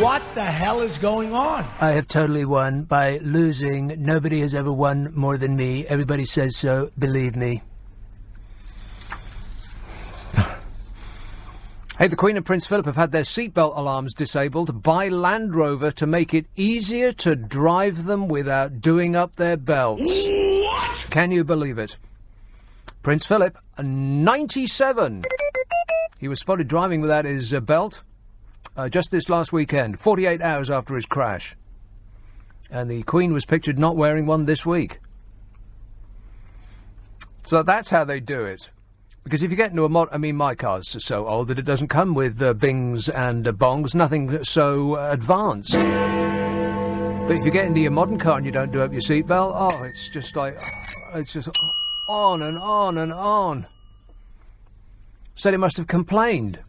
What the hell is going on? I have totally won by losing. Nobody has ever won more than me. Everybody says so. Believe me. Hey, the Queen and Prince Philip have had their seatbelt alarms disabled by Land Rover to make it easier to drive them without doing up their belts. What? Can you believe it? Prince Philip, 97. He was spotted driving without his belt just this last weekend, 48 hours after his crash. And the Queen was pictured not wearing one this week. So that's how they do it. Because if you get into my car's so old that it doesn't come with bings and bongs, nothing so advanced. But if you get into your modern car and you don't do up your seatbelt, it's just on and on and on. Said he must have complained.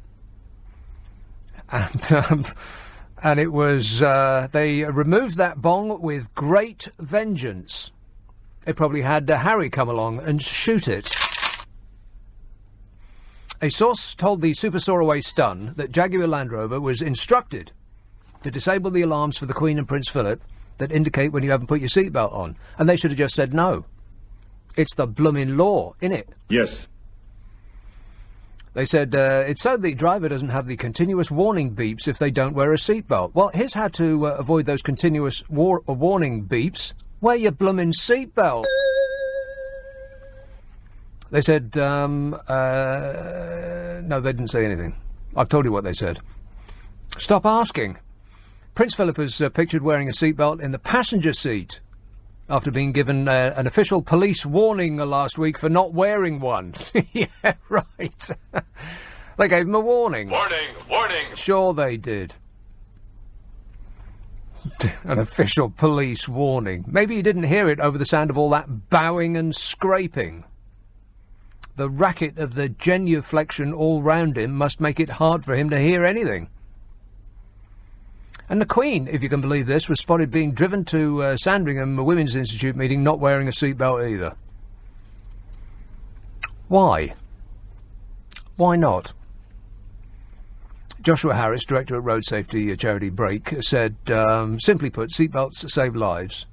And it was, they removed that bong with great vengeance. They probably had Harry come along and shoot it. A source told the Super Soaraway Stun that Jaguar Land Rover was instructed to disable the alarms for the Queen and Prince Philip that indicate when you haven't put your seatbelt on. And they should have just said no. It's the blooming law, innit? Yes. They said it's so the driver doesn't have the continuous warning beeps if they don't wear a seatbelt. Well, here's how to avoid those continuous warning beeps. Wear your blooming seatbelt. They said, no, they didn't say anything. I've told you what they said. Stop asking. Prince Philip is pictured wearing a seatbelt in the passenger seat after being given an official police warning last week for not wearing one. Yeah, right. They gave him a warning. Warning, warning. Sure they did. An official police warning. Maybe he didn't hear it over the sound of all that bowing and scraping. The racket of the genuflection all round him must make it hard for him to hear anything. And the Queen, if you can believe this, was spotted being driven to Sandringham Women's Institute meeting not wearing a seatbelt either. Why? Why not? Joshua Harris, director at road safety charity Break, said, simply put, seatbelts save lives,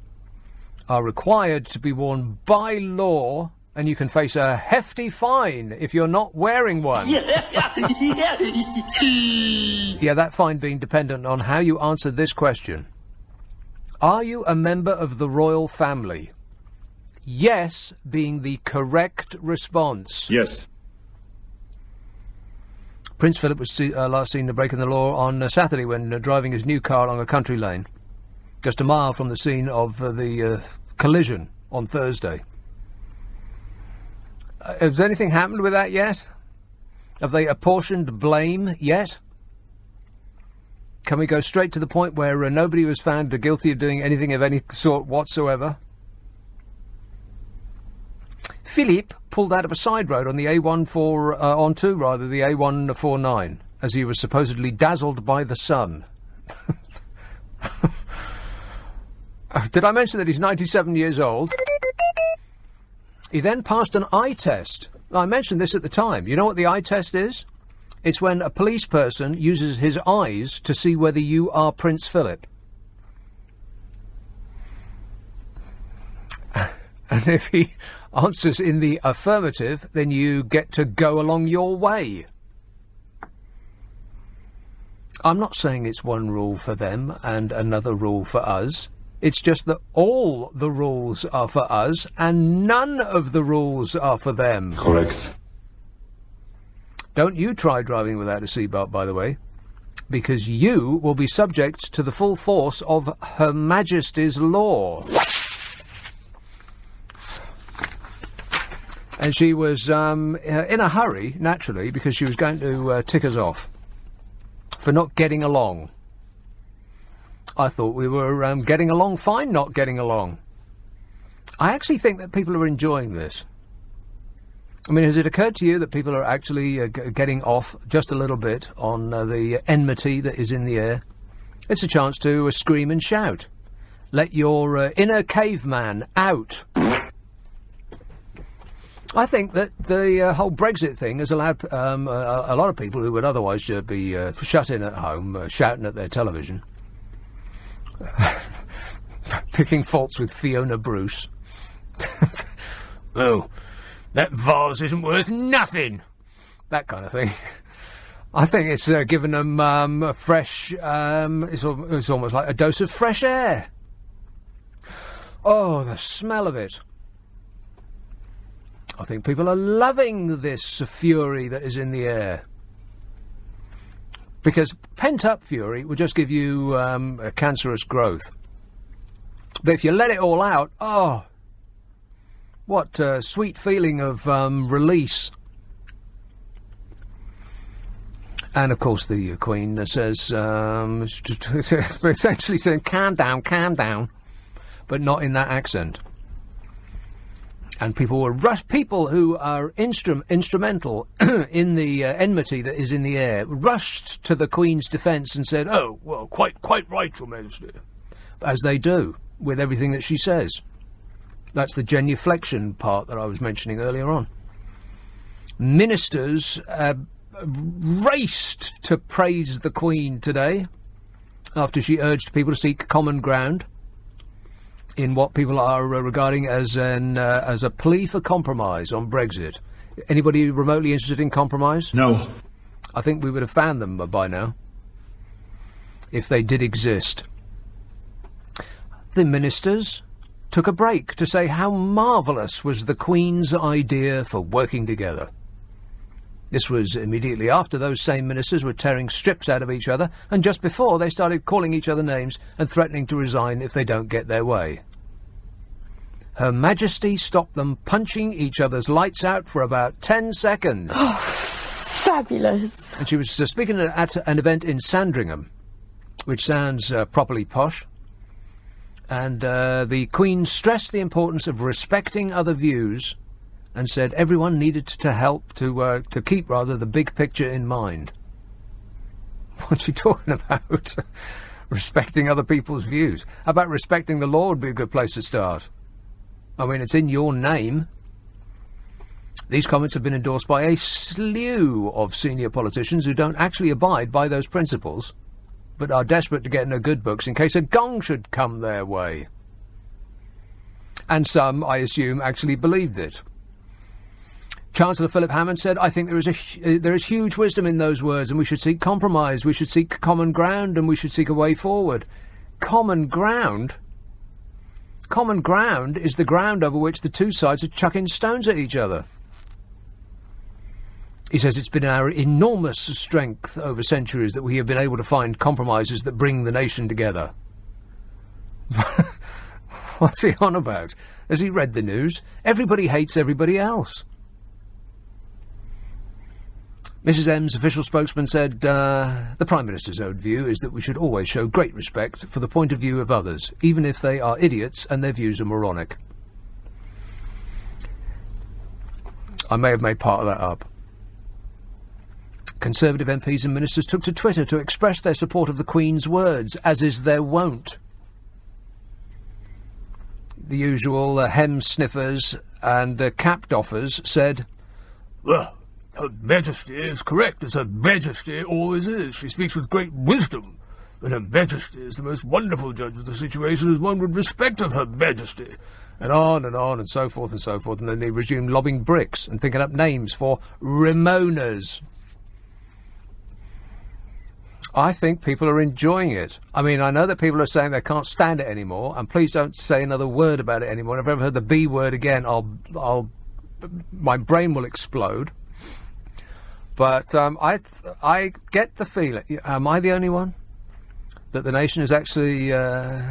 are required to be worn by law, and you can face a hefty fine if you're not wearing one. Yeah, that fine being dependent on how you answer this question. Are you a member of the royal family? Yes being the correct response. Yes. Prince Philip was last seen breaking the law on Saturday when driving his new car along a country lane, just a mile from the scene of the collision on Thursday. Has anything happened with that yet? Have they apportioned blame yet? Can we go straight to the point where nobody was found guilty of doing anything of any sort whatsoever? Philip pulled out of a side road on the the A149, as he was supposedly dazzled by the sun. Did I mention that he's 97 years old? He then passed an eye test. I mentioned this at the time. You know what the eye test is? It's when a police person uses his eyes to see whether you are Prince Philip. And if he answers in the affirmative, then you get to go along your way. I'm not saying it's one rule for them and another rule for us. It's just that all the rules are for us and none of the rules are for them. Correct. Don't you try driving without a seatbelt, by the way, because you will be subject to the full force of Her Majesty's law. And she was in a hurry, naturally, because she was going to tick us off for not getting along. I thought we were getting along fine, not getting along. I actually think that people are enjoying this. I mean, has it occurred to you that people are actually getting off just a little bit on the enmity that is in the air? It's a chance to scream and shout. Let your inner caveman out. I think that the whole Brexit thing has allowed a lot of people who would otherwise be shut in at home, shouting at their television, picking faults with Fiona Bruce. Oh, that vase isn't worth nothing. That kind of thing. I think it's given them a fresh... it's almost like a dose of fresh air. Oh, the smell of it. I think people are loving this fury that is in the air. Because pent-up fury will just give you a cancerous growth. But if you let it all out, oh, what a sweet feeling of release. And, of course, the Queen says, essentially saying, calm down, but not in that accent. And people who are instrumental in the enmity that is in the air rushed to the Queen's defence and said, "Oh, well, quite right, Your Majesty," as they do with everything that she says. That's the genuflection part that I was mentioning earlier on. Ministers raced to praise the Queen today after she urged people to seek common ground in what people are regarding as a plea for compromise on Brexit. Anybody remotely interested in compromise? No. I think we would have found them by now, if they did exist. The ministers took a break to say how marvellous was the Queen's idea for working together. This was immediately after those same ministers were tearing strips out of each other, and just before they started calling each other names and threatening to resign if they don't get their way. Her Majesty stopped them punching each other's lights out for about 10 seconds. Oh, fabulous. And she was speaking at an event in Sandringham, which sounds properly posh. And the Queen stressed the importance of respecting other views and said everyone needed to help to keep, the big picture in mind. What's she talking about? Respecting other people's views. How about respecting the law would be a good place to start? I mean, it's in your name. These comments have been endorsed by a slew of senior politicians who don't actually abide by those principles, but are desperate to get in her good books in case a gong should come their way. And some, I assume, actually believed it. Chancellor Philip Hammond said, "I think there is huge wisdom in those words, and we should seek compromise, we should seek common ground, and we should seek a way forward." Common ground? Common ground is the ground over which the two sides are chucking stones at each other. He says it's been our enormous strength over centuries that we have been able to find compromises that bring the nation together. What's he on about? Has he read the news? Everybody hates everybody else. Mrs M's official spokesman said, the Prime Minister's own view is that we should always show great respect for the point of view of others, even if they are idiots and their views are moronic. I may have made part of that up. Conservative MPs and ministers took to Twitter to express their support of the Queen's words, as is their wont. The usual hem sniffers and cap doffers said, "Well, Her Majesty is correct, as Her Majesty always is. She speaks with great wisdom, but Her Majesty is the most wonderful judge of the situation, as one would respect of Her Majesty." And on and so forth, and then they resumed lobbing bricks and thinking up names for Ramonas. I think people are enjoying it. I mean, I know that people are saying they can't stand it anymore, and please don't say another word about it anymore. If I've ever heard the B word again, my brain will explode. But I get the feeling, am I the only one? That the nation is actually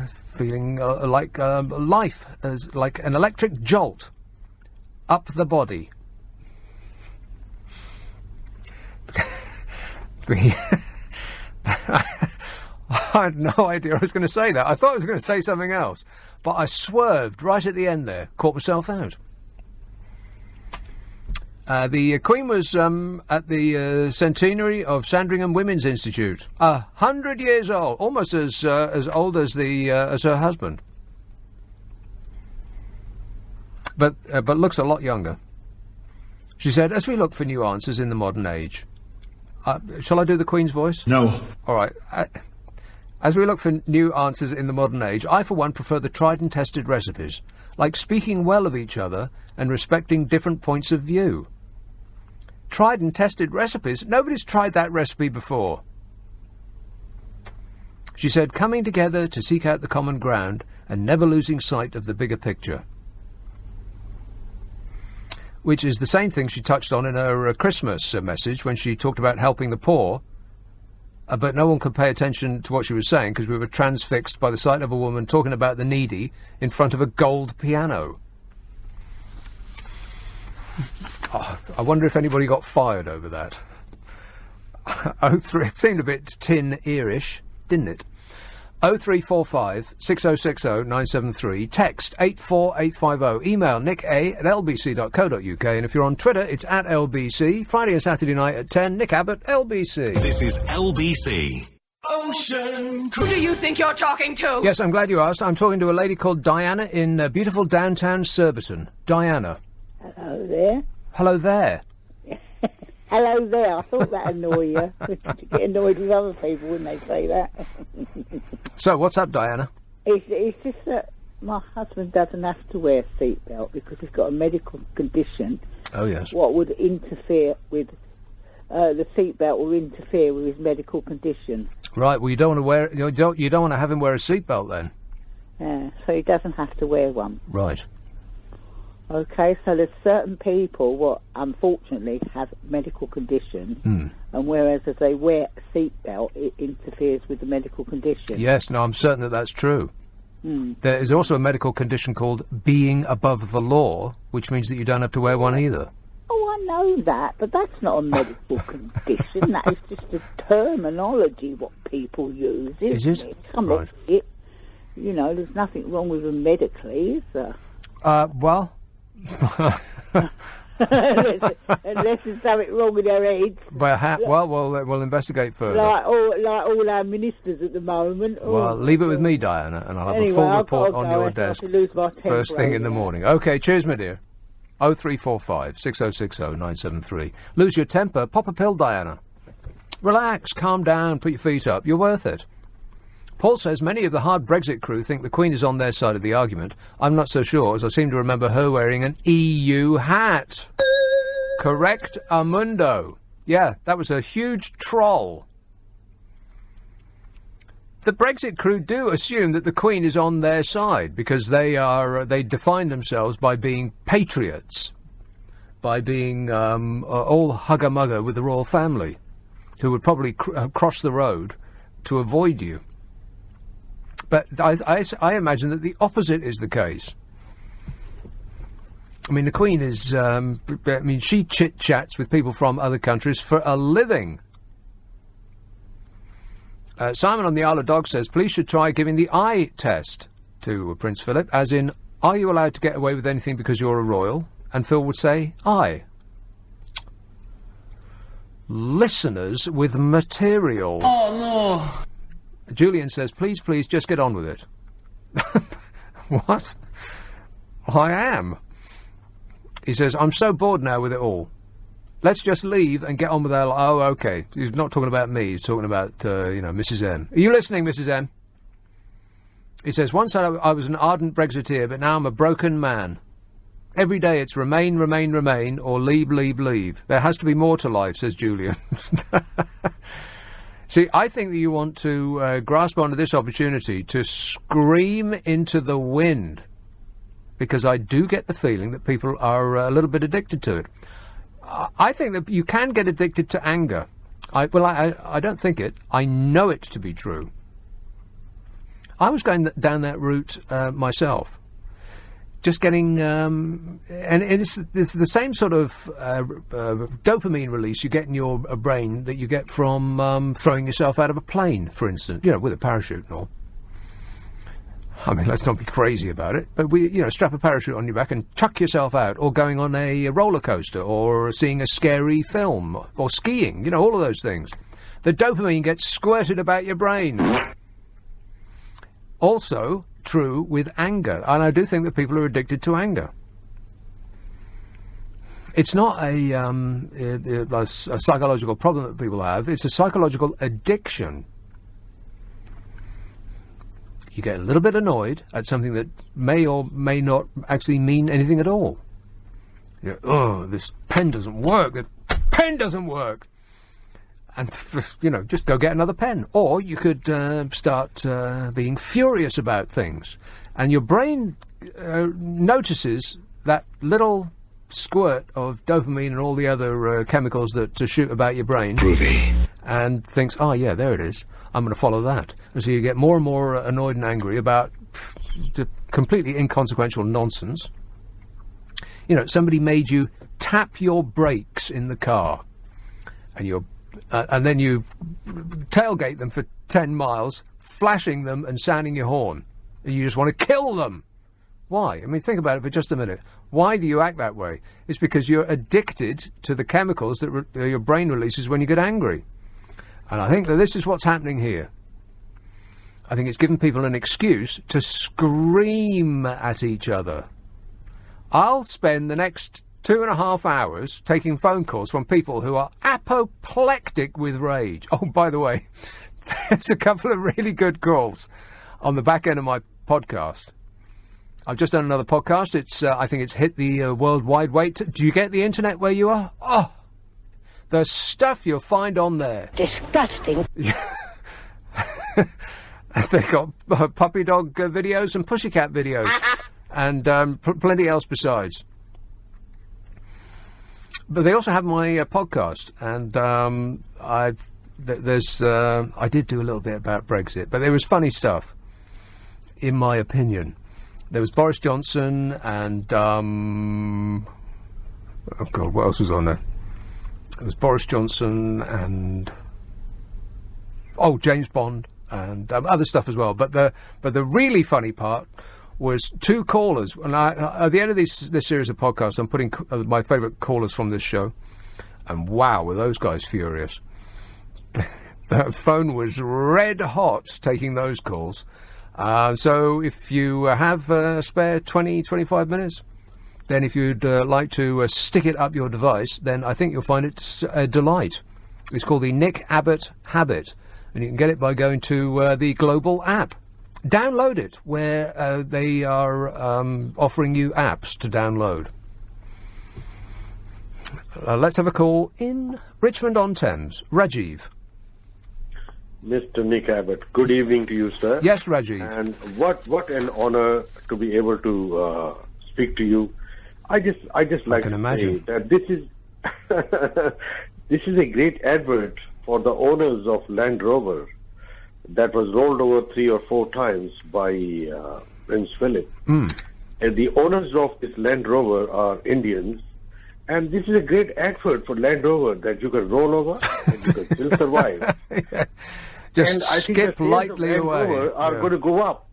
feeling like life, as like an electric jolt up the body. I had no idea I was going to say that. I thought I was going to say something else, but I swerved right at the end there, caught myself out. The Queen was at the centenary of Sandringham Women's Institute, 100 years old, almost as old as her husband, but looks a lot younger. She said, as we look for new answers in the modern age... shall I do the Queen's voice? No. All right. As we look for new answers in the modern age, I, for one, prefer the tried and tested recipes, like speaking well of each other and respecting different points of view. Tried and tested recipes? Nobody's tried that recipe before. She said, coming together to seek out the common ground and never losing sight of the bigger picture. Which is the same thing she touched on in her Christmas message when she talked about helping the poor. But no one could pay attention to what she was saying because we were transfixed by the sight of a woman talking about the needy in front of a gold piano. Oh, I wonder if anybody got fired over that. It seemed a bit tin-earish, didn't it? 0345 6060 973. Text 84850. Email nick@lbc.co.uk. And if you're on Twitter, it's @LBC. Friday and Saturday night at 10. Nick Abbot, LBC. This is LBC. Ocean. Who do you think you're talking to? Yes, I'm glad you asked. I'm talking to a lady called Diana in beautiful downtown Surbiton. Diana. Hello there. Hello there. Hello there. I thought that'd annoy you. You get annoyed with other people when they say that. So, what's up, Diana? It's just that my husband doesn't have to wear a seatbelt because he's got a medical condition. Oh, yes. What would interfere with the seatbelt will interfere with his medical condition. Right. Well, you don't want to wear. You don't want to have him wear a seatbelt then. Yeah. So he doesn't have to wear one. Right. Okay, so there's certain people what unfortunately have medical conditions, and whereas if they wear a seatbelt, it interferes with the medical condition. Yes, no, I'm certain that that's true. There is also a medical condition called being above the law, which means that you don't have to wear one either. Oh, I know that, but that's not a medical condition. That is just a terminology what people use, isn't Is it? it? Some of it, you know, there's nothing wrong with them medically, is there? Well... unless there's something wrong with their heads. Well, we'll investigate further. Like all our ministers at the moment. Well, leave it with me, Diana, and I'll have a full report on your desk first thing in the morning. OK, cheers, my dear. 0345 6060 973. Lose your temper, pop a pill, Diana. Relax, calm down, put your feet up. You're worth it. Paul says many of the hard Brexit crew think the Queen is on their side of the argument. I'm not so sure, as I seem to remember her wearing an EU hat. Correct, Amundo. Yeah, that was a huge troll. The Brexit crew do assume that the Queen is on their side because they define themselves by being patriots, by being all hugger-mugger with the royal family, who would probably cross the road to avoid you. But I imagine that the opposite is the case. I mean, the Queen is... she chit-chats with people from other countries for a living. Simon on the Isle of Dogs says, police should try giving the eye test to Prince Philip, as in, are you allowed to get away with anything because you're a royal? And Phil would say, aye. Listeners with material. Oh, no. Julian says, please, just get on with it. What? I am. He says, I'm so bored now with it all. Let's just leave and get on with our... Oh, OK. He's not talking about me. He's talking about, Mrs M. Are you listening, Mrs M? He says, once I was an ardent Brexiteer, but now I'm a broken man. Every day it's remain, remain, remain, or leave, leave, leave. There has to be more to life, says Julian. See, I think that you want to grasp onto this opportunity to scream into the wind, because I do get the feeling that people are a little bit addicted to it. I think that you can get addicted to anger. I don't think it. I know it to be true. I was going down that route myself. Just getting... and it's the same sort of dopamine release you get in your brain that you get from throwing yourself out of a plane, for instance, with a parachute and all. I mean, let's not be crazy about it, but strap a parachute on your back and chuck yourself out, or going on a roller coaster, or seeing a scary film, or skiing, all of those things. The dopamine gets squirted about your brain. Also true with anger, and I do think that people are addicted to anger. It's not a psychological problem that people have. It's a psychological addiction. You get a little bit annoyed at something that may or may not actually mean anything at all. Oh, this pen doesn't work. The pen doesn't work. And, just go get another pen. Or you could start being furious about things. And your brain notices that little squirt of dopamine and all the other chemicals that shoot about your brain. Groovy. And thinks, oh, yeah, there it is. I'm going to follow that. And so you get more and more annoyed and angry about completely inconsequential nonsense. Somebody made you tap your brakes in the car. And then you tailgate them for 10 miles, flashing them and sounding your horn. And you just want to kill them. Why? I mean, think about it for just a minute. Why do you act that way? It's because you're addicted to the chemicals that your brain releases when you get angry. And I think that this is what's happening here. I think it's given people an excuse to scream at each other. I'll spend the next 2.5 hours taking phone calls from people who are apoplectic with rage. Oh, by the way, there's a couple of really good calls on the back end of my podcast. I've just done another podcast. I think it's hit the worldwide weight. Do you get the internet where you are? Oh, the stuff you'll find on there. Disgusting. They've got puppy dog videos and pussycat videos and plenty else besides. But they also have my podcast, and I did do a little bit about Brexit, but there was funny stuff, in my opinion. There was Boris Johnson and oh God, what else was on there? It was Boris Johnson and James Bond and other stuff as well. But the really funny part was two callers. And at the end of this series of podcasts, I'm putting my favourite callers from this show. And wow, were those guys furious. The phone was red hot taking those calls. So if you have a spare 20, 25 minutes, then if you'd like to stick it up your device, then I think you'll find it a delight. It's called the Nick Abbot Habit, and you can get it by going to the Global app. Download it, where they are offering you apps to download. Let's have a call in Richmond-on-Thames. Rajiv. Mr. Nick Abbott, good evening to you, sir. Yes, Rajiv. And what an honor to be able to speak to you. I just like to imagine. say that this is this is a great advert for the owners of Land Rover that was rolled over 3 or 4 times by Prince Philip. And the owners of this Land Rover are Indians. And this is a great advert for Land Rover that you can roll over and you can still survive. Yeah. Just and I think skip the sales lightly of Land away. Rover are going to go up.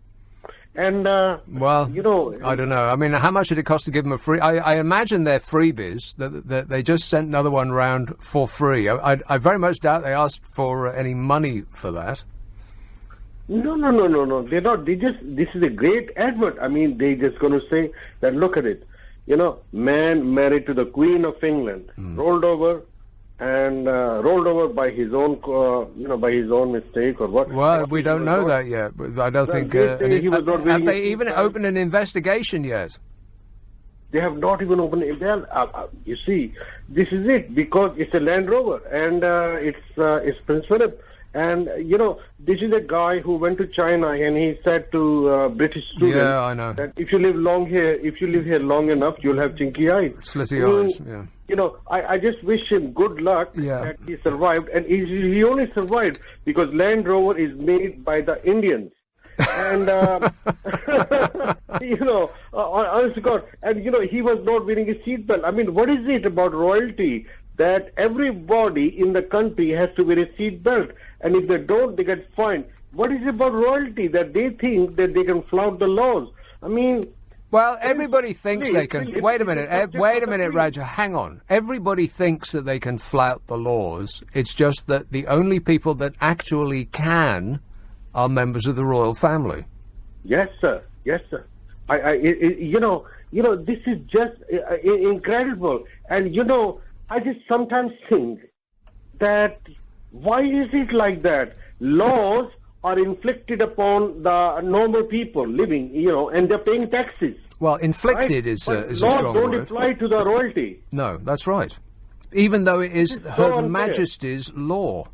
And, well, I don't know. I mean, how much did it cost to give them a free... I imagine they're freebies, that they just sent another one round for free. I very much doubt they asked for any money for that. No. They're not. This is a great advert. I mean, they're just going to say that, look at it. Man married to the Queen of England, rolled over by his own, by his own mistake or what. Well, we don't know that yet. I don't think. Have they even opened an investigation yet? They have not even opened it. You see, this is it, because it's a Land Rover and it's Prince Philip. And, this is a guy who went to China and he said to British students that if you live here long enough, you'll have chinky eyes. Slitty eyes, yeah. I just wish him good luck that he survived. And he only survived because Land Rover is made by the Indians. And, honest to God, and, he was not wearing a seatbelt. I mean, what is it about royalty that everybody in the country has to wear a seatbelt? And if they don't, they get fined. What is it about royalty that they think that they can flout the laws? I mean... Well, everybody thinks they can... Wait a minute, Roger, hang on. Everybody thinks that they can flout the laws. It's just that the only people that actually can are members of the royal family. Yes, sir. Yes, sir. this is just incredible. And, I just sometimes think that why is it like that? Laws are inflicted upon the normal people living, and they're paying taxes. Well, inflicted right? is a laws strong don't word. apply to the royalty. No, that's right. Even though it is It's so Her unfair. Majesty's law.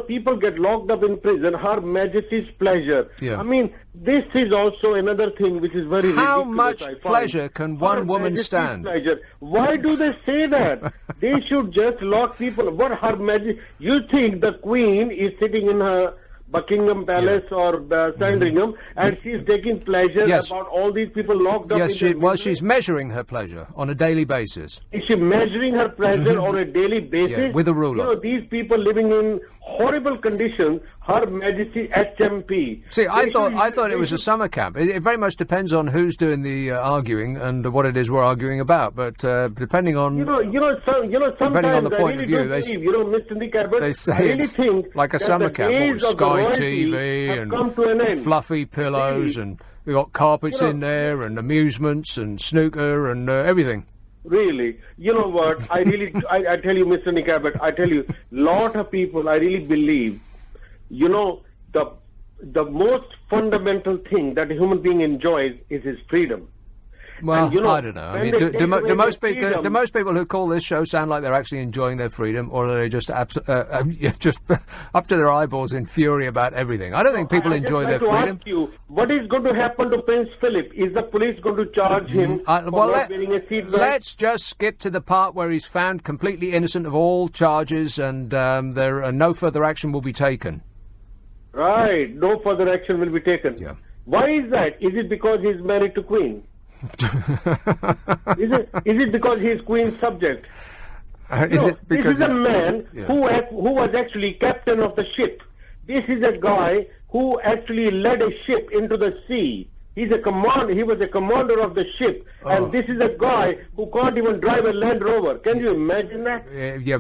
People get locked up in prison, Her Majesty's pleasure. Yeah. I mean, this is also another thing which is very How ridiculous, much I find. pleasure can one Her woman Majesty's stand? Pleasure. Why do they say that? They should just lock people. What Her Majesty? You think the Queen is sitting in her Buckingham Palace or Sandringham, and she's taking pleasure Yes. about all these people locked up Yes, in their she's measuring her pleasure on a daily basis. Is she measuring her pleasure on a daily basis? Yeah, with a ruler. These people living in horrible conditions, Her Majesty HMP. See, I They thought should- it was a summer camp. It very much depends on who's doing the arguing and what it is we're arguing about. But depending on sometimes depending on the point I of really view, don't believe, Mr. Nick Abbott, they say I really it's think like a that summer the camp, days with of the Sky royalty TV have and come to an end. fluffy pillows, and we've got carpets in there, and amusements, and snooker, and everything. Really, you know what? I tell you, Mr. Nick Abbott, I tell you, lot of people, I really believe, the most fundamental thing that a human being enjoys is his freedom. Well, And, I don't know. I when mean, they do take away most their people freedom- do most people who call this show sound like they're actually enjoying their freedom, or are they just just up to their eyeballs in fury about everything? I don't think people I just enjoy like their to freedom. Ask you, what is going to happen to Prince Philip? Is the police going to charge him for not wearing a seatbelt? Let's just skip to the part where he's found completely innocent of all charges, and no further action will be taken. Right, no further action will be taken. Yeah. Why is that? Is it because he's married to Queen? Is it because he's Queen's subject? Is it because this is a man Yeah. who was actually captain of the ship. This is a guy who actually led a ship into the sea. He was a commander of the ship, and this is a guy who can't even drive a Land Rover. Can you imagine that? Can you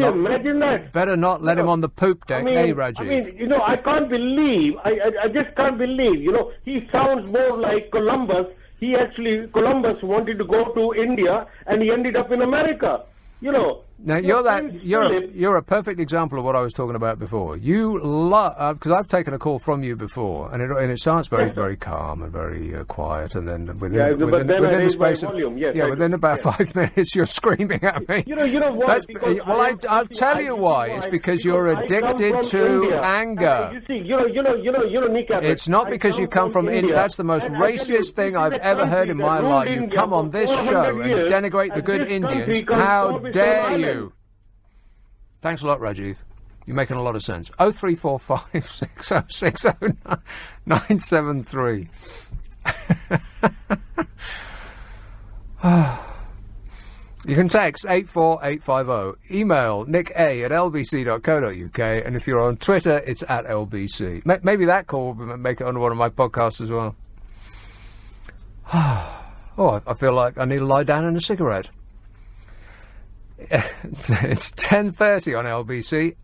imagine that? Better not let him on the poop deck, Rajiv? I mean, I can't believe. I just can't believe. He sounds more like Columbus. Columbus wanted to go to India, and he ended up in America. Now you're a perfect example of what I was talking about before. You love, because I've taken a call from you before, and it starts very very calm and very quiet, and then within the space of volume. Yes, within about 5 minutes you're screaming at me. You know why? I'll tell you why. It's because you're addicted to anger. You see, Nick Abbott, It's not because you come from India. That's the most racist thing I've ever heard in my life. You come on this show and denigrate the good Indians. How dare you? Thanks a lot, Rajiv. You're making a lot of sense. 0345 606 973. You can text 84850. Email nicka@lbc.co.uk. And if you're on Twitter, it's @LBC. Maybe that call will make it on one of my podcasts as well. I feel like I need to lie down and a cigarette. It's 10:30 on LBC.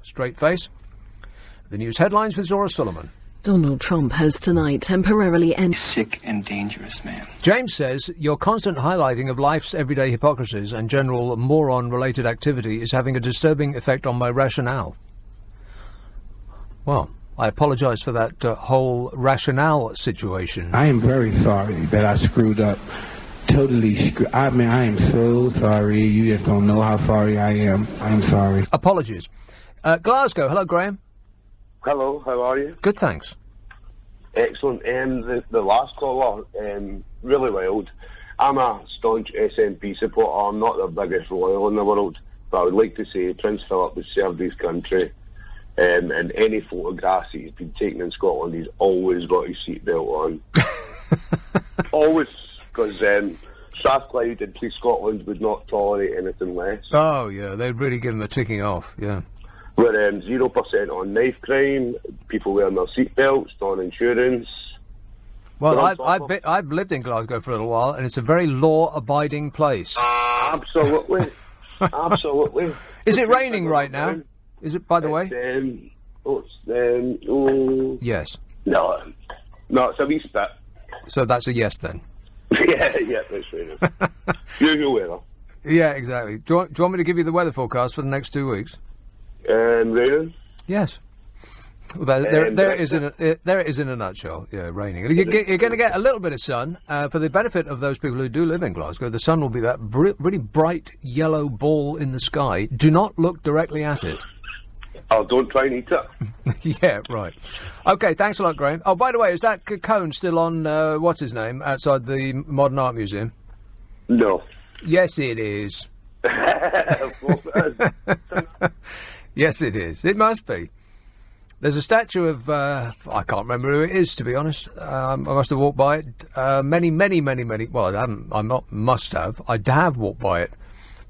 Straight face. The news headlines with Zora Sullivan. Donald Trump has tonight temporarily ended. Sick and dangerous man. James says your constant highlighting of life's everyday hypocrisies and general moron-related activity is having a disturbing effect on my rationale. Well, I apologise for that whole rationale situation. I am very sorry that I screwed up. Totally I am so sorry. You just don't know how sorry I am. I'm sorry. Apologies. Glasgow. Hello, Graham. Hello, how are you? Good, thanks. Excellent. The last caller, really wild. I'm a staunch SNP supporter. I'm not the biggest royal in the world, but I would like to say Prince Philip has served his country. And any photographs he's been taken in Scotland, he's always got his seatbelt on. Always, because Strathclyde and Police Scotland would not tolerate anything less. Oh, yeah, they'd really give him a ticking off, yeah. We're 0% on knife crime, people wearing their seatbelts, non-insurance. Well, I've lived in Glasgow for a little while, and it's a very law-abiding place. Absolutely. Absolutely. Is it raining right now? Is it, by the way? Yes. No. No, it's a wee spit. So that's a yes then. yeah, that's fair enough. Usual weather. Yeah, exactly. Do you want me to give you the weather forecast for the next 2 weeks? Raining? Yes. Well, there it is in a nutshell. Yeah, raining. You're going to get a little bit of sun. For the benefit of those people who do live in Glasgow, the sun will be that really bright yellow ball in the sky. Do not look directly at it. Oh, don't try and eat it. Yeah, right. OK, thanks a lot, Graham. Oh, by the way, is that cone still on, what's his name, outside the Modern Art Museum? No. Yes, it is. Of course it is. Yes, it is. It must be. There's a statue of, I can't remember who it is, to be honest. I must have walked by it many, well, I haven't, I have walked by it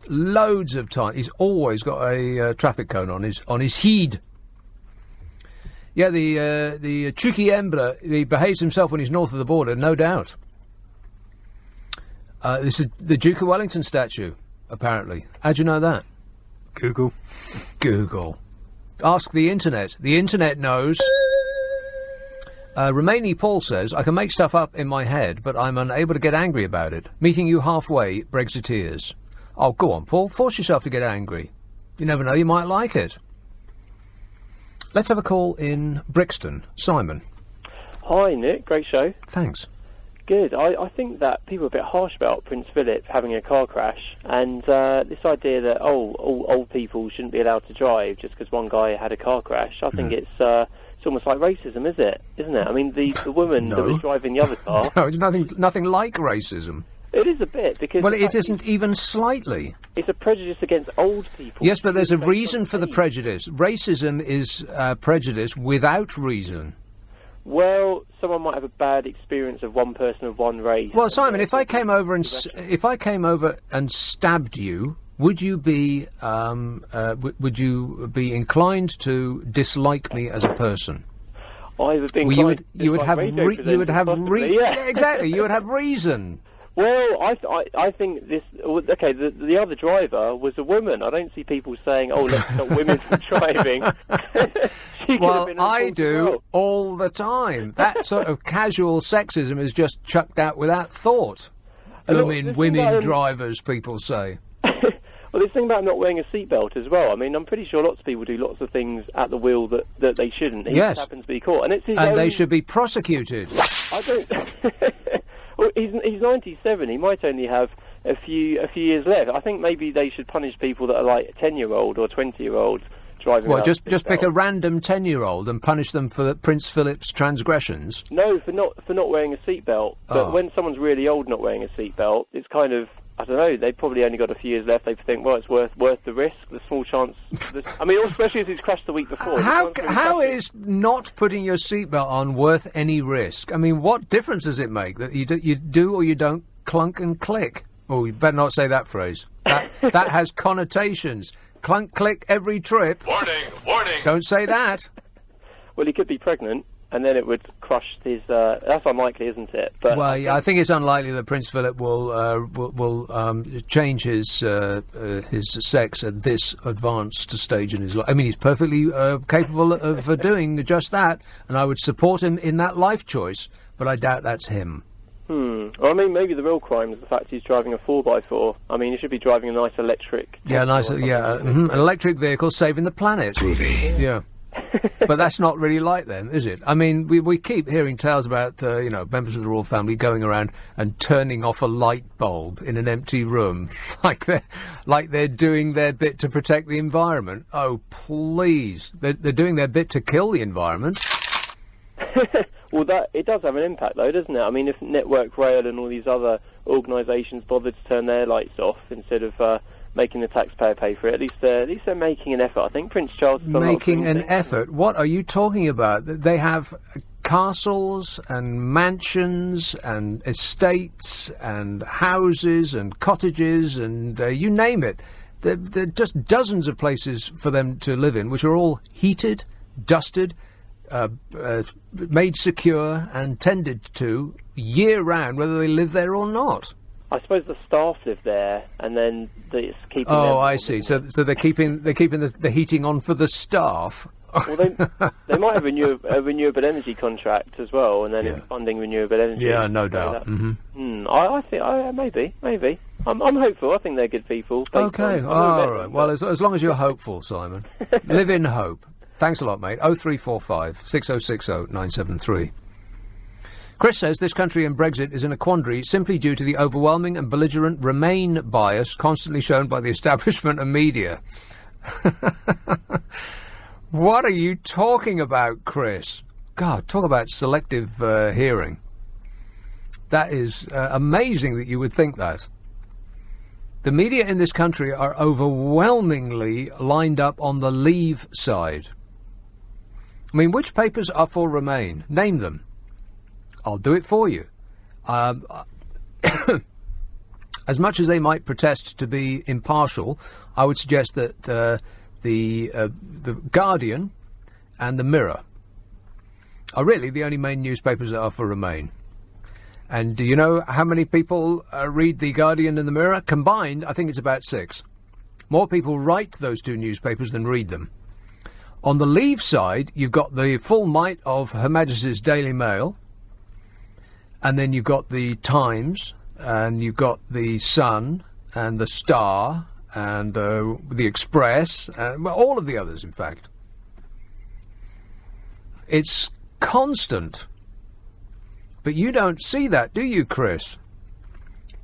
loads of times. He's always got a traffic cone on his heed. Yeah, the Chucky Embra, he behaves himself when he's north of the border, no doubt. This is the Duke of Wellington statue, apparently. How'd you know that? Google. Ask the internet. The internet knows. Romani Paul says, I can make stuff up in my head, but I'm unable to get angry about it. Meeting you halfway, Brexiteers. Oh, go on, Paul. Force yourself to get angry. You never know, you might like it. Let's have a call in Brixton. Simon. Hi, Nick. Great show. Thanks. Good. I think that people are a bit harsh about Prince Philip having a car crash, and this idea that, all old people shouldn't be allowed to drive just because one guy had a car crash, I think it's almost like racism, isn't it? I mean, the woman that was driving the other car... No, it's nothing like racism. It is a bit, because... Well, it isn't even slightly. It's a prejudice against old people. Yes, but there's a reason for the prejudice. Racism is prejudice without reason. Well, someone might have a bad experience of one person of one race. Well, Simon, if I came over and stabbed you, would you be inclined to dislike me as a person? I would be inclined you would have exactly. You would have reason. Well, I think this... OK, the other driver was a woman. I don't see people saying, let's stop women from driving. Well, I do all the time. That sort of casual sexism is just chucked out without thought. Women drivers, people say. Well, this thing about not wearing a seatbelt as well. I mean, I'm pretty sure lots of people do lots of things at the wheel that they shouldn't. He just happens to be caught. And they should be prosecuted. I don't... Well, he's 97. He might only have a few years left. I think maybe they should punish people that are like 10-year-old or 20-year-olds driving. Well, just pick a random 10-year-old and punish them for Prince Philip's transgressions. No, for not wearing a seatbelt. But when someone's really old not wearing a seatbelt, it's kind of, I don't know. They've probably only got a few years left. They think, well, it's worth the risk, the small chance. I mean, especially if he's crashed the week before. How is not putting your seatbelt on worth any risk? I mean, what difference does it make that you do or you don't clunk and click? Oh, you better not say that phrase. That has connotations. Clunk, click every trip. Warning. Don't say that. Well, he could be pregnant. And then it would crush his... that's unlikely, isn't it? But I think it's unlikely that Prince Philip will change his sex at this advanced stage in his life. I mean, he's perfectly capable of doing just that, and I would support him in that life choice, but I doubt that's him. Well, I mean, maybe the real crime is the fact he's driving a 4x4. I mean, he should be driving a nice electric... an electric vehicle saving the planet. Yeah. But that's not really like them, is it? I mean, we keep hearing tales about, members of the royal family going around and turning off a light bulb in an empty room, like they're doing their bit to protect the environment. Oh, please. They're doing their bit to kill the environment. Well, it does have an impact, though, doesn't it? I mean, if Network Rail and all these other organisations bothered to turn their lights off instead of... making the taxpayer pay for it. At least they're making an effort. I think Prince Charles... Making an effort? What are you talking about? They have castles and mansions and estates and houses and cottages and you name it. There are just dozens of places for them to live in, which are all heated, dusted, made secure and tended to year-round, whether they live there or not. I suppose the staff live there, and then it's keeping. Oh, I see. So they're keeping the heating on for the staff. Well, they might have a renewable energy contract as well, and then it's funding renewable energy. Yeah, no doubt. Mm-hmm. I think maybe. I'm hopeful. I think they're good people. Okay, all right. Well, as long as you're hopeful, Simon. Live in hope. Thanks a lot, mate. 0345 6060 973. Chris says this country and Brexit is in a quandary simply due to the overwhelming and belligerent Remain bias constantly shown by the establishment and media. What are you talking about, Chris? God, talk about selective hearing. That is amazing that you would think that. The media in this country are overwhelmingly lined up on the Leave side. I mean, which papers are for Remain? Name them. I'll do it for you. As much as they might protest to be impartial, I would suggest that the Guardian and the Mirror are really the only main newspapers that are for Remain. And do you know how many people read the Guardian and the Mirror? Combined, I think it's about 6. More people write those two newspapers than read them. On the Leave side, you've got the full might of Her Majesty's Daily Mail, and then you've got the Times, and you've got the Sun, and the Star, and the Express, and all of the others, in fact. It's constant. But you don't see that, do you, Chris?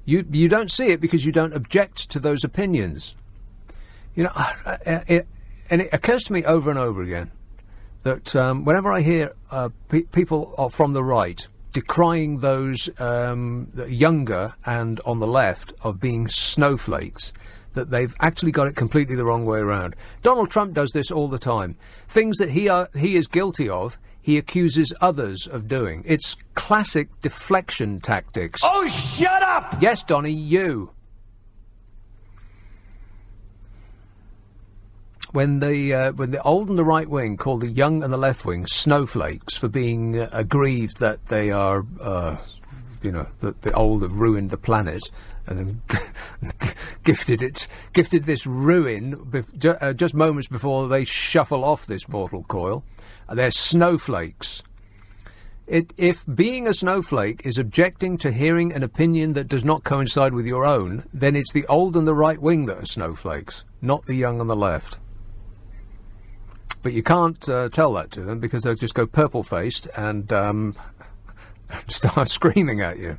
You don't see it because you don't object to those opinions. You know, and it occurs to me over and over again that whenever I hear people from the right decrying those younger and on the left of being snowflakes, that they've actually got it completely the wrong way around. Donald Trump does this all the time. Things that he is guilty of, he accuses others of doing. It's classic deflection tactics. Oh, shut up! Yes, Donny, you. When the old and the right wing call the young and the left wing snowflakes for being aggrieved that they are, that the old have ruined the planet and gifted this ruin just moments before they shuffle off this mortal coil. They're snowflakes. If being a snowflake is objecting to hearing an opinion that does not coincide with your own, then it's the old and the right wing that are snowflakes, not the young and the left. But you can't tell that to them because they'll just go purple-faced and start screaming at you.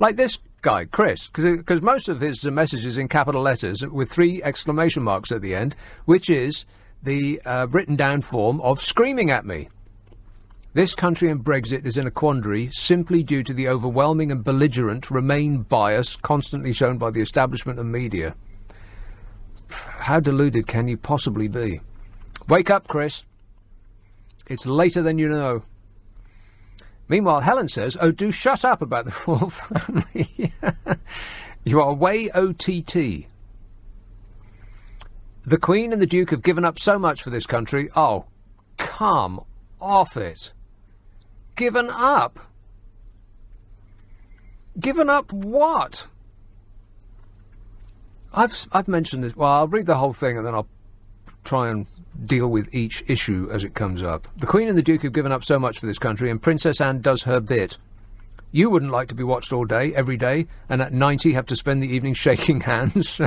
Like this guy, Chris, because most of his messages in capital letters with 3 exclamation marks at the end, which is the written down form of screaming at me. This country and Brexit is in a quandary simply due to the overwhelming and belligerent Remain bias constantly shown by the establishment and media. How deluded can you possibly be? Wake up, Chris. It's later than you know. Meanwhile, Helen says, oh, do shut up about the royal family. You are way OTT. The Queen and the Duke have given up so much for this country. Oh, come off it. Given up? Given up what? I've mentioned this. Well, I'll read the whole thing and then I'll try and deal with each issue as it comes up. The Queen and the Duke have given up so much for this country, and Princess Anne does her bit. You wouldn't like to be watched all day, every day, and at 90 have to spend the evening shaking hands.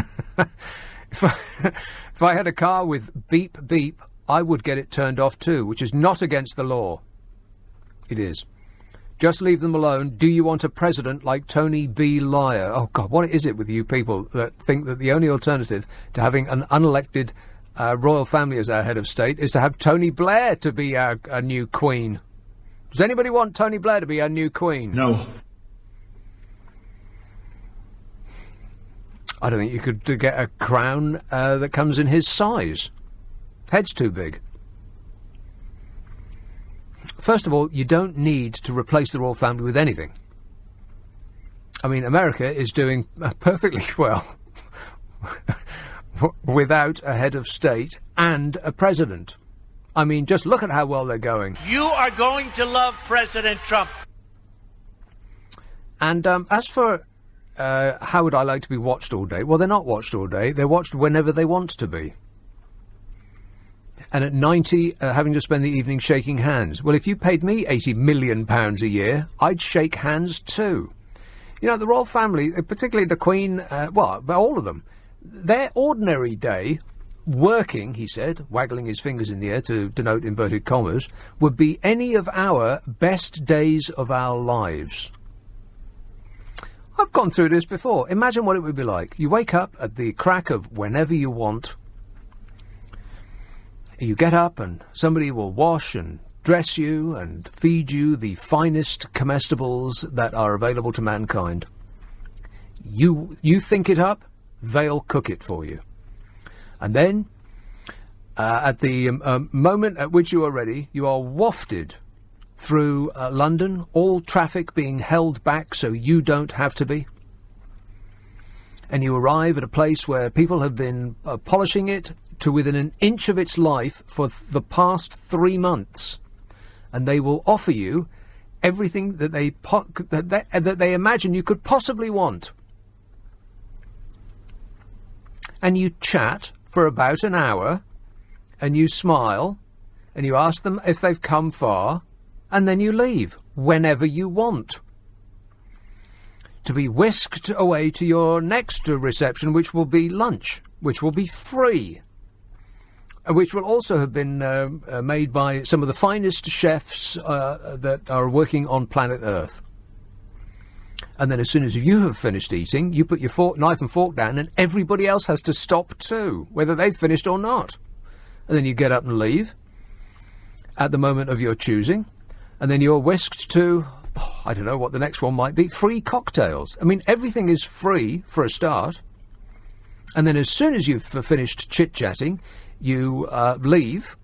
If I had a car with beep beep, I would get it turned off too, which is not against the law. It is. Just leave them alone. Do you want a president like Tony B. Liar? Oh, God, what is it with you people that think that the only alternative to having an unelected royal family as our head of state is to have Tony Blair to be our new queen? Does anybody want Tony Blair to be our new queen? No. I don't think you could get a crown that comes in his size. Head's too big. First of all, you don't need to replace the royal family with anything. I mean, America is doing perfectly well without a head of state and a president. I mean, just look at how well they're going. You are going to love President Trump. And as for how would I like to be watched all day? Well, they're not watched all day. They're watched whenever they want to be. and at 90 having to spend the evening shaking hands. Well, if you paid me £80 million a year, I'd shake hands too. You know, the royal family, particularly the Queen, but all of them, their ordinary day, working, he said, waggling his fingers in the air to denote inverted commas, would be any of our best days of our lives. I've gone through this before. Imagine what it would be like. You wake up at the crack of whenever you want. You get up and somebody will wash and dress you and feed you the finest comestibles that are available to mankind. You think it up, they'll cook it for you. And then, at the moment at which you are ready, you are wafted through London, all traffic being held back so you don't have to be. And you arrive at a place where people have been polishing it to within an inch of its life for the past 3 months. And they will offer you everything that they imagine you could possibly want. And you chat for about an hour, and you smile, and you ask them if they've come far, and then you leave whenever you want, to be whisked away to your next reception, which will be lunch, which will be free, which will also have been made by some of the finest chefs that are working on planet Earth. And then as soon as you have finished eating, you put your knife and fork down, and everybody else has to stop too, whether they've finished or not. And then you get up and leave at the moment of your choosing, and then you're whisked to, I don't know what the next one might be, free cocktails. I mean, everything is free for a start. And then as soon as you've finished chit-chatting, you leave.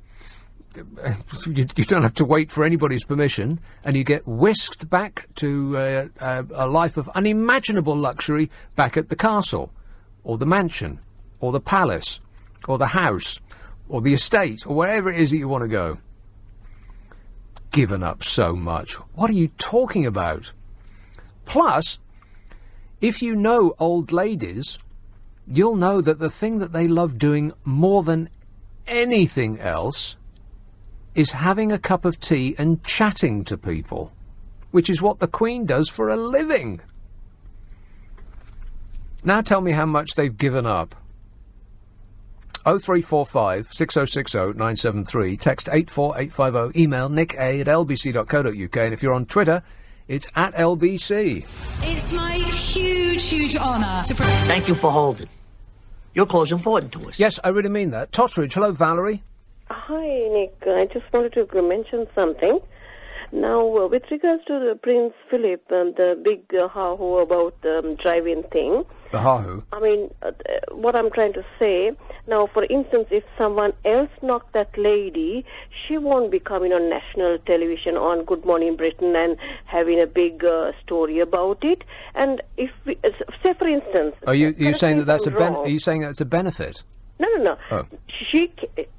You don't have to wait for anybody's permission, and you get whisked back to a life of unimaginable luxury back at the castle, or the mansion, or the palace, or the house, or the estate, or wherever it is that you want to go. Given up so much. What are you talking about? Plus, if you know old ladies, you'll know that the thing that they love doing more than anything else is having a cup of tea and chatting to people, which is what the Queen does for a living. Now tell me how much they've given up. 0345 6060 973, text 84850, email nick@lbc.co.uk, and if you're on Twitter, it's @LBC. It's my huge honour to... Thank you for holding. Your call's important to us. Yes, I really mean that. Totteridge, hello, Valerie. Hi, Nick. I just wanted to mention something. Now, with regards to the Prince Philip and the big ha-ho about the drive-in thing... The ha-ho? I mean, what I'm trying to say, now, for instance, if someone else knocked that lady, she won't be coming on national television on Good Morning Britain and having a big story about it. And if we, say, for instance... Are you saying that's are you saying that's a benefit? No. Oh.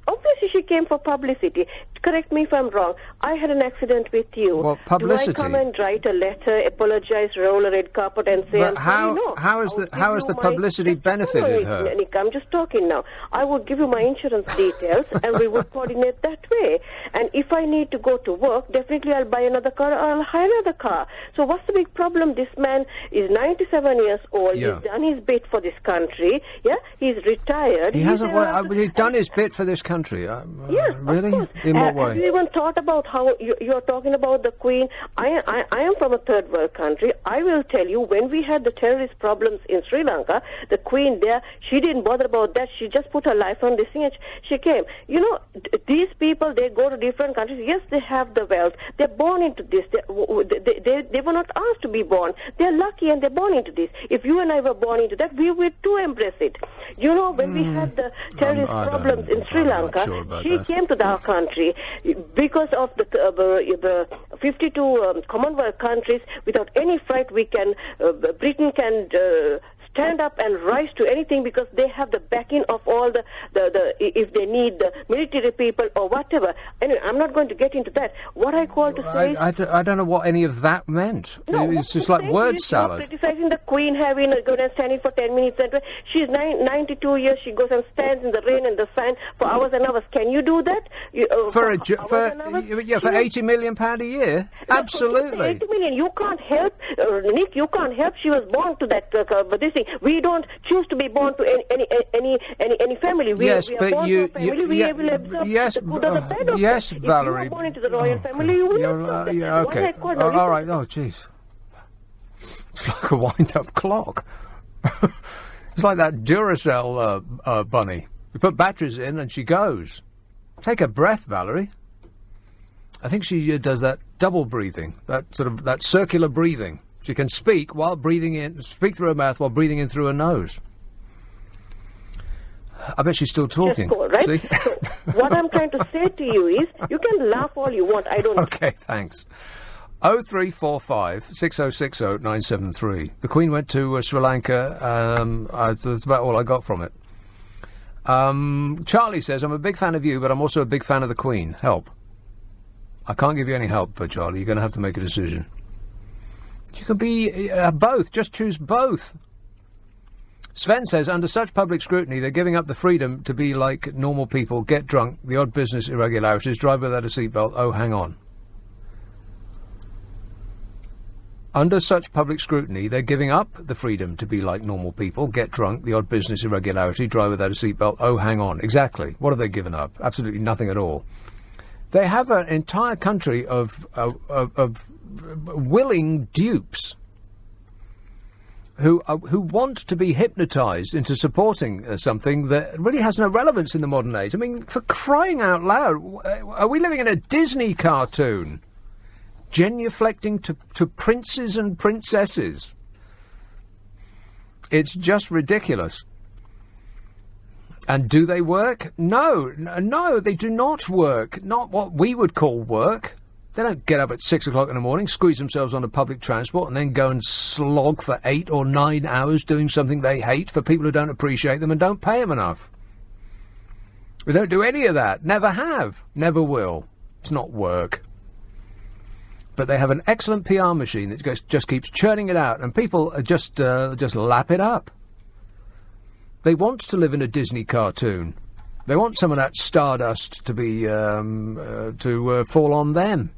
Obviously she came for publicity. Correct me if I'm wrong. I had an accident with you. Well, publicity. Do I come and write a letter, apologise, roll a red carpet and say... But how has the publicity benefited her? Nick, I'm just talking now. I would give you my insurance details and we would coordinate that way. And if I need to go to work, definitely I'll buy another car or I'll hire another car. So what's the big problem? This man is 97 years old. Yeah. He's done his bit for this country. Yeah, he's retired. He's done his bit for this country. Yes, really? of course. In what way? Have you even thought about how you're talking about the Queen? I am from a third world country. I will tell you, when we had the terrorist problems in Sri Lanka, the Queen there, she didn't bother about that. She just put her life on this thing and she came. You know, these people, they go to different countries. Yes, they have the wealth. They're born into this. They were not asked to be born. They're lucky and they're born into this. If you and I were born into that, we would too embrace it. You know, when we had the terrorist problems in Sri Lanka, she came to our country because of the 52 Commonwealth countries. Without any fright, Britain can stand up and rise to anything because they have the backing of all the if they need the military people or whatever. Anyway, I'm not going to get into that. What I call to say I don't know what any of that meant. No, it's just like word salad. Criticizing the Queen having a go and standing for 10 minutes. And she's 92 years. She goes and stands in the rain and the sun for hours and hours. Can you do that? For £80 million a year? Absolutely. 80 million. You can't help, Nick. You can't help. She was born to that. This thing. We don't choose to be born to any family. We are born to a family. We will absorb the good or the bad of yes, it. Valerie. If you are born into the royal family, you will absorb that. Yeah, okay. All right. Oh, jeez. It's like a wind-up clock. It's like that Duracell bunny. You put batteries in and she goes. Take a breath, Valerie. I think she does that double breathing, that circular breathing. She can speak while breathing in, speak through her mouth while breathing in through her nose. I bet she's still talking. Just go, right? See? So what I'm trying to say to you is, you can laugh all you want. I don't. Okay, thanks. 0345 6060 973. The Queen went to Sri Lanka. That's about all I got from it. Charlie says, I'm a big fan of you, but I'm also a big fan of the Queen. Help. I can't give you any help, Charlie. You're going to have to make a decision. You can be both. Just choose both. Sven says, under such public scrutiny, they're giving up the freedom to be like normal people, get drunk, the odd business irregularities, drive without a seatbelt. Oh, hang on. Under such public scrutiny, they're giving up the freedom to be like normal people, get drunk, the odd business irregularity, drive without a seatbelt. Oh, hang on. Exactly. What have they given up? Absolutely nothing at all. They have an entire country of willing dupes who want to be hypnotised into supporting something that really has no relevance in the modern age. I mean, for crying out loud, are we living in a Disney cartoon? Genuflecting to princes and princesses. It's just ridiculous. And do they work? No, they do not work. Not what we would call work. They don't get up at 6 o'clock in the morning, squeeze themselves onto public transport, and then go and slog for 8 or 9 hours doing something they hate for people who don't appreciate them and don't pay them enough. They don't do any of that. Never have. Never will. It's not work. But they have an excellent PR machine that just keeps churning it out, and people just lap it up. They want to live in a Disney cartoon. They want some of that stardust to be fall on them.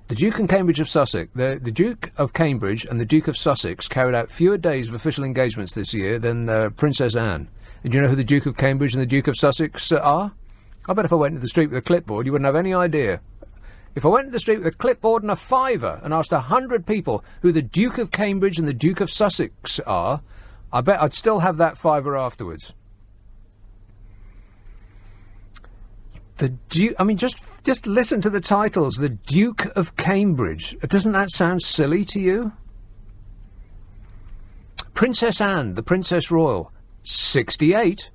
The Duke and Cambridge of Sussex, the Duke of Cambridge and the Duke of Sussex carried out fewer days of official engagements this year than Princess Anne. And do you know who the Duke of Cambridge and the Duke of Sussex are? I bet if I went into the street with a clipboard, you wouldn't have any idea. If I went into the street with a clipboard and a fiver and asked 100 people who the Duke of Cambridge and the Duke of Sussex are, I bet I'd still have that fiver afterwards. The Duke... I mean, just listen to the titles. The Duke of Cambridge. Doesn't that sound silly to you? Princess Anne, the Princess Royal, 68,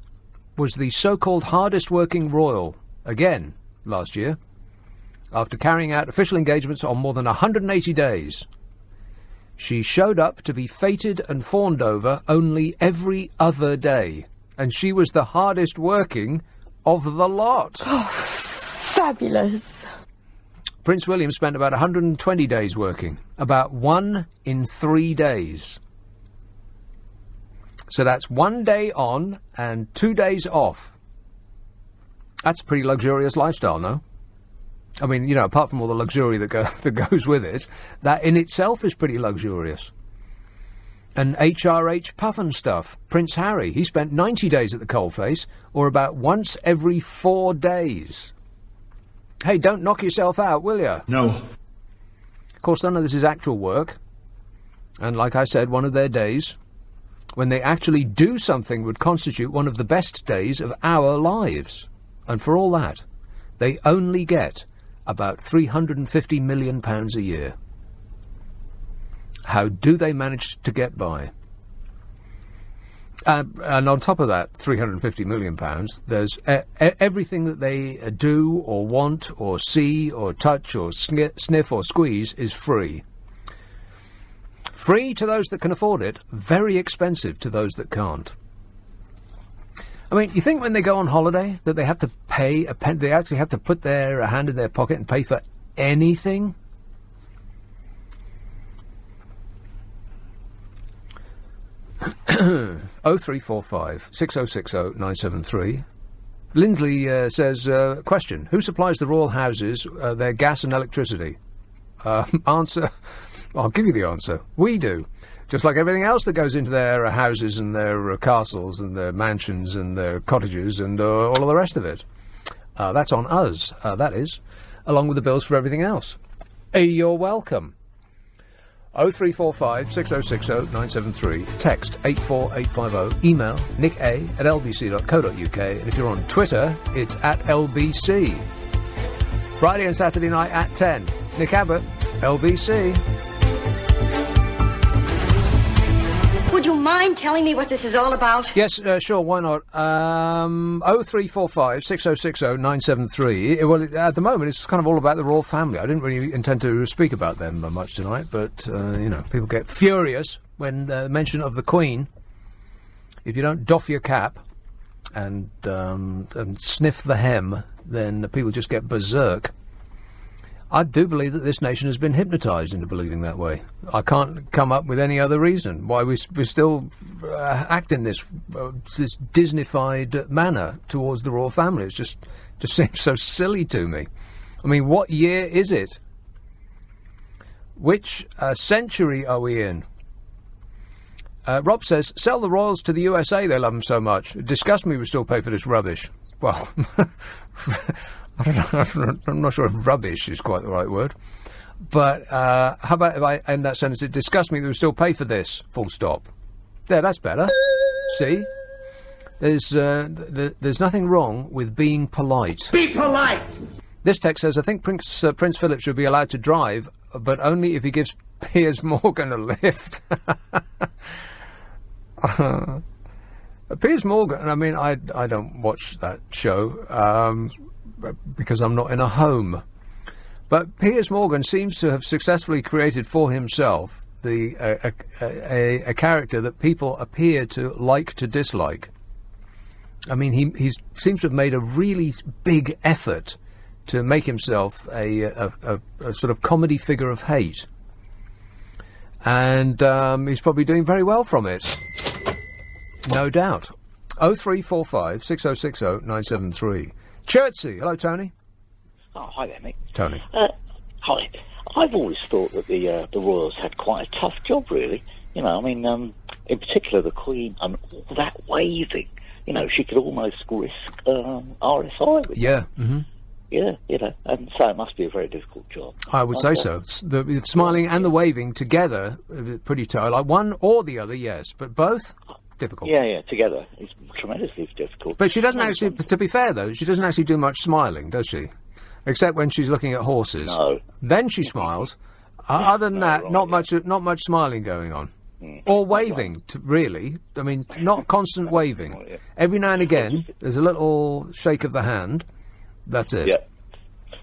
was the so-called hardest-working royal, again, last year, after carrying out official engagements on more than 180 days. She showed up to be feted and fawned over only every other day, and she was the hardest-working of the lot. Oh, fabulous. Prince William spent about 120 days working, about 1 in 3 days. So that's 1 day on and 2 days off. That's a pretty luxurious lifestyle, no? I mean, you know, apart from all the luxury that goes with it, that in itself is pretty luxurious. And HRH Puffin stuff. Prince Harry, he spent 90 days at the coalface, or about once every 4 days. Hey, don't knock yourself out, will you? No. Of course, none of this is actual work. And like I said, one of their days, when they actually do something, would constitute one of the best days of our lives. And for all that, they only get about £350 million a year. How do they manage to get by? And on top of that, £350 million, there's everything that they do or want or see or touch or sniff or squeeze is free. Free to those that can afford it, very expensive to those that can't. I mean, you think when they go on holiday that they have to pay they actually have to put their hand in their pocket and pay for anything? Oh 0345 6060 973. Lindley says, question, who supplies the royal houses their gas and electricity? Answer, I'll give you the answer. We do. Just like everything else that goes into their houses and their castles and their mansions and their cottages and all of the rest of it. That's on us, that is, along with the bills for everything else. You're welcome. 0345 6060 973. Text 84850. Email nica@lbc.co.uk. And if you're on Twitter, it's @LBC. Friday and Saturday night at 10. Nick Abbott, LBC. Would you mind telling me what this is all about? Yes, sure, why not? 0345 6060 973. Well, at the moment, it's kind of all about the royal family. I didn't really intend to speak about them much tonight, but, people get furious when mention of the Queen. If you don't doff your cap and sniff the hem, then people just get berserk. I do believe that this nation has been hypnotised into believing that way. I can't come up with any other reason why we still act in this Disneyfied manner towards the royal family. It just seems so silly to me. I mean, what year is it? Which century are we in? Rob says, sell the royals to the USA, they love them so much. It disgusts me we still pay for this rubbish. Well, I don't know, I'm not sure if rubbish is quite the right word. But how about if I end that sentence, it disgusts me that we still pay for this, full stop. There, that's better. See? There's nothing wrong with being polite. Be polite! This text says, I think Prince Philip should be allowed to drive, but only if he gives Piers Morgan a lift. Piers Morgan, I mean, I don't watch that show because I'm not in a home. But Piers Morgan seems to have successfully created for himself a character that people appear to like to dislike. I mean, he seems to have made a really big effort to make himself a sort of comedy figure of hate. And he's probably doing very well from it. No doubt. 0345 6060 973. Chertsey. Hello, Tony. Oh, hi there, Mick. Tony. Hi. I've always thought that the Royals had quite a tough job, really. You know, I mean, in particular the Queen and all that waving. You know, she could almost risk RSI with Yeah. that. Mm-hmm. Yeah, you know, and so it must be a very difficult job. I would say so. The smiling and the waving together, pretty tough. Like one or the other, yes, but both, difficult. Yeah, together. It's tremendously difficult. But she doesn't actually, to be fair though, she doesn't actually do much smiling, does she? Except when she's looking at horses. No. Then she smiles. Other than that, not much smiling going on. Or waving, really. I mean, not constant waving. Every now and again, there's a little shake of the hand. That's it. Yeah.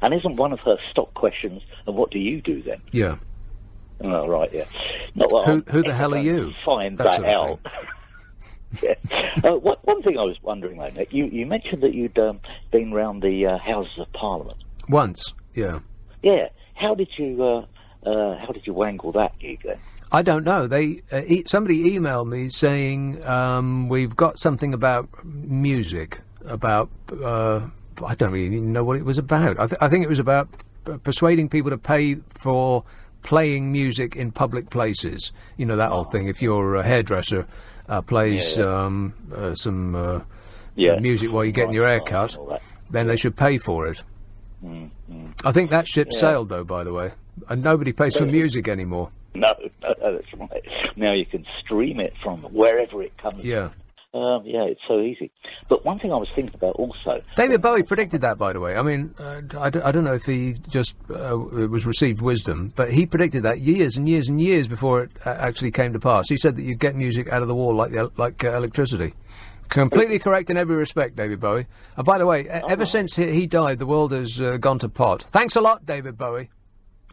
And isn't one of her stock questions, and what do you do then? Yeah. Oh, right, yeah. Not well, who the hell are you? Find that that out. Yeah. One thing I was wondering, though, Nick, you mentioned that you'd been round the Houses of Parliament. Once, yeah. Yeah. How did you wangle that gig then? I don't know. Somebody emailed me saying we've got something about music, about I don't really even know what it was about. I think it was about persuading people to pay for playing music in public places. You know, that old thing. If your hairdresser plays some music while you're getting your hair cut, then they should pay for it. I think that ship sailed, though, by the way. And nobody pays for music anymore. No, that's right. Now you can stream it from wherever it comes. Yeah. Yeah, it's so easy. But one thing I was thinking about also... David Bowie predicted that, by the way. I mean, I don't know if he just was received wisdom, but he predicted that years and years and years before it actually came to pass. He said that you'd get music out of the wall like electricity. Completely correct in every respect, David Bowie. And by the way, ever since he died, the world has gone to pot. Thanks a lot, David Bowie.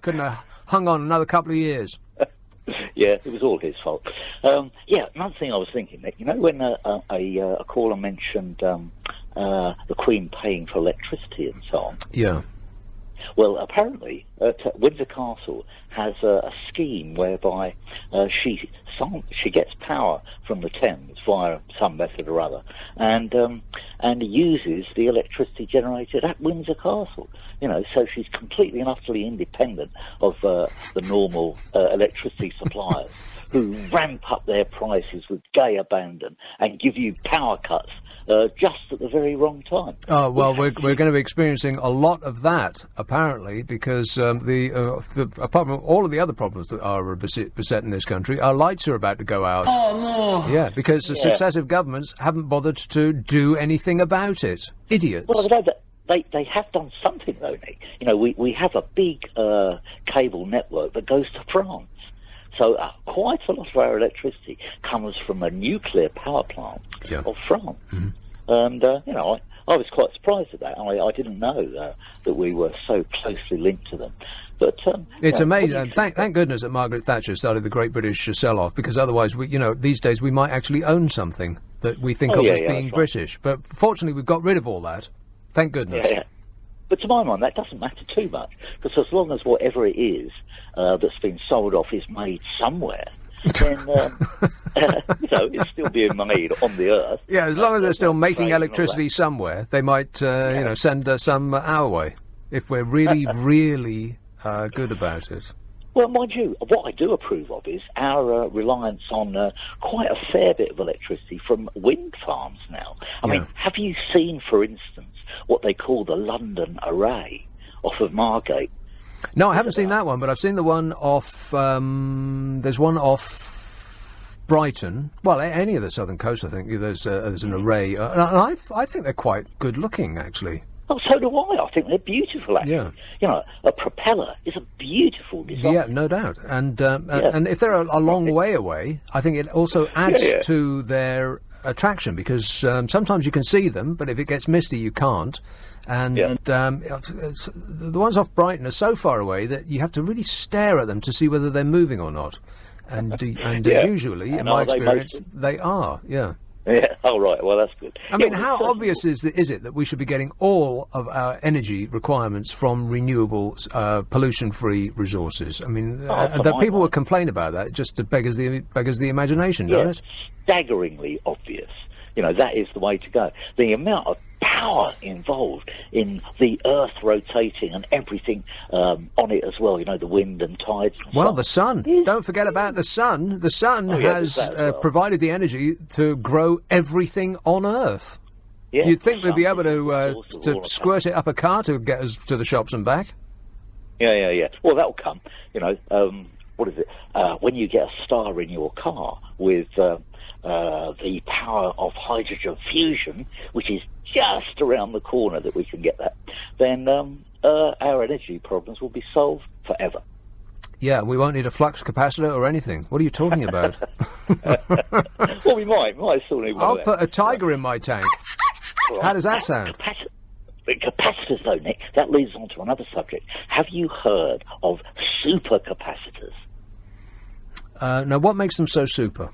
Couldn't have hung on another couple of years. Yeah, it was all his fault. Yeah, another thing I was thinking, Nick, you know, when a caller mentioned the Queen paying for electricity and so on. Yeah. Well, apparently, Windsor Castle has a scheme whereby she gets power from the Thames via some method or other, and uses the electricity generated at Windsor Castle. You know, so she's completely and utterly independent of the normal electricity suppliers who ramp up their prices with gay abandon and give you power cuts just at the very wrong time. Oh, well, we're going to be experiencing a lot of that, apparently, because apart from all of the other problems that are besetting this country, our lights are about to go out. Oh, no! Yeah, because the successive governments haven't bothered to do anything about it. Idiots. Well, they have done something, though, Nick. You know, we have a big cable network that goes to France. So quite a lot of our electricity comes from a nuclear power plant of France. Mm-hmm. And, you know, I was quite surprised at that. I didn't know that we were so closely linked to them. But it's amazing. Thank goodness that Margaret Thatcher started the Great British Sell-Off, because otherwise, these days we might actually own something that we think of as being British. Right. But fortunately, we've got rid of all that. Thank goodness. Yeah. But to my mind, that doesn't matter too much, because as long as whatever it is that's been sold off is made somewhere, then it's still being made on the earth. Yeah, as long as they're still making electricity somewhere, they might send some our way if we're really, really good about it. Well, mind you, what I do approve of is our reliance on quite a fair bit of electricity from wind farms now. I mean, have you seen, for instance, what they call the London Array off of Margate? No, I haven't seen that one, but I've seen the one off... there's one off Brighton. Well, any of the southern coast, I think. There's an array. And I think they're quite good-looking, actually. Oh, so do I. I think they're beautiful, actually. Yeah. You know, a propeller is a beautiful design. Yeah, no doubt. And if they're a long way away, I think it also adds to their attraction, because sometimes you can see them, but if it gets misty, you can't. And the ones off Brighton are so far away that you have to really stare at them to see whether they're moving or not. And usually, in my experience, they are, Yeah, oh, right, well, that's good. I mean, how obvious is it that we should be getting all of our energy requirements from renewable, pollution-free resources? I mean, that people would complain about that just beggars the imagination, doesn't it? Staggeringly obvious. You know, that is the way to go. The amount of power involved in the Earth rotating and everything on it as well, you know, the wind and tides. And well, the sun. Don't forget about the sun. The sun has provided the energy to grow everything on Earth. Yeah, you'd think we'd be able to squirt it up a car to get us to the shops and back. Yeah. Well, that'll come. You know, what is it? When you get a star in your car with the power of hydrogen fusion, which is just around the corner that we can get that, then our energy problems will be solved forever. Yeah, we won't need a flux capacitor or anything. What are you talking about? Well, we might still need one. I'll put a tiger in my tank. Well, how does that sound? Capacitors, though, Nick, that leads on to another subject. Have you heard of supercapacitors? Now, what makes them so super?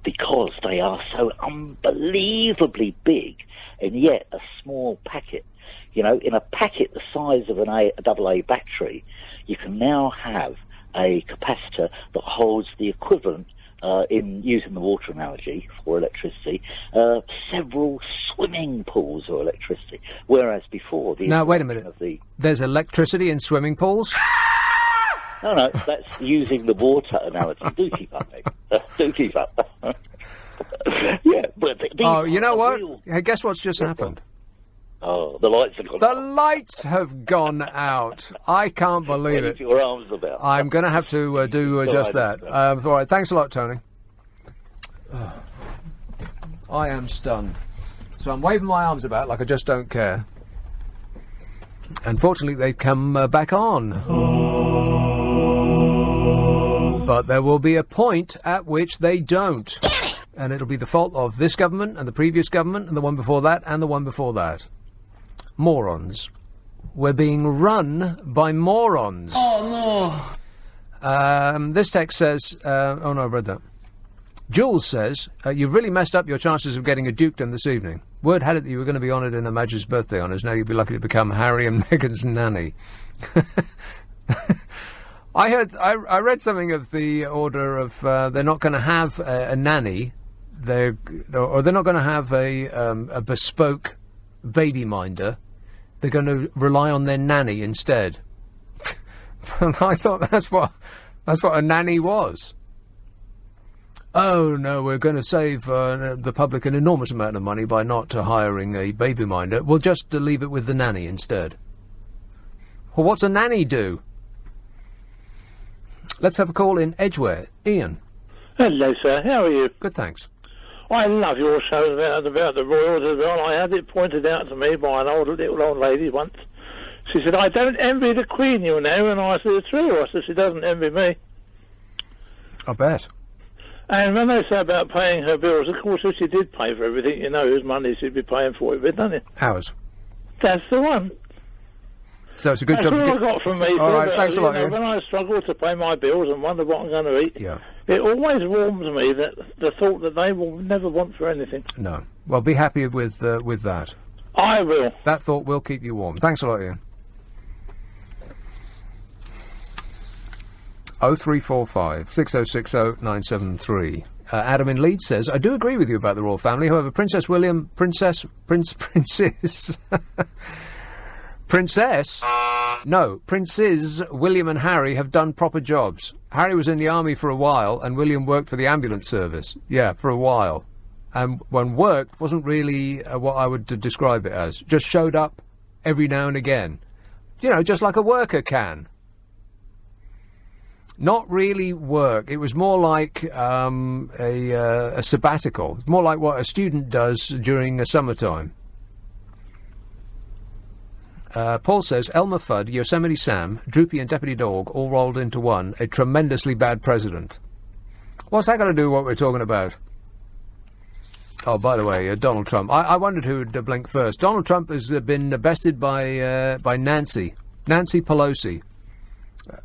Because they are so unbelievably big, and yet a small packet. You know, in a packet the size of an AA battery, you can now have a capacitor that holds the equivalent, in using the water analogy for electricity, several swimming pools of electricity. Whereas before... Now, wait a minute. There's electricity in swimming pools? No, that's using the water analogy. Do keep up, mate. Do keep up. Yeah, but... you know what? Hey, guess what's just happened? Oh, the lights have gone out. The lights have gone out. I can't believe it. Your arms about. I'm going to have to do just that. All right, thanks a lot, Tony. I am stunned. So I'm waving my arms about like I just don't care. Unfortunately, they've come back on. But there will be a point at which they don't. And it'll be the fault of this government and the previous government and the one before that and the one before that. Morons. We're being run by morons. Oh, This text says... oh, no, I've read that. Jules says, you've really messed up your chances of getting a dukedom this evening. Word had it that you were going to be honoured in Her Majesty's birthday honours. Now you'd be lucky to become Harry and Meghan's nanny. I read something of the order of they're not going to have a nanny, they're not going to have a bespoke baby minder. They're going to rely on their nanny instead. And I thought that's what a nanny was. Oh no, we're going to save the public an enormous amount of money by not hiring a baby minder. We'll just leave it with the nanny instead. Well, what's a nanny do? Let's have a call in Edgware. Ian. Hello, sir. How are you? Good, thanks. I love your show about the royals as well. I had it pointed out to me by an little old lady once. She said, I don't envy the Queen, you know, and I said, it's true. I said, she doesn't envy me. I bet. And when they say about paying her bills, of course, if she did pay for everything, you know whose money she'd be paying for it, doesn't it? Ours. That's the one. So it's a good job That's to all get... I got from me. All right, thanks a lot, Ian. When I struggle to pay my bills and wonder what I'm going to eat, it always warms me that the thought that they will never want for anything. No. Well, be happy with that. I will. That thought will keep you warm. Thanks a lot, Ian. 0345 6060 973. Adam in Leeds says, I do agree with you about the royal family. However, Princes William and Harry have done proper jobs. Harry was in the army for a while, and William worked for the ambulance service. Yeah, for a while. And when worked, wasn't really what I would describe it as. Just showed up every now and again. You know, just like a worker can. Not really work. It was more like a sabbatical. It's more like what a student does during the summertime. Paul says, Elmer Fudd, Yosemite Sam, Droopy and Deputy Dog all rolled into one. A tremendously bad president. What's that got to do with what we're talking about? Oh, by the way, Donald Trump. I wondered who would blink first. Donald Trump has been bested by Nancy Pelosi.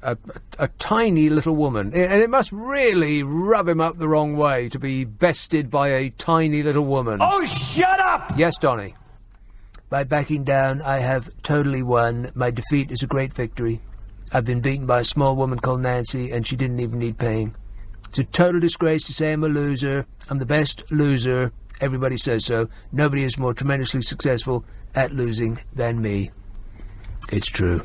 A tiny little woman. And it must really rub him up the wrong way to be bested by a tiny little woman. Oh, shut up! Yes, Donny. By backing down, I have totally won. My defeat is a great victory. I've been beaten by a small woman called Nancy, and she didn't even need paying. It's a total disgrace to say I'm a loser. I'm the best loser. Everybody says so. Nobody is more tremendously successful at losing than me. It's true.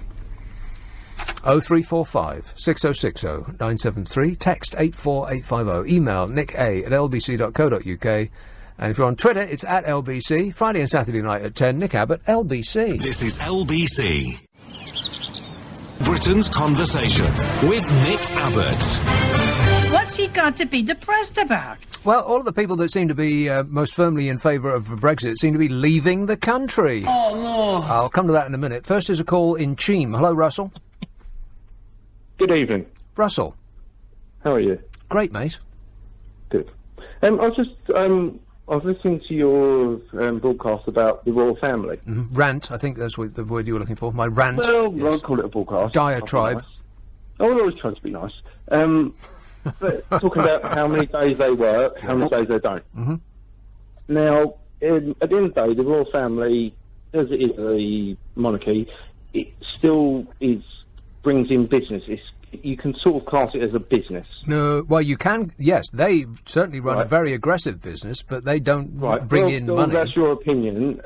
0345 6060 973. Text 84850. Email nick@lbc.co.uk. And if you're on Twitter, it's at LBC. Friday and Saturday night at 10, Nick Abbott, LBC. This is LBC. Britain's Conversation with Nick Abbott. What's he got to be depressed about? Well, all of the people that seem to be most firmly in favour of Brexit seem to be leaving the country. Oh, no. I'll come to that in a minute. First is a call in Cheam. Hello, Russell. Good evening. Russell. How are you? Great, mate. Good. I was listening to your broadcast about the royal family. Mm-hmm. Rant, I think that's the word you were looking for. My rant. Well, yes. I'll call it a broadcast. Diatribe. Nice. I will always try to be nice. But talking about how many days they work, how many days they don't. Mm-hmm. Now, at the end of the day, the royal family, as it is a monarchy, it still brings in business. You can sort of class it as a business. No, well, you can. Yes, they certainly run a very aggressive business, but they don't bring in money. That's your opinion.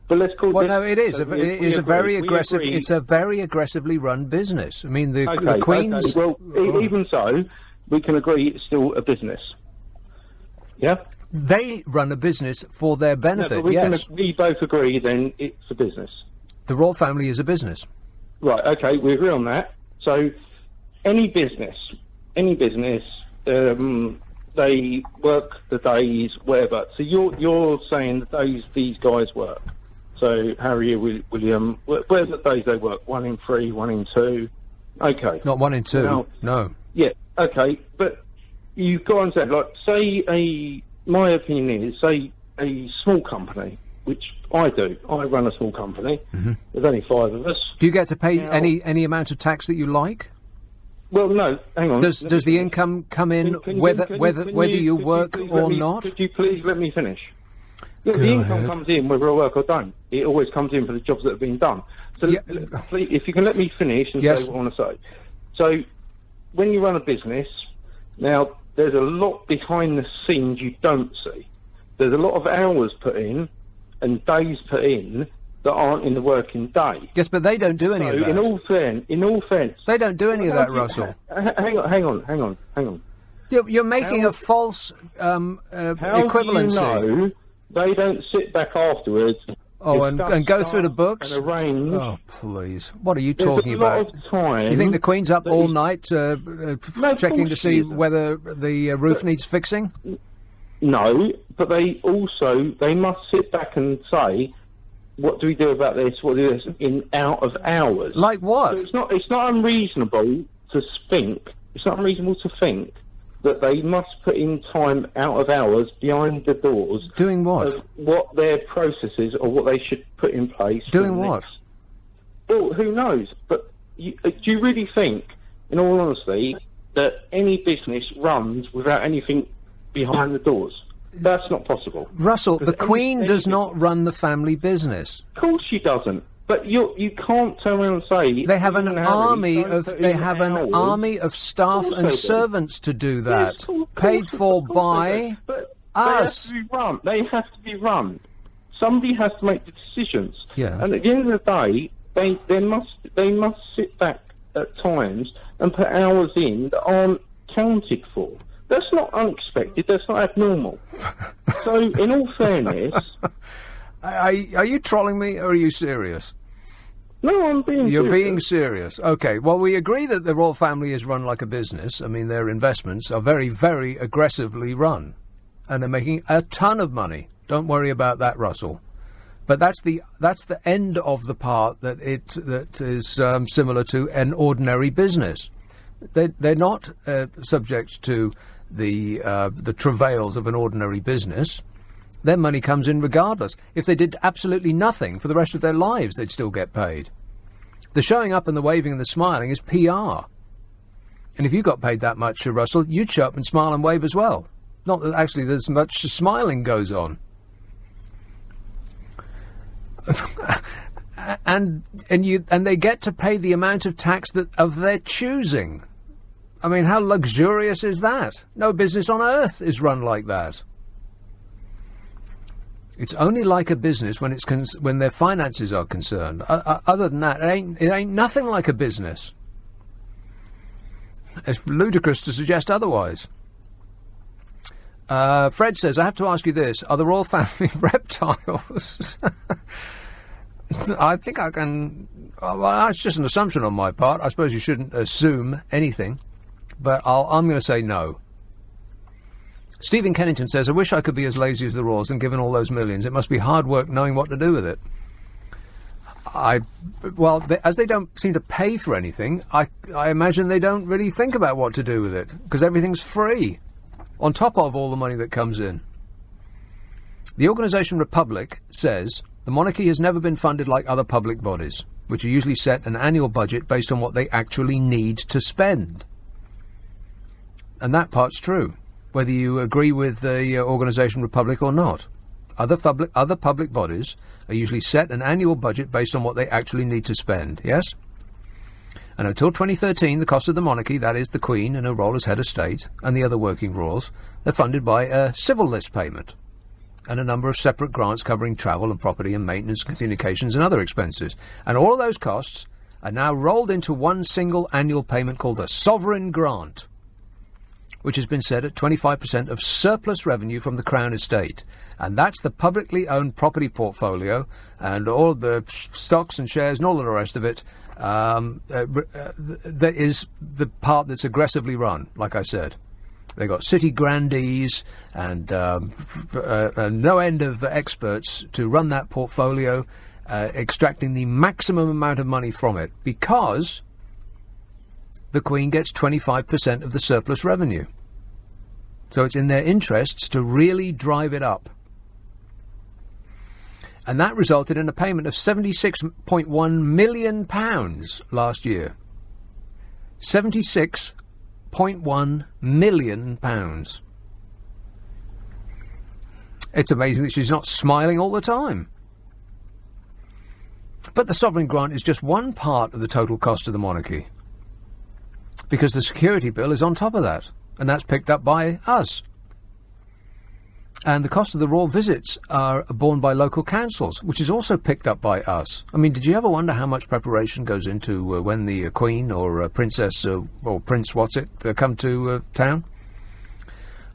But let's call. Well, no, it is. It is a very aggressive. It's a very aggressively run business. I mean, the Queen's. Okay. Well, even so, we can agree it's still a business. Yeah. They run a business for their benefit. We both agree. Then it's a business. The royal family is a business. Right. Okay. We agree on that. So. Any business, they work the days, whatever. So you're saying the days these guys work. So Harry, William, where's the days they work? 1 in 3, 1 in 2. Okay. Not 1 in 2. Now, no. Yeah. Okay. But you've got to say, like, my opinion is, say a small company, which I do. I run a small company. Mm-hmm. There's only 5 of us. Do you get to pay any amount of tax that you like? Well, no, hang on. Does the income come in whether you work or not? Could you please let me finish? Look, Go the income ahead. comes in whether I work or don't. It always comes in for the jobs that have been done. So please, if you can let me finish and Yes. say what I want to say. So when you run a business, now there's a lot behind the scenes you don't see. There's a lot of hours put in and days put in that aren't in the working day. Yes, but they don't do any of that. In all fairness, they don't do any of that, Russell. Hang on. You're making a false How equivalency. do you know they don't sit back afterwards? Oh, and go through the books? And arrange. Oh, please. What are you There's talking a lot about? of time You think the Queen's up that all is- night checking to course see she isn't. whether the roof needs fixing? No, but they must sit back and say, what do we do about this? What do we do this in out of hours? Like what? So it's not unreasonable to think. It's not unreasonable to think that they must put in time out of hours behind the doors. Doing what? Of what their processes or what they should put in place. for Doing the what? next- Well, who knows? But do you really think, in all honesty, that any business runs without anything behind the doors? That's not possible. Russell, the Because Queen does not run the family business. Of course she doesn't. But you can't turn around and say They have an Harry, army don't of put they in have an hours. army of staff Of course and they do. servants to do that, Yes, of course paid for they do. by But us. They have to be run. They have to be run. Somebody has to make the decisions. Yeah. And at the end of the day, they must sit back at times and put hours in that aren't counted for. That's not unexpected. That's not abnormal. So, in all fairness, Are you trolling me or are you serious? no, I'm being. You're serious. being serious. Okay, well, we agree that the royal family is run like a business. I mean, their investments are very, very aggressively run. And they're making a ton of money. Don't worry about that, Russell. But that's the end of the part that is similar to an ordinary business. They're not subject to the travails of an ordinary business. Their money comes in regardless. If they did absolutely nothing for the rest of their lives, they'd still get paid. The showing up and the waving and the smiling is PR. And if you got paid that much, Russell, you'd show up and smile and wave as well. Not that actually there's much smiling goes on. and they get to pay the amount of tax of their choosing. I mean, how luxurious is that? No business on earth is run like that. It's only like a business when when their finances are concerned. Other than that, it ain't nothing like a business. It's ludicrous to suggest otherwise. Fred says, I have to ask you this. Are the royal family reptiles? I think I can... Well, that's just an assumption on my part. I suppose you shouldn't assume anything. But I'm going to say no. Stephen Kennington says, I wish I could be as lazy as the royals and given all those millions. It must be hard work knowing what to do with it. As they don't seem to pay for anything, I imagine they don't really think about what to do with it, because everything's free, on top of all the money that comes in. The organisation Republic says, the monarchy has never been funded like other public bodies, which are usually set an annual budget based on what they actually need to spend. And that part's true, whether you agree with the organisation Republic or not. Other public bodies are usually set an annual budget based on what they actually need to spend, yes? And until 2013, the cost of the monarchy, that is the Queen and her role as head of state, and the other working royals, are funded by a civil list payment and a number of separate grants covering travel and property and maintenance, communications and other expenses. And all of those costs are now rolled into one single annual payment called a sovereign grant, which has been set at 25% of surplus revenue from the Crown estate. And that's the publicly owned property portfolio and all of the stocks and shares and all of the rest of it. That is the part that's aggressively run, like I said. They've got city grandees and no end of experts to run that portfolio, extracting the maximum amount of money from it, because the Queen gets 25% of the surplus revenue. So it's in their interests to really drive it up. And that resulted in a payment of £76.1 million last year £76.1 million. It's amazing that she's not smiling all the time. But the sovereign grant is just one part of the total cost of the monarchy, because the security bill is on top of that, and that's picked up by us. And the cost of the royal visits are borne by local councils, which is also picked up by us. I mean, did you ever wonder how much preparation goes into when the Queen or Princess or Prince come to town?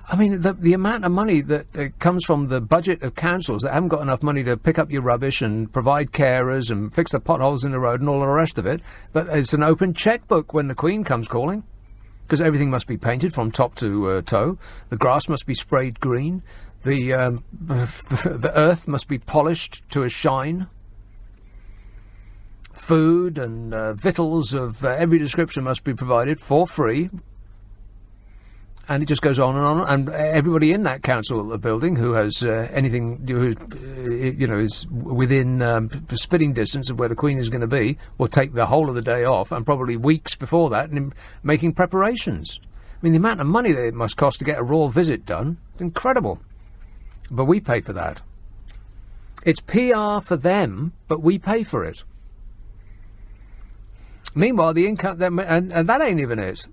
I mean, the amount of money that comes from the budget of councils that haven't got enough money to pick up your rubbish and provide carers and fix the potholes in the road and all the rest of it, but it's an open checkbook when the Queen comes calling, because everything must be painted from top to toe, the grass must be sprayed green, the earth must be polished to a shine, food and victuals of every description must be provided for free. And it just goes on, and everybody in that council building who has is within spitting distance of where the Queen is going to be will take the whole of the day off, and probably weeks before that, and making preparations. I mean, the amount of money that it must cost to get a royal visit done, incredible. But we pay for that. It's PR for them, but we pay for it. Meanwhile, the income, and that ain't even it.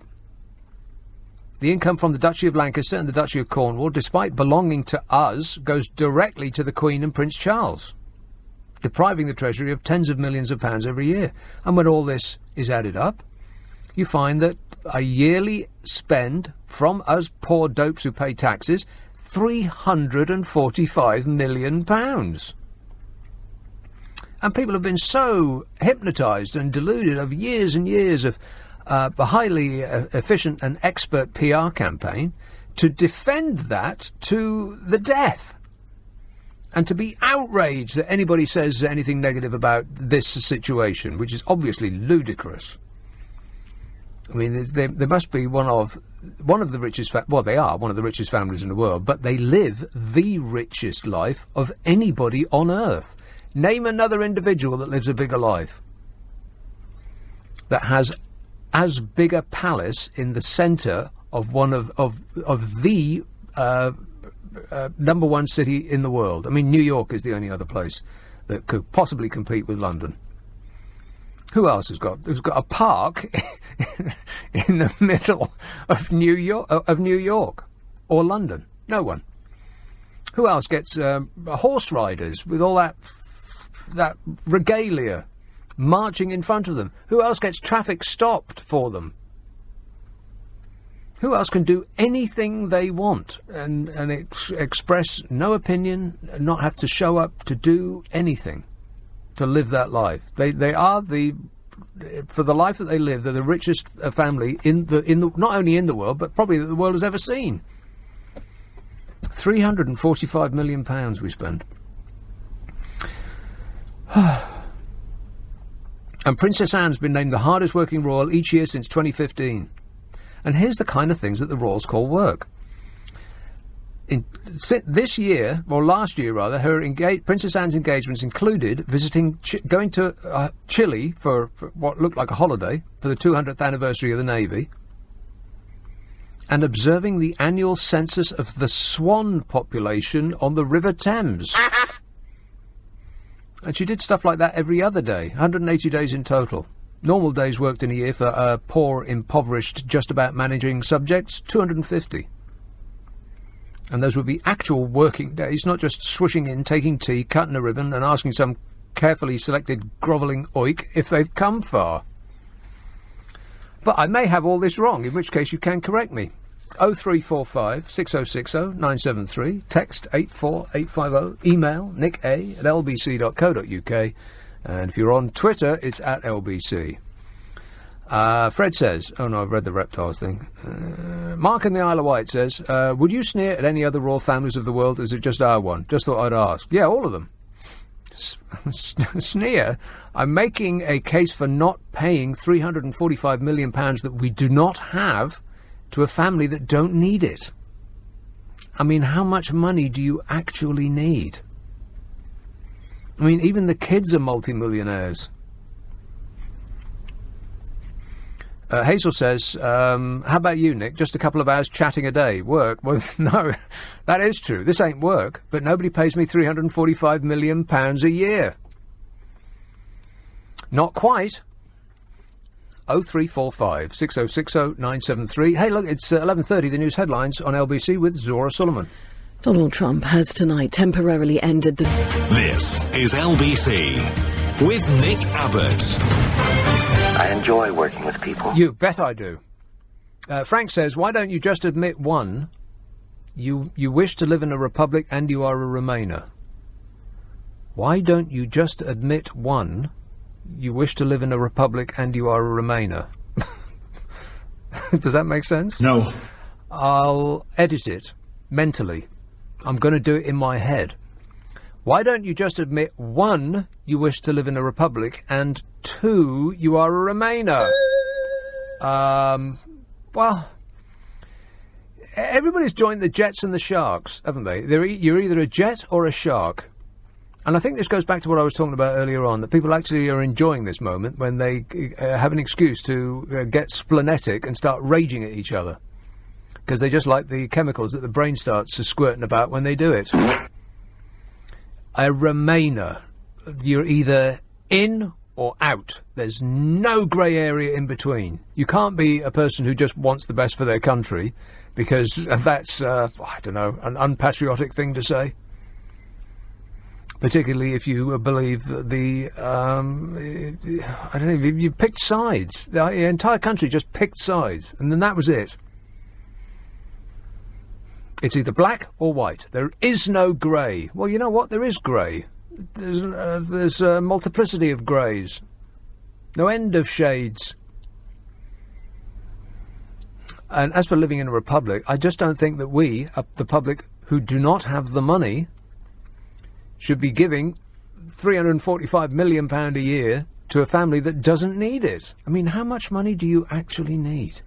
The income from the Duchy of Lancaster and the Duchy of Cornwall, despite belonging to us, goes directly to the Queen and Prince Charles, depriving the Treasury of tens of millions of pounds every year. And when all this is added up, you find that a yearly spend from us poor dopes who pay taxes, £345 million. And people have been so hypnotised and deluded of years and years of a highly efficient and expert PR campaign to defend that to the death, and to be outraged that anybody says anything negative about this situation, which is obviously ludicrous. I mean, they must be one of the richest. They are one of the richest families in the world, but they live the richest life of anybody on earth. Name another individual that lives a bigger life, that has as big a palace in the centre of one of the number one city in the world. I mean, New York is the only other place that could possibly compete with London. Who else has got a park in the middle of New York or London? No one. Who else gets horse riders with all that regalia marching in front of them? Who else gets traffic stopped for them? Who else can do anything they want and express no opinion, and not have to show up to do anything, to live that life? They are for the life that they live, they're the richest family in the not only in the world, but probably that the world has ever seen. £345 million we spend. And Princess Anne's been named the hardest working royal each year since 2015. And here's the kind of things that the royals call work. This year, or last year rather, Princess Anne's engagements included going to Chile for what looked like a holiday for the 200th anniversary of the Navy, and observing the annual census of the swan population on the River Thames. And she did stuff like that every other day, 180 days in total. Normal days worked in a year for poor, impoverished, just about managing subjects, 250. And those would be actual working days, not just swishing in, taking tea, cutting a ribbon, and asking some carefully selected grovelling oik if they've come far. But I may have all this wrong, in which case you can correct me. 0345 6060 973, text 84850, email nicka@lbc.co.uk, and if you're on Twitter, it's at LBC. Fred says, oh no, I've read the reptiles thing. Mark in the Isle of Wight says, would you sneer at any other royal families of the world, or is it just our one? Just thought I'd ask. Yeah, all of them. Sneer? I'm making a case for not paying £345 million that we do not have to a family that don't need it. I mean, how much money do you actually need? I mean, even the kids are multimillionaires. Hazel says, how about you, Nick? Just a couple of hours chatting a day. Work? Well, no, that is true. This ain't work, but nobody pays me £345 million a year. Not quite. 0345 6060 973. Hey, look, it's 11:30. The news headlines on LBC with Zora Solomon. Donald Trump has tonight temporarily ended the... This is LBC with Nick Abbott. I enjoy working with people. You bet I do. Frank says, why don't you just admit one, you wish to live in a republic and you are a Remainer? Why don't you just admit one, you wish to live in a republic and you are a Remainer? Does that make sense? No. I'll edit it mentally. I'm going to do it in my head. Why don't you just admit, one, you wish to live in a republic, and two, you are a Remainer? Well, everybody's joined the Jets and the Sharks, haven't they? You're either a Jet or a Shark. And I think this goes back to what I was talking about earlier on, that people actually are enjoying this moment when they have an excuse to get splenetic and start raging at each other. Because they just like the chemicals that the brain starts to squirting about when they do it. A Remainer. You're either in or out. There's no grey area in between. You can't be a person who just wants the best for their country, because that's, I don't know, an unpatriotic thing to say. Particularly if you believe the, I don't know, you picked sides. The entire country just picked sides, and then that was it. It's either black or white. There is no grey. Well, you know what? There is grey. There's a multiplicity of greys. No end of shades. And as for living in a republic, I just don't think that we, the public who do not have the money, should be giving £345 million a year to a family that doesn't need it. I mean, how much money do you actually need?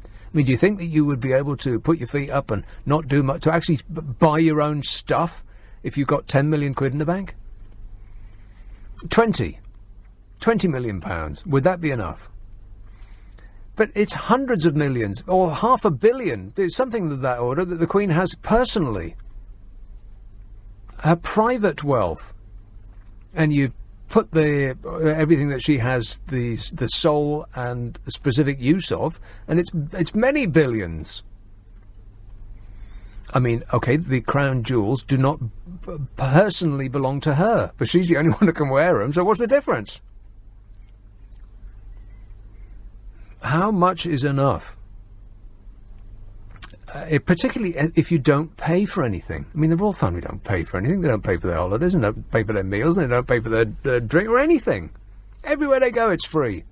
I mean, do you think that you would be able to put your feet up and not do much, to actually buy your own stuff if you've got 10 million quid in the bank? 20 million pounds. Would that be enough? But it's hundreds of millions, or £500 million. There's something of that order that the Queen has personally. Her private wealth. And you put everything that she has the sole and specific use of, and it's many billions. I mean, okay, the crown jewels do not personally belong to her, but she's the only one that can wear them, so what's the difference? How much is enough? Particularly if you don't pay for anything. I mean, the royal family don't pay for anything. They don't pay for their holidays, and don't pay for their meals, and they don't pay for their drink or anything. Everywhere they go, it's free.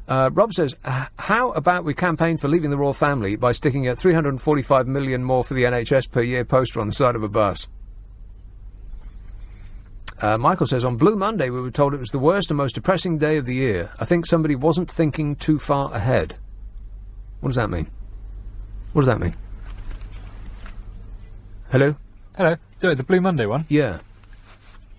Rob says, how about we campaign for leaving the royal family by sticking a $345 million more for the NHS per year poster on the side of a bus? Michael says, on Blue Monday we were told it was the worst and most depressing day of the year. I think somebody wasn't thinking too far ahead. What does that mean? What does that mean? Hello? Hello. So, the Blue Monday one? Yeah.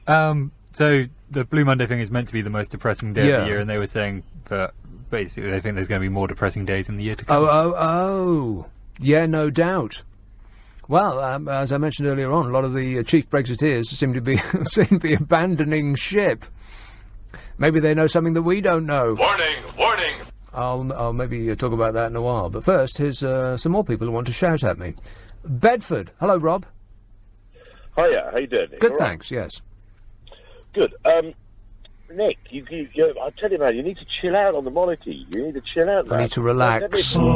So, the Blue Monday thing is meant to be the most depressing day of the year, and they were saying that basically they think there's going to be more depressing days in the year to come. Oh. Yeah, no doubt. Well, as I mentioned earlier on, a lot of the chief Brexiteers seem to be abandoning ship. Maybe they know something that we don't know. Warning! Warning! I'll maybe talk about that in a while. But first, here's some more people who want to shout at me. Bedford. Hello, Rob. Hiya, how you doing? Good, thanks, yes. Good. Nick, I tell you, man, you need to chill out on the monarchy. You need to chill out, man. I need to relax. Just relax.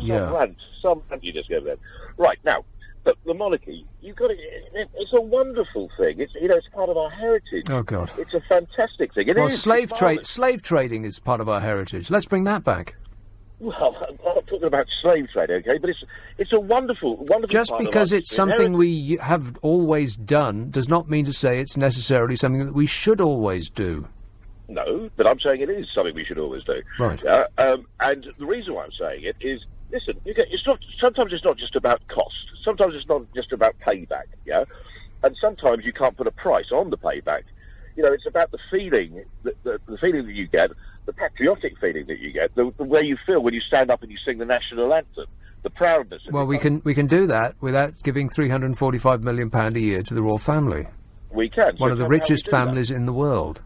Yeah. Some rant you just gave them. Right, now, the monarchy, you've got to... It's a wonderful thing. It's part of our heritage. Oh, God. It's a fantastic thing. It is. Slave trading is part of our heritage. Let's bring that back. Well, I'm not talking about slave trade, okay? But it's a wonderful Just part because of it's something we have always done does not mean to say it's necessarily something that we should always do. No, but I'm saying it is something we should always do. Right. And the reason why I'm saying it is, listen, sometimes it's not just about cost. Sometimes it's not just about payback, yeah? And sometimes you can't put a price on the payback. it's about the feeling, the feeling that you get, the patriotic feeling that you get, the way you feel when you stand up and you sing the national anthem, the proudness. Well, we can do that without giving £345 million a year to the royal family. We can. One of the richest families in the world.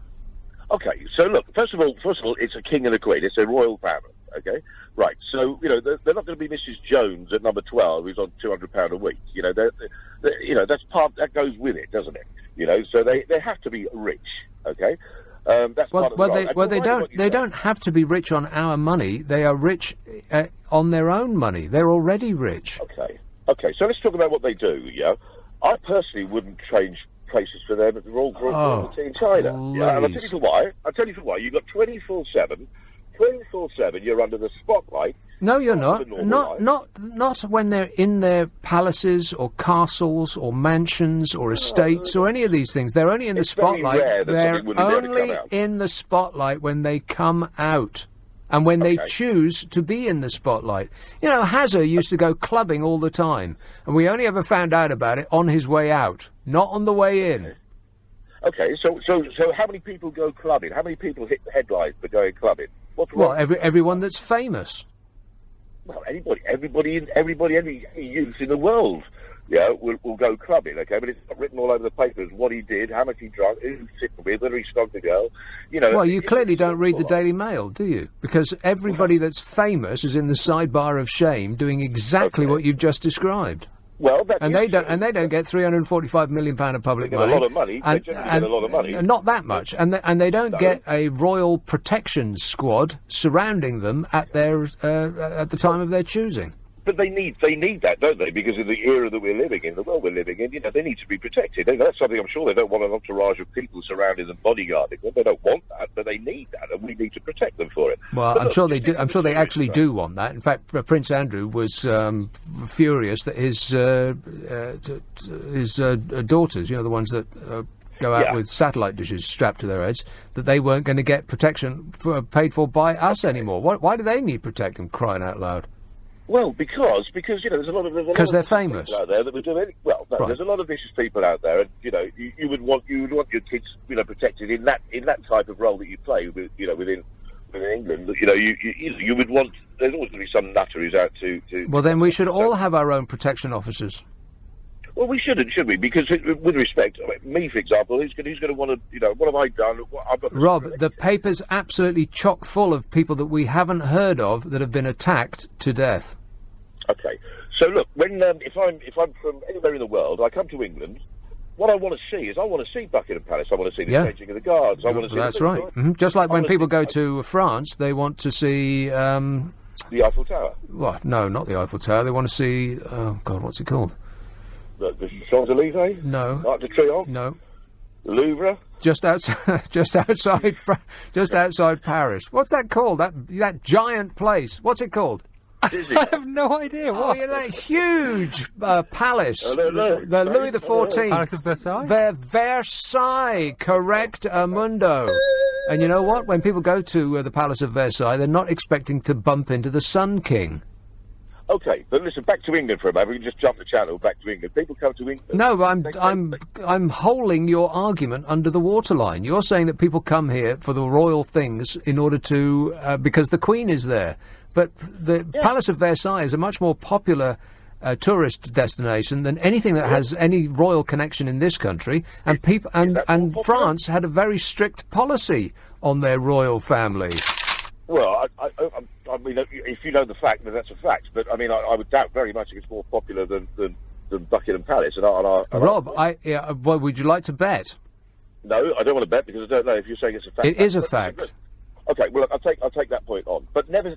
Okay, so look, first of all, it's a king and a queen. It's a royal family. Okay, right. So they're not going to be Mrs. Jones at number 12, who's on £200 a week. That's that goes with it, doesn't it? So they have to be rich. Okay. That's part of the role. They don't have to be rich on our money. They are rich on their own money. They're already rich. Okay. So let's talk about what they do. Yeah, I personally wouldn't change places for them at the Royal Royalty in China. Yeah, and I'll tell you for why. You've got 24/7. 24/7. You're under the spotlight. No, you're not. Not when they're in their palaces or castles or mansions or estates or any of these things. They're only in the spotlight. They're only in the spotlight when they come out and when they choose to be in the spotlight. Hazza used to go clubbing all the time, and we only ever found out about it on his way out, not on the way in. Okay, so how many people go clubbing? How many people hit the headlines for going clubbing? Well, everyone that's famous. Well, any youth in the world, will go clubbing, okay? But it's not written all over the papers what he did, how much he drank, who he was sitting with, whether he snogged a girl. Well, you clearly don't read the Daily Mail, do you? Because everybody that's famous is in the sidebar of shame doing exactly what you've just described. Well, they don't get £345 million of public money. A lot of money. They generally get a lot of money. Not that much, and they don't get a royal protection squad surrounding them at the time of their choosing. But they need that, don't they? Because of the era that we're living in, the world we're living in, they need to be protected. That's something I'm sure they don't want an entourage of people surrounding them, bodyguarding them. They don't want that, but they need that, and we need to protect them for it. Well, I'm sure they do. I'm sure they actually do want that. In fact, Prince Andrew was furious that his daughters, the ones that go out with satellite dishes strapped to their heads, that they weren't going to get protection paid for by us anymore. Why do they need protection? Crying out loud. Well, because there's a lot of they're famous out there that would do it. Well, no, there's a lot of vicious people out there, and you would want your kids protected in that type of role that you play within England. You would want. There's always going to be some nutter who's out to. Well, then we should all have our own protection officers. Well, we shouldn't, should we? Because with respect, me, for example, who's going to want to, what have I done? Rob, the paper's absolutely chock full of people that we haven't heard of that have been attacked to death. Okay, so look, when if I'm from anywhere in the world, I come to England. What I want to see is Buckingham Palace. I want to see the changing of the guards. I want to see. That's right. Mm-hmm. Just like when people go to France, they want to see the Eiffel Tower. Well, no, not the Eiffel Tower. They want to see. Oh God, what's it called? The Champs-Élysées? No. Arc de Triomphe? No. The Louvre? Just outside Paris. What's that called? That giant place. What's it called? I have no idea. What? Oh, that huge palace. The Louis XIV. Palace of Versailles? Versailles. Correct, Mundo. And you know what? When people go to the Palace of Versailles, they're not expecting to bump into the Sun King. Okay, but listen, back to England for a moment. We can just jump the channel back to England. People come to England. No, I'm holding your argument under the waterline. You're saying that people come here for the royal things in order to because the Queen is there. But the Palace of Versailles is a much more popular tourist destination than anything that has any royal connection in this country. And people and France had a very strict policy on their royal family. Well, I mean, if you know the fact, then that's a fact. But I mean, I would doubt very much if it's more popular than Buckingham Palace. Rob, well, would you like to bet? No, I don't want to bet because I don't know if you're saying it's a fact. It is a fact. Okay, well, I'll take that point on. But never,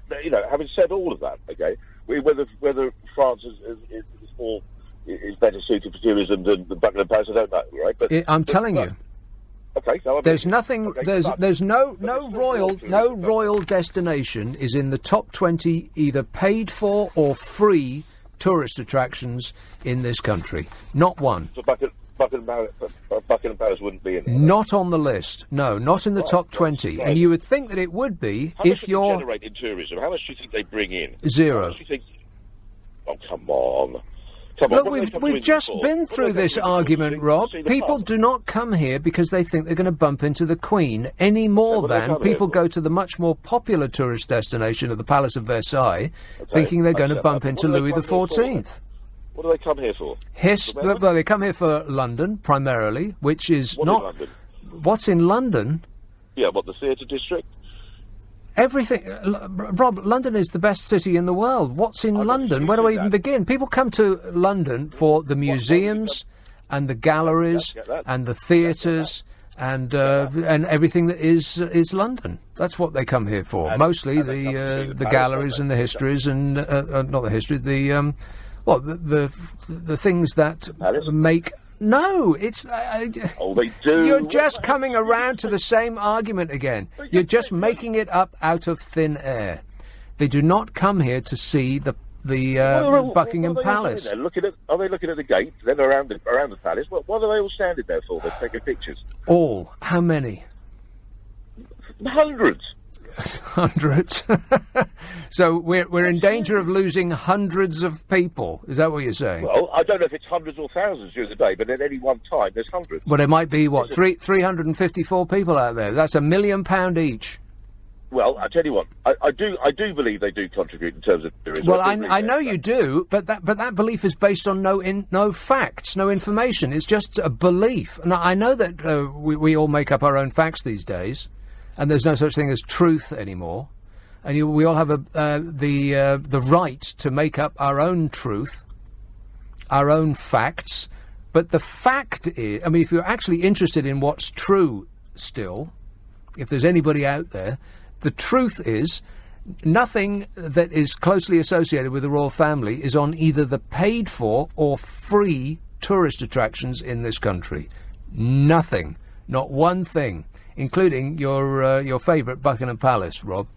having said all of that, okay, whether France is better suited for tourism than Buckingham Palace, I don't know, right? But I'm telling you. Okay, so there's nothing. Okay, there's no royal destination is in the top 20 either paid for or free tourist attractions in this country. Not one. So Buckingham Palace wouldn't be in there. Not on the list. No, not in the top 20. And you would think that it would be if you're. How much do they generate in tourism? How much do you think they bring in? Zero. How much do you think? Oh, come on. Look, we've just been through this argument, Rob. People do not come here because they think they're going to bump into the Queen any more than people go to the much more popular tourist destination of the Palace of Versailles thinking they're going to bump into Louis XIV. What do they come here for? Well, they come here for London, primarily, which is not... What's in London? Yeah, what, the theatre district? Everything. Rob, London is the best city in the world. What's in London? Where do I even begin? People come to London for the museums and the galleries and the theatres and everything that is London. That's what they come here for. Mostly the galleries and the histories and not the histories. The things that make. No, it's... oh, they do. You're just coming around to the same argument again. You're just making it up out of thin air. They do not come here to see the Buckingham Palace. Are they looking at the gate, then around the palace? What are they all standing there for? They're taking pictures. All? How many? Hundreds. Hundreds. So we're in danger of losing hundreds of people. Is that what you're saying? Well, I don't know if it's hundreds or thousands during the day, but at any one time there's hundreds. Well, there might be 354 people out there. That's £1 million each. Well, I tell you what, I do believe they do contribute in terms of tourism. Well, I know you do, but that belief is based on no facts, no information. It's just a belief. And I know that we all make up our own facts these days. And there's no such thing as truth anymore, and we all have the right to make up our own truth, our own facts. But the fact is, I mean, if you're actually interested in what's true still, if there's anybody out there, the truth is nothing that is closely associated with the royal family is on either the paid-for or free tourist attractions in this country. Nothing, not one thing. Including your favourite Buckingham Palace, Rob.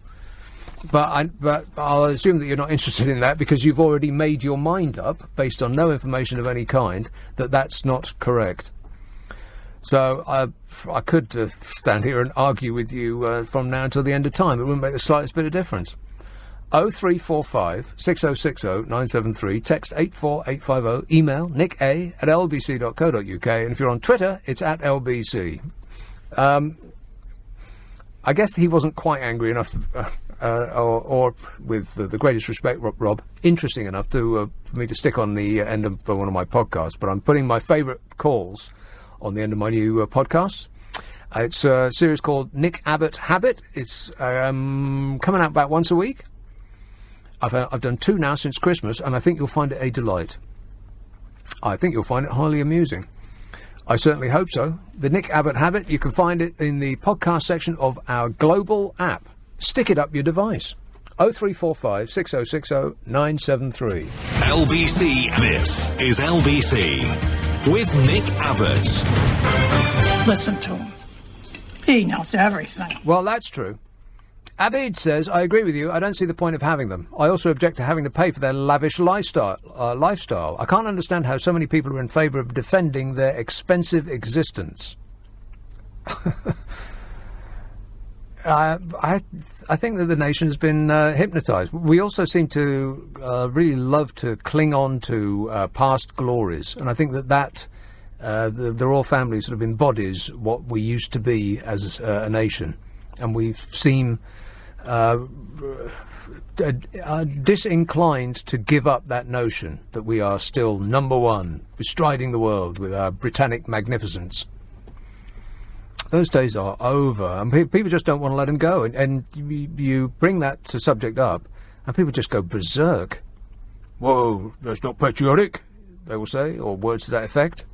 But I'll assume that you're not interested in that because you've already made your mind up, based on no information of any kind, that that's not correct. So I could stand here and argue with you from now until the end of time. It wouldn't make the slightest bit of difference. 0345 6060 973, text 84850, email nick@lbc.co.uk, and if you're on Twitter, it's @LBC. I guess he wasn't quite angry enough to, or with the greatest respect, Rob, interesting enough to for me to stick on the end of one of my podcasts. But I'm putting my favourite calls on the end of my new podcast. It's a series called Nick Abbot Habit. It's coming out about once a week. I've done 2 now since Christmas, and I think you'll find it a delight. I think you'll find it highly amusing. I certainly hope so. The Nick Abbott Habit, you can find it in the podcast section of our global app. Stick it up your device. 0345 6060 973. LBC, this is LBC with Nick Abbott. Listen to him. He knows everything. Well, that's true. Abbot says, I agree with you. I don't see the point of having them. I also object to having to pay for their lavish lifestyle. I can't understand how so many people are in favour of defending their expensive existence. I think that the nation has been hypnotised. We also seem to really love to cling on to past glories, and I think that the royal family sort of embodies what we used to be as a nation, and we seem disinclined to give up that notion that we are still number one, bestriding the world with our Britannic magnificence. Those days are over, and people just don't want to let them go. And you bring that subject up, and people just go berserk. Whoa, that's not patriotic, they will say, or words to that effect.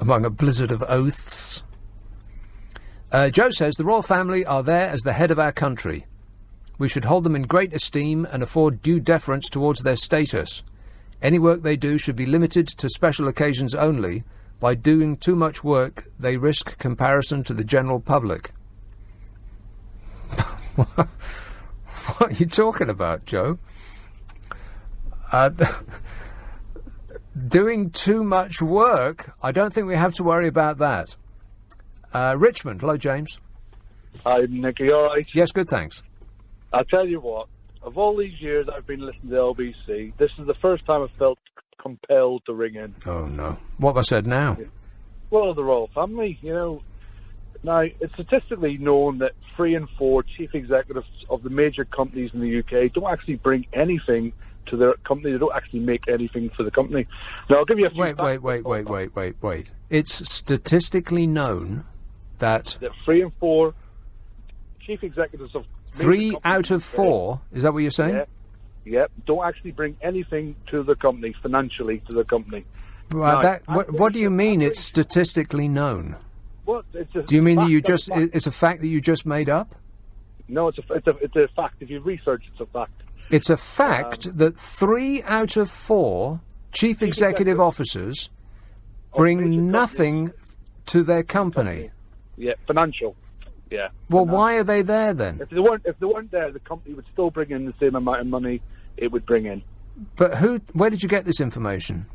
Among a blizzard of oaths. Joe says, the royal family are there as the head of our country. We should hold them in great esteem and afford due deference towards their status. Any work they do should be limited to special occasions only. By doing too much work, they risk comparison to the general public. What are you talking about, Joe? Doing too much work? I don't think we have to worry about that. Richmond, hello, James. Hi, Nicky, all right? Yes, good, thanks. I'll tell you what, of all these years I've been listening to LBC, this is the first time I've felt compelled to ring in. Oh, no. What have I said now? Well, the royal family, you know. Now, it's statistically known that 3 in 4 chief executives of the major companies in the UK don't actually bring anything to their company. They don't actually make anything for the company. Now, I'll give you a few Wait. It's statistically known that 3 in 4 chief executives of 3 out of 4, is that what you're saying? Yeah, don't actually bring anything to the company, financially to the company. Well, Now, what do you mean it's statistically known? Well, it's a Do you mean that you fact, just, it's a fact that you just made up? No, it's a fact. If you research, it's a fact. It's a fact that 3 out of 4 chief executive officers bring nothing to their company. Yeah, financial. Yeah. Well, why are they there then? If they weren't there, the company would still bring in the same amount of money it would bring in. But where did you get this information?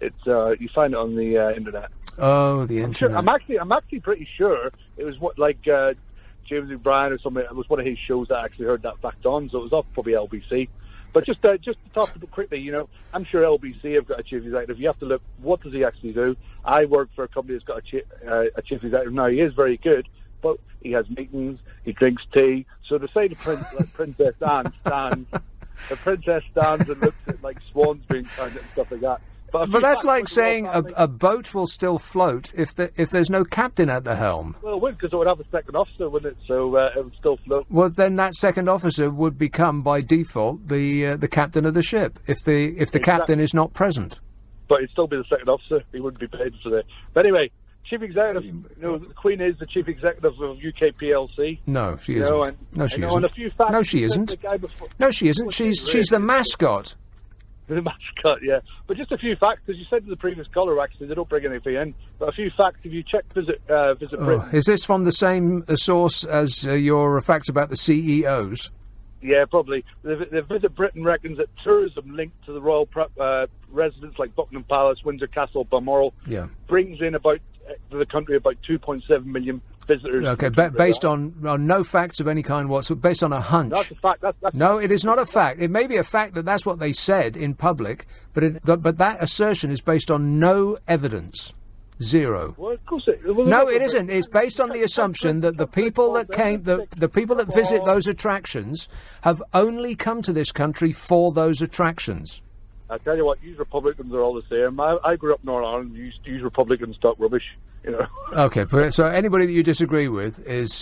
It's you find it on the internet. Oh, the internet. Sure, I'm actually pretty sure it was James O'Brien or something. It was one of his shows that I actually heard that fact on, so it was off probably LBC. But just to talk about quickly, you know, I'm sure LBC have got a chief executive. You have to look, what does he actually do? I work for a company that's got a chief executive. Now, he is very good, but he has meetings, he drinks tea. So to say the Princess Anne stands, the princess stands and looks at like swans being found and stuff like that. But that's like saying a boat will still float if there's no captain at the helm. Well, it would, because it would have a second officer, wouldn't it? So it would still float. Well, then that second officer would become, by default, the captain of the ship if the captain is not present. But he'd still be the second officer. He wouldn't be paid for that. But anyway, chief executive. You know, the Queen is the chief executive of UK PLC. No, she isn't. No, she isn't. No, she isn't. No, she isn't. She's the mascot. The mascot, yeah. But just a few facts, because you said to the previous caller, actually, they don't bring anything in. But a few facts, if you check Visit Britain... Is this from the same source as your facts about the CEOs? Yeah, probably. The Visit Britain reckons that tourism linked to the royal residents like Buckingham Palace, Windsor Castle, Balmoral, brings in to the country about 2.7 million visitors. Okay, based on no facts of any kind whatsoever, based on a hunch. That's a fact. No, it is not a fact. It may be a fact that that's what they said in public, but that assertion is based on no evidence. Zero. Well, of course no, it isn't. It's based on the assumption that the people that came, the people that visit those attractions have only come to this country for those attractions. I tell you what, you Republicans are all the same. I grew up in Northern Ireland. You Republicans talk rubbish, you know. Okay, so anybody that you disagree with is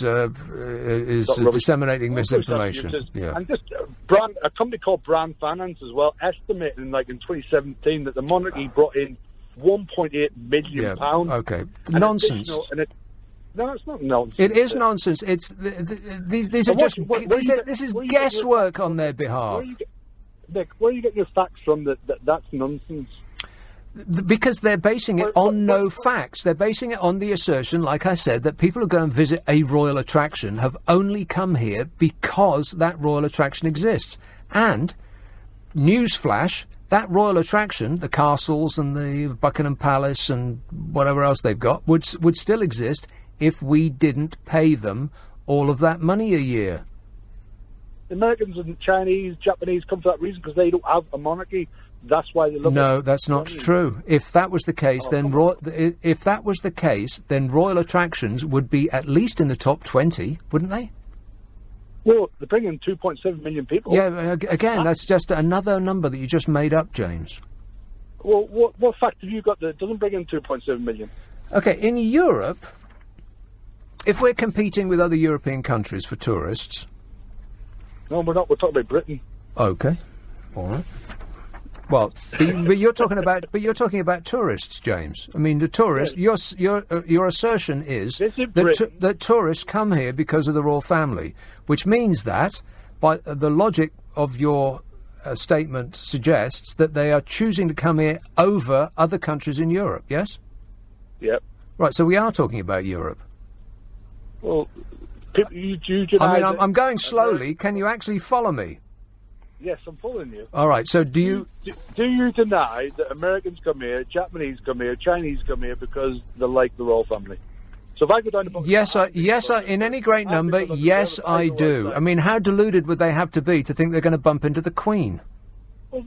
disseminating misinformation. Yeah. And just a company called Brand Finance as well, estimating like in 2017 that the monarchy brought in £1.8 million. Okay, nonsense. No, it's not nonsense. It is nonsense. It's these are just this is guesswork on their behalf. Nick, where are you getting your facts from that's nonsense? Because they're basing it on no facts. They're basing it on the assertion, like I said, that people who go and visit a royal attraction have only come here because that royal attraction exists. And, newsflash, that royal attraction, the castles and the Buckingham Palace and whatever else they've got, would still exist if we didn't pay them all of that money a year. Americans and Chinese, Japanese come for that reason because they don't have a monarchy. That's why they love it. No, that's not true. If that was the case, then royal attractions would be at least in the top 20, wouldn't they? Well, they bring in 2.7 million people. Yeah, again, that's just another number that you just made up, James. Well, what fact have you got that doesn't bring in 2.7 million? Okay, in Europe, if we're competing with other European countries for tourists... No, we're not. We're talking about Britain. Okay, all right. Well, but you're talking about tourists, James. I mean, the tourists. Your assertion is that tourists come here because of the royal family, which means that, by the logic of your statement, suggests that they are choosing to come here over other countries in Europe. Yes. Yep. Right. So we are talking about Europe. Well. I'm going slowly. Can you actually follow me? Yes, I'm following you. All right, so do you deny that Americans come here, Japanese come here, Chinese come here because they like the royal family? So if I go down to Yes, in any great number, yes, I do. I mean, how deluded would they have to be to think they're going to bump into the Queen? Well,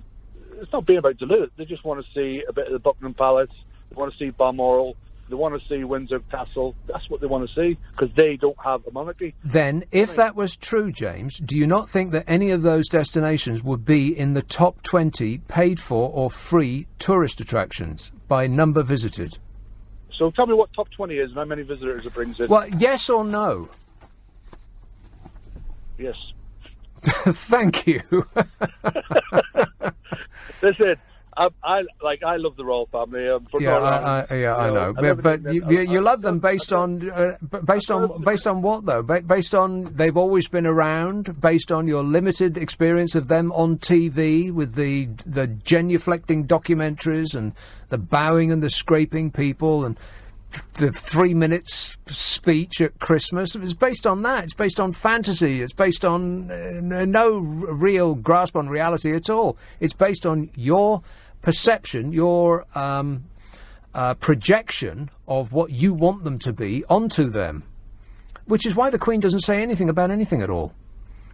it's not being about deluded. They just want to see a bit of the Buckingham Palace. They want to see Balmoral. They want to see Windsor Castle. That's what they want to see, because they don't have a monarchy. Then, if that was true, James, do you not think that any of those destinations would be in the top 20 paid for or free tourist attractions by number visited? So tell me what top 20 is and how many visitors it brings in. Well, yes or no? Yes. Thank you. Listen, I love the royal family. I know. But you love them based on what though? Based on they've always been around. Based on your limited experience of them on TV with the genuflecting documentaries and the bowing and the scraping people and the 3 minutes speech at Christmas. It's based on that. It's based on fantasy. It's based on no real grasp on reality at all. It's based on your perception, your projection of what you want them to be onto them, which is why the Queen doesn't say anything about anything at all.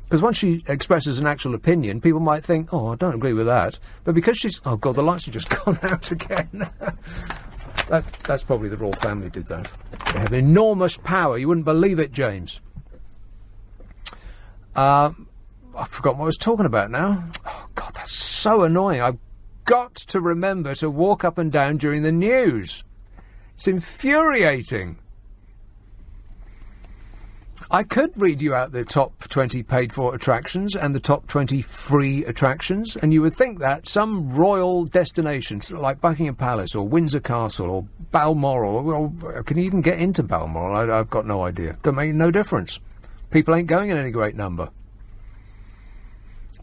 Because once she expresses an actual opinion, people might think, oh, I don't agree with that. But because she's... Oh, God, the lights have just gone out again. That's probably the royal family did that. They have enormous power. You wouldn't believe it, James. I've forgotten what I was talking about now. Oh, God, that's so annoying. I've got to remember to walk up and down during the news. It's infuriating. I could read you out the top 20 paid-for attractions and the top 20 free attractions, and you would think that some royal destinations like Buckingham Palace or Windsor Castle or Balmoral, or can you even get into Balmoral? I've got no idea. Don't make no difference. People ain't going in any great number.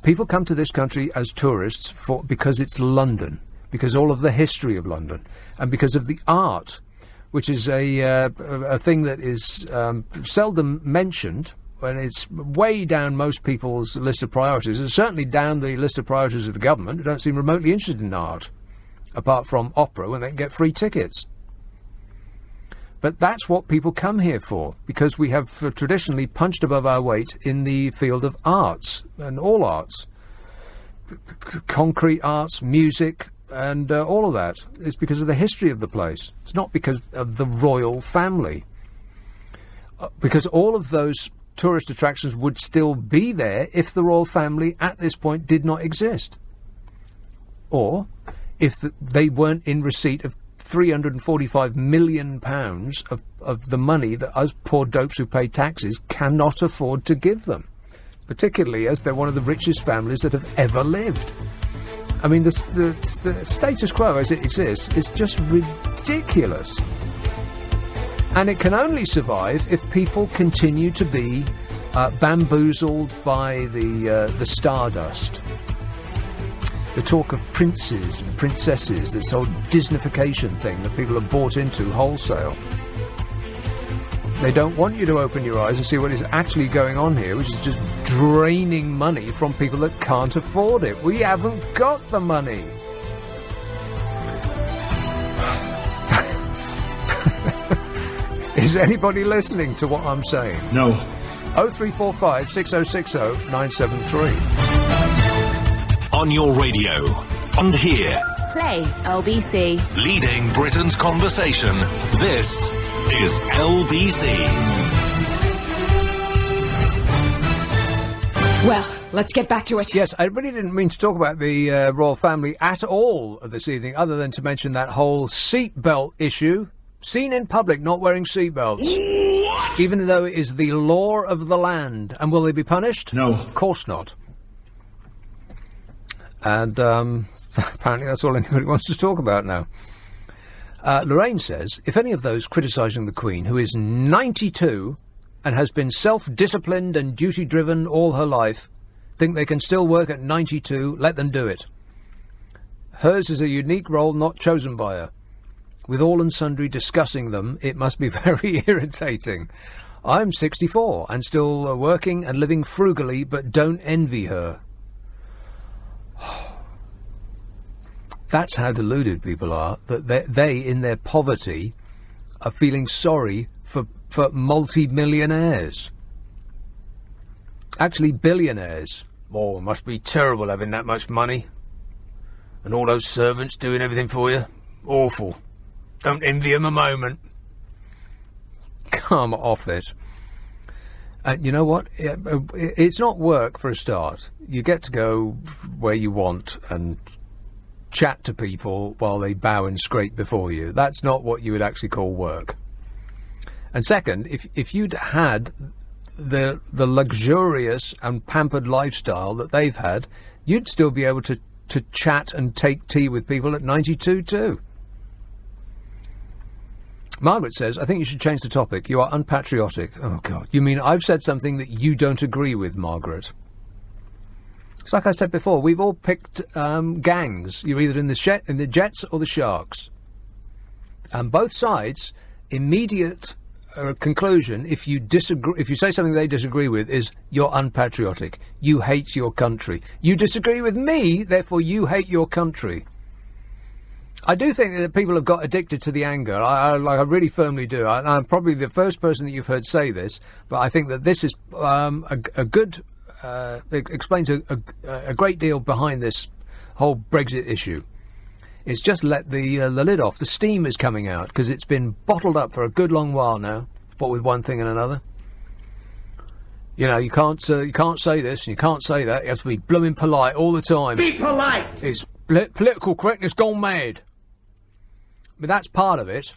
People come to this country as tourists because it's London, because all of the history of London, and because of the art, which is a thing that is seldom mentioned, and it's way down most people's list of priorities. It's certainly down the list of priorities of the government, who don't seem remotely interested in art, apart from opera, when they can get free tickets. But that's what people come here for, because we have traditionally punched above our weight in the field of arts, and all arts. Concrete arts, music, and all of that. It's because of the history of the place. It's not because of the royal family. Because all of those tourist attractions would still be there if the royal family at this point did not exist. Or if they weren't in receipt of £345 million of the money that us poor dopes who pay taxes cannot afford to give them, particularly as they're one of the richest families that have ever lived. I mean, the status quo as it exists is just ridiculous. And it can only survive if people continue to be bamboozled by the stardust. The talk of princes and princesses, this whole Disneyfication thing that people are bought into wholesale. They don't want you to open your eyes and see what is actually going on here, which is just draining money from people that can't afford it. We haven't got the money. Is anybody listening to what I'm saying? No. 0345 6060 973. On your radio. On here. Play LBC. Leading Britain's conversation. This is LBC. Well, let's get back to it. Yes, I really didn't mean to talk about the royal family at all this evening, other than to mention that whole seatbelt issue. Seen in public not wearing seatbelts. Even though it is the law of the land. And will they be punished? No. Of course not. And apparently that's all anybody wants to talk about now. Lorraine says, if any of those criticising the Queen, who is 92 and has been self-disciplined and duty-driven all her life, think they can still work at 92, let them do it. Hers is a unique role not chosen by her. With all and sundry discussing them, it must be very irritating. I'm 64 and still working and living frugally, but don't envy her. That's how deluded people are, that they in their poverty, are feeling sorry for multi-millionaires. Actually, billionaires. Oh, it must be terrible having that much money. And all those servants doing everything for you. Awful. Don't envy them a moment. Come off it. You know what? It's not work for a start. You get to go where you want and chat to people while they bow and scrape before you. That's not what you would actually call work. And second, if you'd had the luxurious and pampered lifestyle that they've had, you'd still be able to chat and take tea with people at 92 too. Margaret says, I think you should change the topic. You are unpatriotic. Oh, God. You mean I've said something that you don't agree with, Margaret? It's like I said before, we've all picked gangs. You're either in the Jets or the Sharks. And both sides, immediate conclusion, if you say something they disagree with, is you're unpatriotic. You hate your country. You disagree with me, therefore you hate your country. I do think that people have got addicted to the anger. I really firmly do. I'm probably the first person that you've heard say this, but I think that this is a good... it explains a great deal behind this whole Brexit issue. It's just let the lid off. The steam is coming out because it's been bottled up for a good long while now, what with one thing and another. You know, you can't say this and you can't say that. You have to be blooming polite all the time. Be polite! It's political correctness gone mad. But that's part of it,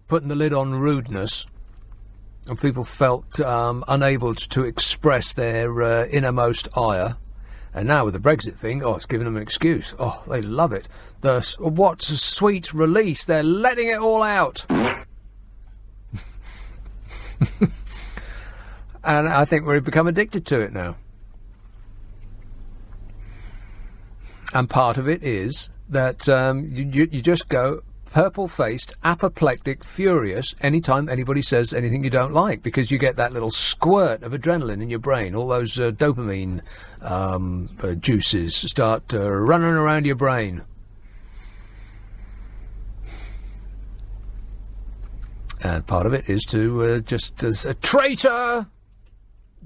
putting the lid on rudeness, and people felt unable to express their innermost ire. And now with the Brexit thing, it's giving them an excuse. Oh, they love it. What a sweet release. They're letting it all out. And I think we've become addicted to it now. And part of it is that you just go purple-faced, apoplectic, furious anytime anybody says anything you don't like, because you get that little squirt of adrenaline in your brain. All those dopamine juices start running around your brain. And part of it is to just as a traitor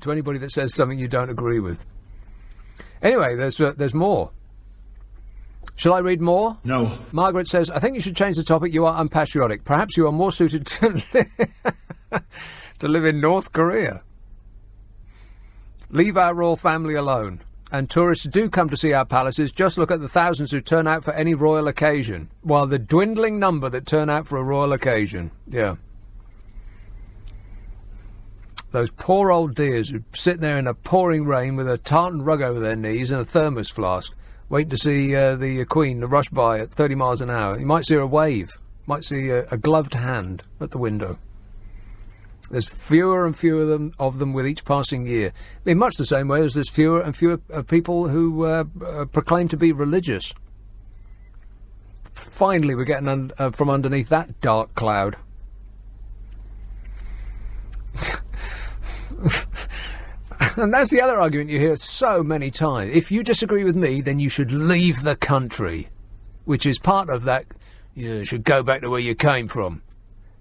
to anybody that says something you don't agree with. Anyway, there's more. Shall I read more? No. Margaret says, I think you should change the topic. You are unpatriotic. Perhaps you are more suited to live in North Korea. Leave our royal family alone. And tourists do come to see our palaces. Just look at the thousands who turn out for any royal occasion. While the dwindling number that turn out for a royal occasion. Yeah. Those poor old dears who sit there in a pouring rain with a tartan rug over their knees and a thermos flask, waiting to see the Queen rush by at 30 miles an hour. You might see her wave. Might see a gloved hand at the window. There's fewer and fewer of them with each passing year. In much the same way as there's fewer and fewer people who proclaim to be religious. Finally, we're getting from underneath that dark cloud. And that's the other argument you hear so many times. If you disagree with me, then you should leave the country. Which is part of that, you should go back to where you came from.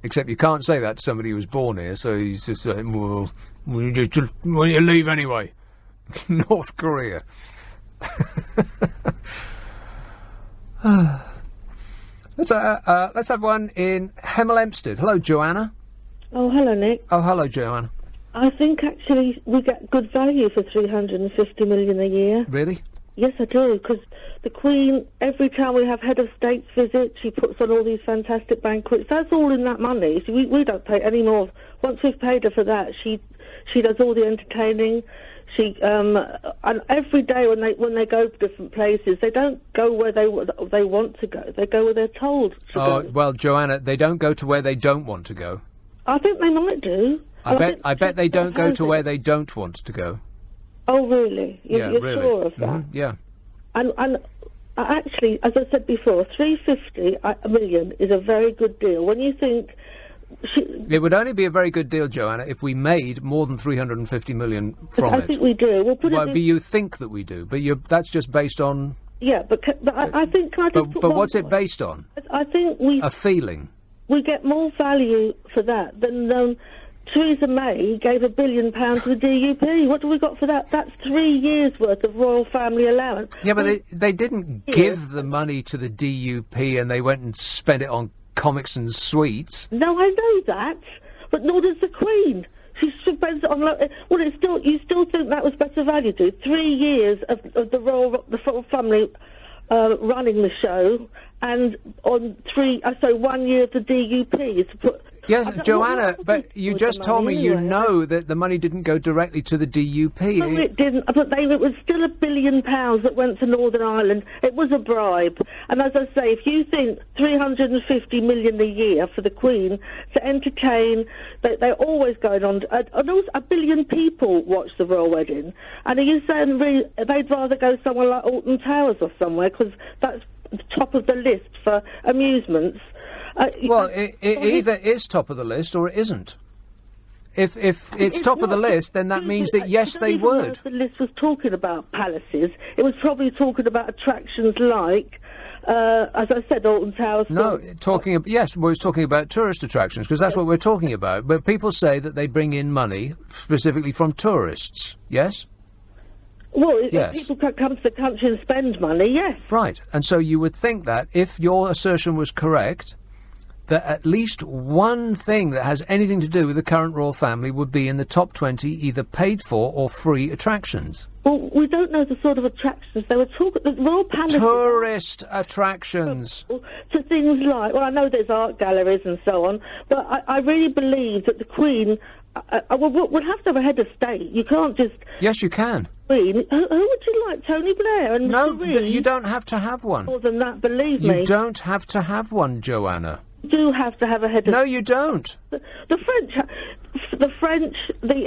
Except you can't say that to somebody who was born here, so he's just saying, well, why don't you leave anyway? North Korea. Let's have one in Hemel Hempstead. Hello, Joanna. Oh, hello, Nick. Oh, hello, Joanna. I think actually we get good value for 350 million a year. Really? Yes, I do, because the Queen, every time we have head of states visit, she puts on all these fantastic banquets. That's all in that money. So we don't pay any more. Once we've paid her for that, she does all the entertaining. She and every day when they go to different places, they don't go where they want to go. They go where they're told to go. Oh, well, Joanna, they don't go to where they don't want to go. I think they might do. I bet they don't go to where they don't want to go. Oh, really? You're really. sure of that? Mm-hmm, yeah. And actually, as I said before, 350 million is a very good deal. When you think... It would only be a very good deal, Joanna, if we made more than 350 million from it. I think we do. We'll put but you think that we do, but that's just based on... Yeah, but I think... But what's it based on? I think we... A feeling. we get more value for that than Theresa May gave £1 billion to the DUP. What do we got for that? That's 3 years' worth of royal family allowance. Yeah, but they didn't give the money to the DUP and they went and spent it on comics and sweets. No, I know that, but nor does the Queen. She spends it on... Well, you still think that was better value to 3 years of the royal family running the show, and on 1 year of the DUP to put... Yes, Joanna, but you just told me you know that the money didn't go directly to the DUP. No, it didn't, but it was still £1 billion that went to Northern Ireland. It was a bribe. And as I say, if you think $350 million a year for the Queen to entertain, they're always going on, and also 1 billion people watch the royal wedding, and are you saying they'd rather go somewhere like Alton Towers or somewhere, because that's the top of the list for amusements? Well, it either is top of the list or it isn't. If it's top of the list, then that means that, yes, they would. If the list was talking about palaces, it was probably talking about attractions like, as I said, Alton Towers. No, yes, we're talking about tourist attractions, because that's what we're talking about. But people say that they bring in money specifically from tourists, yes? Well, if people come to the country and spend money, yes. Right, and so you would think that if your assertion was correct, that at least one thing that has anything to do with the current royal family would be in the top 20 either paid for or free attractions. Well, we don't know the sort of attractions they were talking... The royal palace... Tourist attractions. To things like... Well, I know there's art galleries and so on, but I really believe that the Queen... we'll have to have a head of state. You can't just... Yes, you can. Queen. Who would you like? Tony Blair and No, Marie? you don't have to have one. More than that, believe me. You don't have to have one, Joanna. You do have to have a head of... No, you don't. The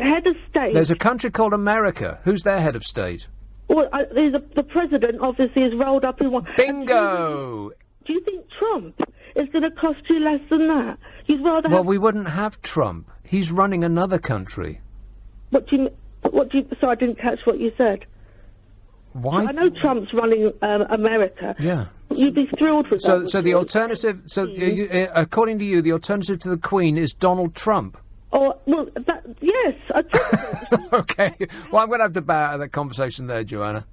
head of state... There's a country called America. Who's their head of state? Well, the president obviously is rolled up in one... Bingo! Do you think Trump is going to cost you less than that? You'd rather Well, we wouldn't have Trump. He's running another country. What do you... So I didn't catch what you said. Why? I know Trump's running America. Yeah. You'd be thrilled with that. So the alternative... according to you, the alternative to the Queen is Donald Trump. Oh, well, yes. Okay. Well, I'm going to have to bow out of that conversation there, Joanna.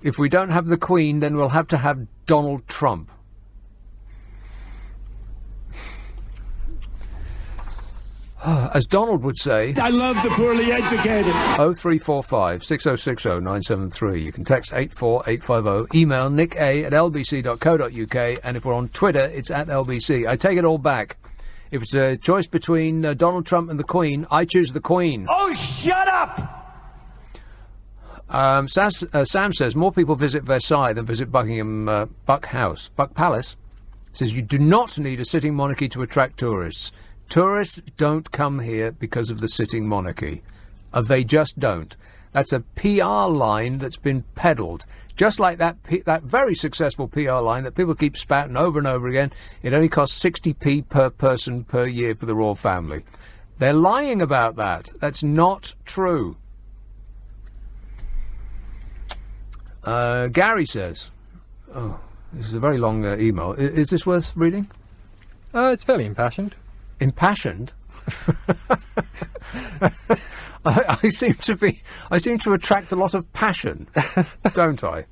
If we don't have the Queen, then we'll have to have Donald Trump. As Donald would say... I love the poorly educated. 0345 6060 973. You can text 84850. Email nicka@lbc.co.uk. And if we're on Twitter, it's @LBC. I take it all back. If it's a choice between Donald Trump and the Queen, I choose the Queen. Oh, shut up! Sam says, more people visit Versailles than visit Buckingham Buck Palace. Says, you do not need a sitting monarchy to attract tourists. Tourists don't come here because of the sitting monarchy. They just don't. That's a PR line that's been peddled. Just like that very successful PR line that people keep spouting over and over again. It only costs 60p per person per year for the royal family. They're lying about that. That's not true. Gary says... Oh, this is a very long email. Is this worth reading? It's fairly impassioned. Impassioned? I seem to attract a lot of passion, don't I?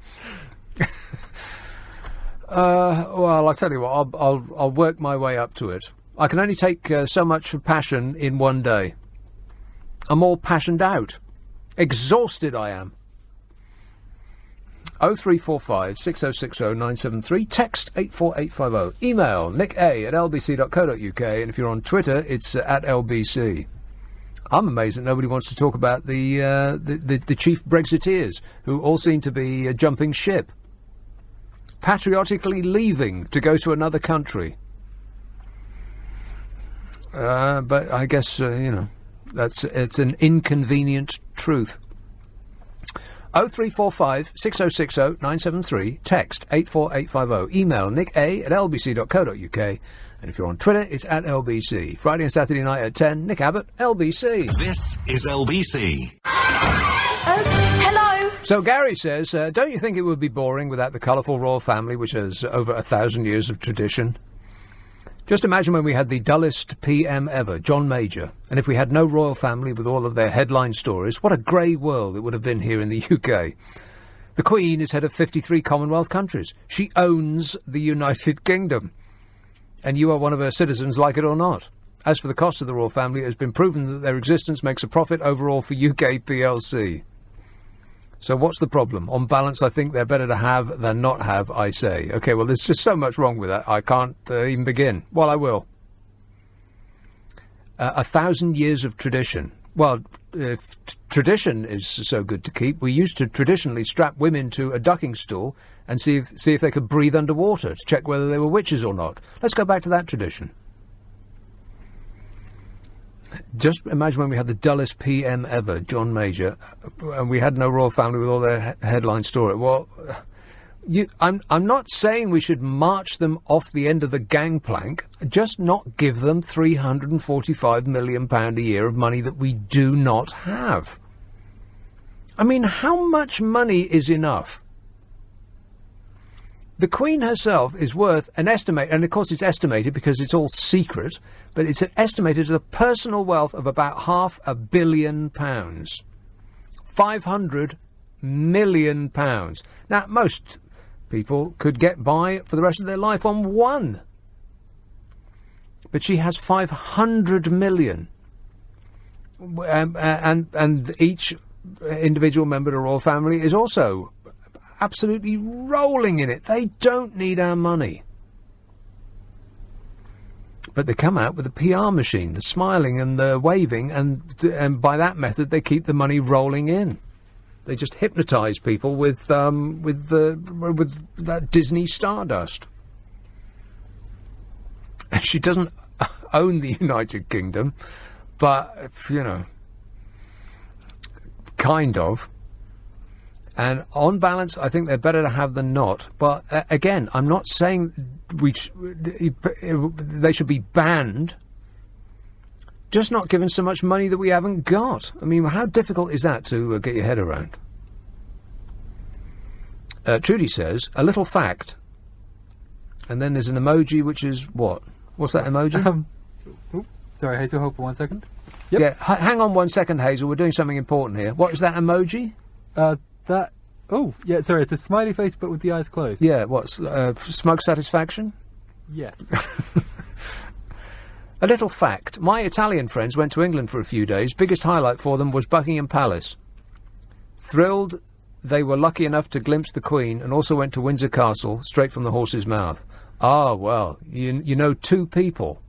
Well, I tell you what, I'll work my way up to it. I can only take so much passion in one day. I'm all passioned out. Exhausted I am. 0345 6060 973. Text 84850. Email nicka@lbc.co.uk. And if you're on Twitter, it's @LBC. I'm amazed that nobody wants to talk about the chief Brexiteers, who all seem to be jumping ship, patriotically leaving to go to another country. But I guess, it's an inconvenient truth. 0345 6060 973. Text 84850. Email nicka@lbc.co.uk. And if you're on Twitter, it's @LBC. Friday and Saturday night at 10, Nick Abbott, LBC. This is LBC. Hello? So Gary says, don't you think it would be boring without the colourful royal family, which has over 1,000 years of tradition? Just imagine when we had the dullest PM ever, John Major, and if we had no royal family with all of their headline stories, what a grey world it would have been here in the UK. The Queen is head of 53 Commonwealth countries. She owns the United Kingdom. And you are one of her citizens, like it or not. As for the cost of the royal family, it has been proven that their existence makes a profit overall for UK PLC. So what's the problem? On balance, I think they're better to have than not have, I say. OK, well, there's just so much wrong with that, I can't even begin. Well, I will. 1,000 years of tradition. Well, tradition is so good to keep. We used to traditionally strap women to a ducking stool and see if they could breathe underwater to check whether they were witches or not. Let's go back to that tradition. Just imagine when we had the dullest PM ever, John Major, and we had no royal family with all their headline story. Well, I'm not saying we should march them off the end of the gangplank, just not give them £345 million a year of money that we do not have. I mean, how much money is enough? The Queen herself is worth an estimate, and of course it's estimated because it's all secret, but it's estimated as a personal wealth of about £500 million. £500 million. Now, most people could get by for the rest of their life on one. But she has 500 million. And each individual member of the royal family is also absolutely rolling in it. They don't need our money. But they come out with a PR machine, the smiling and the waving, and by that method they keep the money rolling in. They just hypnotise people with that Disney stardust. And she doesn't own the United Kingdom, but, you know, kind of. And on balance, I think they're better to have than not. But again, I'm not saying they should be banned. Just not given so much money that we haven't got. I mean, how difficult is that to get your head around? Trudy says, a little fact. And then there's an emoji, which is what? What's that emoji? Sorry, Hazel, hold for 1 second. Yep. Yeah, hang on 1 second, Hazel. We're doing something important here. What is that emoji? Sorry, it's a smiley face, but with the eyes closed. Yeah, what's smug satisfaction? Yes. A little fact. My Italian friends went to England for a few days. Biggest highlight for them was Buckingham Palace. Thrilled they were lucky enough to glimpse the Queen, and also went to Windsor Castle, straight from the horse's mouth. Ah, well, you know two people.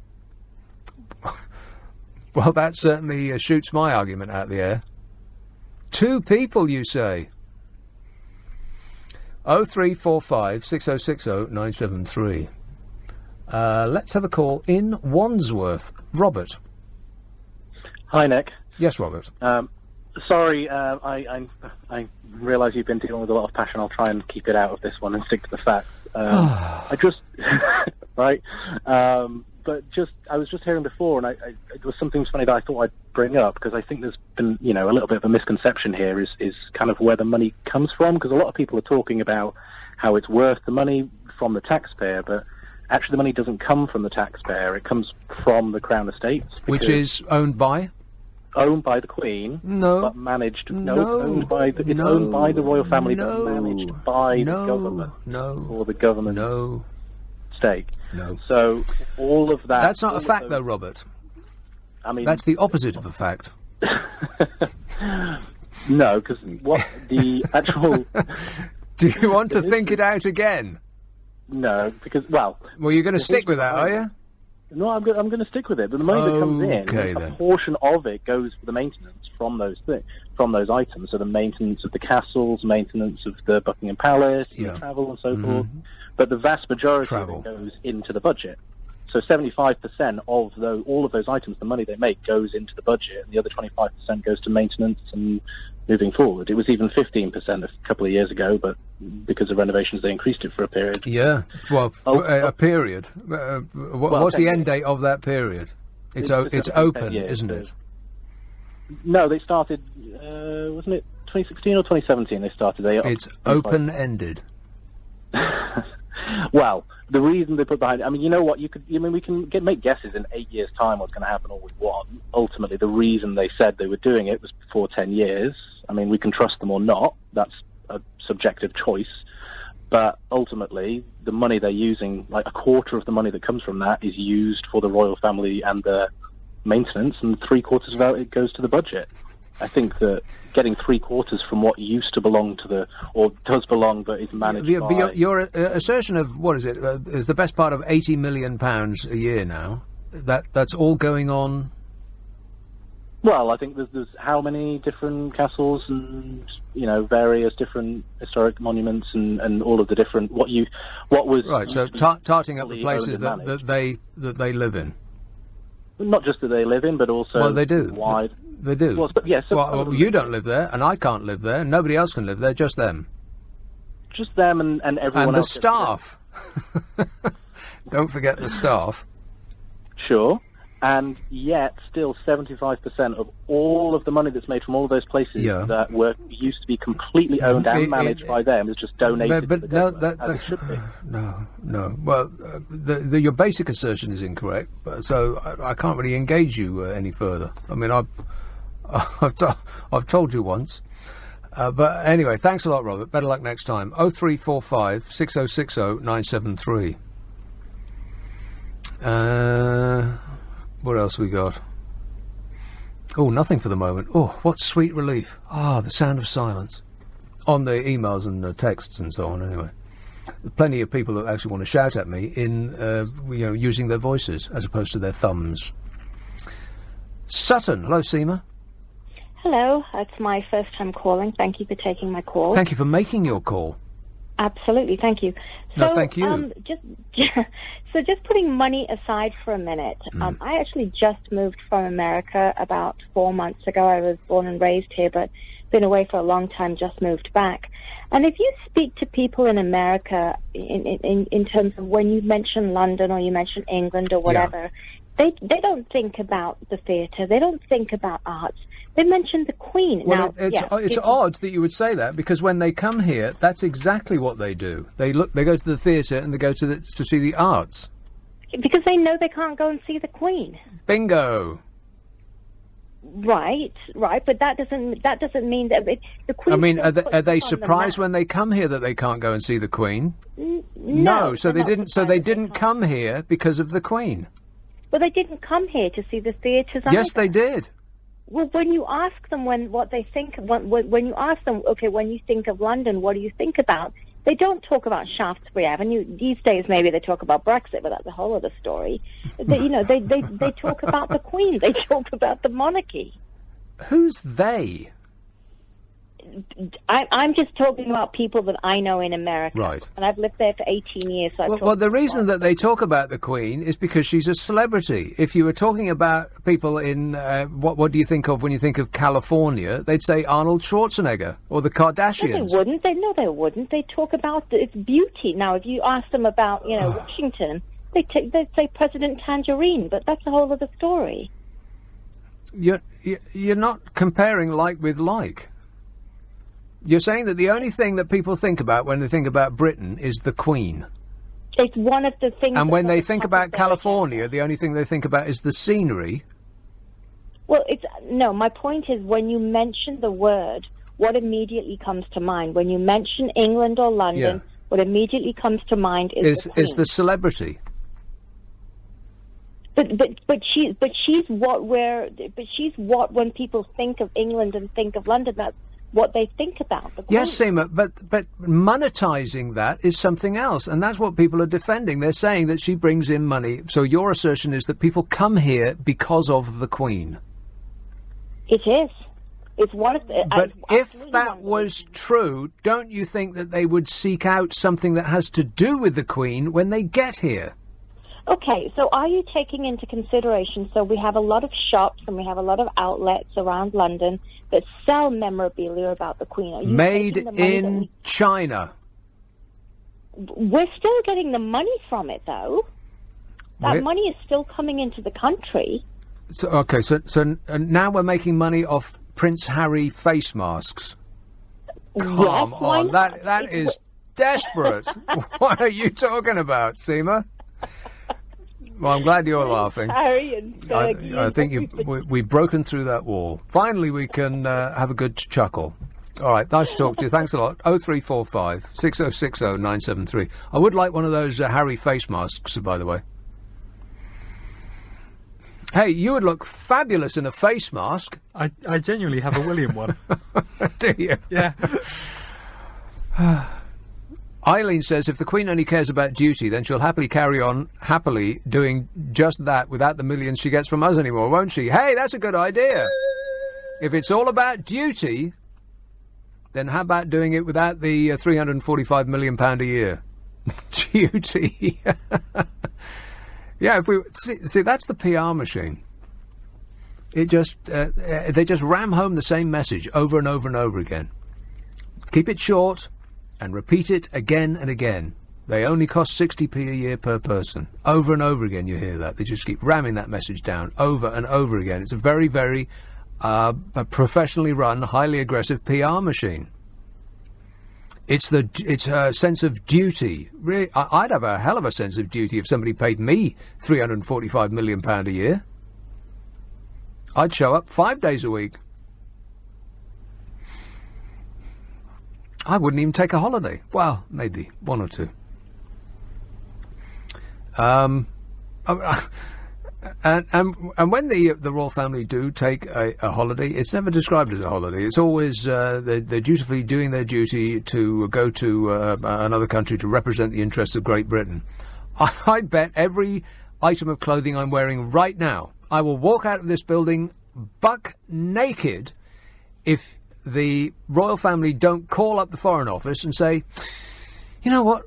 Well, that certainly shoots my argument out the air. Two people, you say? 0345 6060 973. Let's have a call in Wandsworth. Robert. Hi, Nick. Yes, Robert. Sorry, I realise you've been dealing with a lot of passion. I'll try and keep it out of this one and stick to the facts. I just... right? But I was just hearing before, and it was something funny that I thought I'd bring up, because I think there's been, a little bit of a misconception here is kind of where the money comes from, because a lot of people are talking about how it's worth the money from the taxpayer, but actually the money doesn't come from the taxpayer, it comes from the Crown Estates. Which is owned by? Owned by the Queen, no, but managed. No, it's owned by the royal family, but managed by the government. Or the government stake. No. So all of that. That's not a fact, though, Robert. I mean, that's the opposite of a fact. No, because what the actual. Do you want to think it out again? No, because well, you're going to stick with that, are you? No, I'm going to stick with it. But the money that comes in, a portion of it goes for the maintenance from those items. So the maintenance of the castles, maintenance of the Buckingham Palace, the travel and so forth. But the vast majority of it goes into the budget. So 75% of all of those items, the money they make, goes into the budget, and the other 25% goes to maintenance and moving forward. It was even 15% a couple of years ago, but because of renovations, they increased it for a period. Yeah, well, a period. What's the end date of that period? It's open, isn't it? No, they started, wasn't it 2016 or 2017 they started. It's open-ended. Well, the reason they put behind it, I mean, you know what, we can make guesses in 8 years' time what's going to happen all we want. Ultimately, the reason they said they were doing it was for 10 years. I mean, we can trust them or not. That's a subjective choice. But ultimately, the money they're using, like a quarter of the money that comes from that is used for the royal family and the maintenance, and 3/4 of it goes to the budget. I think that getting 3/4 from what used to belong to or does belong, but is managed by... Your assertion of, what is it, is the best part of £80 million a year now. That's all going on... Well, I think there's how many different castles and, various different historic monuments and all of the different... What was... Right, so tarting up the places that they live in. Not just that they live in, but also... Well, they do. Wide... They do. Well, you don't live there, and I can't live there, and nobody else can live there, just them. Just them and everyone and else. And the staff. Don't forget the staff. Sure. And yet, still 75% of all of the money that's made from all of those places that used to be completely owned and managed by them is just donated to the government, as it should be. No. Well, your basic assertion is incorrect, so I can't really engage you any further. I mean, I've told you once. But anyway, thanks a lot, Robert. Better luck next time. 0345 6060 973. What else we got? Oh, nothing for the moment. Oh, what sweet relief. The sound of silence. On the emails and the texts and so on, anyway. Plenty of people that actually want to shout at me in, using their voices as opposed to their thumbs. Sutton. Hello, Seema. Hello. It's my first time calling. Thank you for taking my call. Thank you for making your call. Absolutely. Thank you. No, thank you. Just putting money aside for a minute, I actually just moved from America about 4 months ago. I was born and raised here, but been away for a long time, just moved back. And if you speak to people in America in terms of when you mention London or you mention England or whatever, they don't think about the theatre. They don't think about arts. They mentioned the Queen. Well, now, it's odd that you would say that, because when they come here, that's exactly what they do. They go to the theatre and they go to see the arts. Because they know they can't go and see the Queen. Bingo. Right, but that doesn't mean that the Queen. I mean, are they surprised when they come here that they can't go and see the Queen? No. So they didn't. So they didn't come here because of the Queen. Well, they didn't come here to see the theatres. Yes, they did. Well, when you ask them what they think, when you ask them, okay, when you think of London, what do you think about? They don't talk about Shaftesbury Avenue. These days, maybe they talk about Brexit, but that's a whole other story. They talk about the Queen. They talk about the monarchy. Who's they? I'm just talking about people that I know in America. Right. And I've lived there for 18 years. So well, the reason that they talk about the Queen is because she's a celebrity. If you were talking about people in, what do you think of when you think of California, they'd say Arnold Schwarzenegger or the Kardashians. No, they wouldn't. They wouldn't. They talk about its beauty. Now, if you ask them about, Washington, they'd say President Tangerine, but that's a whole other story. You're not comparing like with like. You're saying that the only thing that people think about when they think about Britain is the Queen. It's one of the things... And when they think about California, the only thing they think about is the scenery. Well, my point is when you mention the word, what immediately comes to mind? When you mention England or London, what immediately comes to mind is the Queen. Is the celebrity. But she's what when people think of England and think of London, that's what they think about. Yes, Seema, but monetising that is something else, and that's what people are defending. They're saying that she brings in money. So your assertion is that people come here because of the Queen. It is. It's one of the... But if that was true, don't you think that they would seek out something that has to do with the Queen when they get here? Okay, so are you taking into consideration, so we have a lot of shops and we have a lot of outlets around London that sell memorabilia about the Queen. Are you made in China. We're still getting the money from it, though. That money is still coming into the country. So now we're making money off Prince Harry face masks. Come on, that is desperate. What are you talking about, Seema? Well, I'm glad you're laughing. Harry and I think we've broken through that wall. Finally, we can have a good chuckle. All right, nice to talk to you. Thanks a lot. 0345 6060 973. I would like one of those Harry face masks, by the way. Hey, you would look fabulous in a face mask. I genuinely have a William one. Do you? Yeah. Eileen says if the Queen only cares about duty, then she'll happily carry on doing just that without the millions she gets from us anymore, won't she? Hey, that's a good idea. If it's all about duty, then how about doing it without the £345 million a year? Duty. Yeah, if we see that's the PR machine. It just they just ram home the same message over and over and over again. Keep it short and repeat it again and again. They only cost 60p a year per person. Over and over again you hear that. They just keep ramming that message down over and over again. It's a very, very professionally run, highly aggressive PR machine. It's a sense of duty. Really, I'd have a hell of a sense of duty if somebody paid me £345 million a year. I'd show up 5 days a week. I wouldn't even take a holiday. Well, maybe one or two. And when the royal family do take a holiday, it's never described as a holiday. It's always they're dutifully doing their duty to go to another country to represent the interests of Great Britain. I bet every item of clothing I'm wearing right now, I will walk out of this building buck naked if the royal family don't call up the Foreign Office and say, you know what,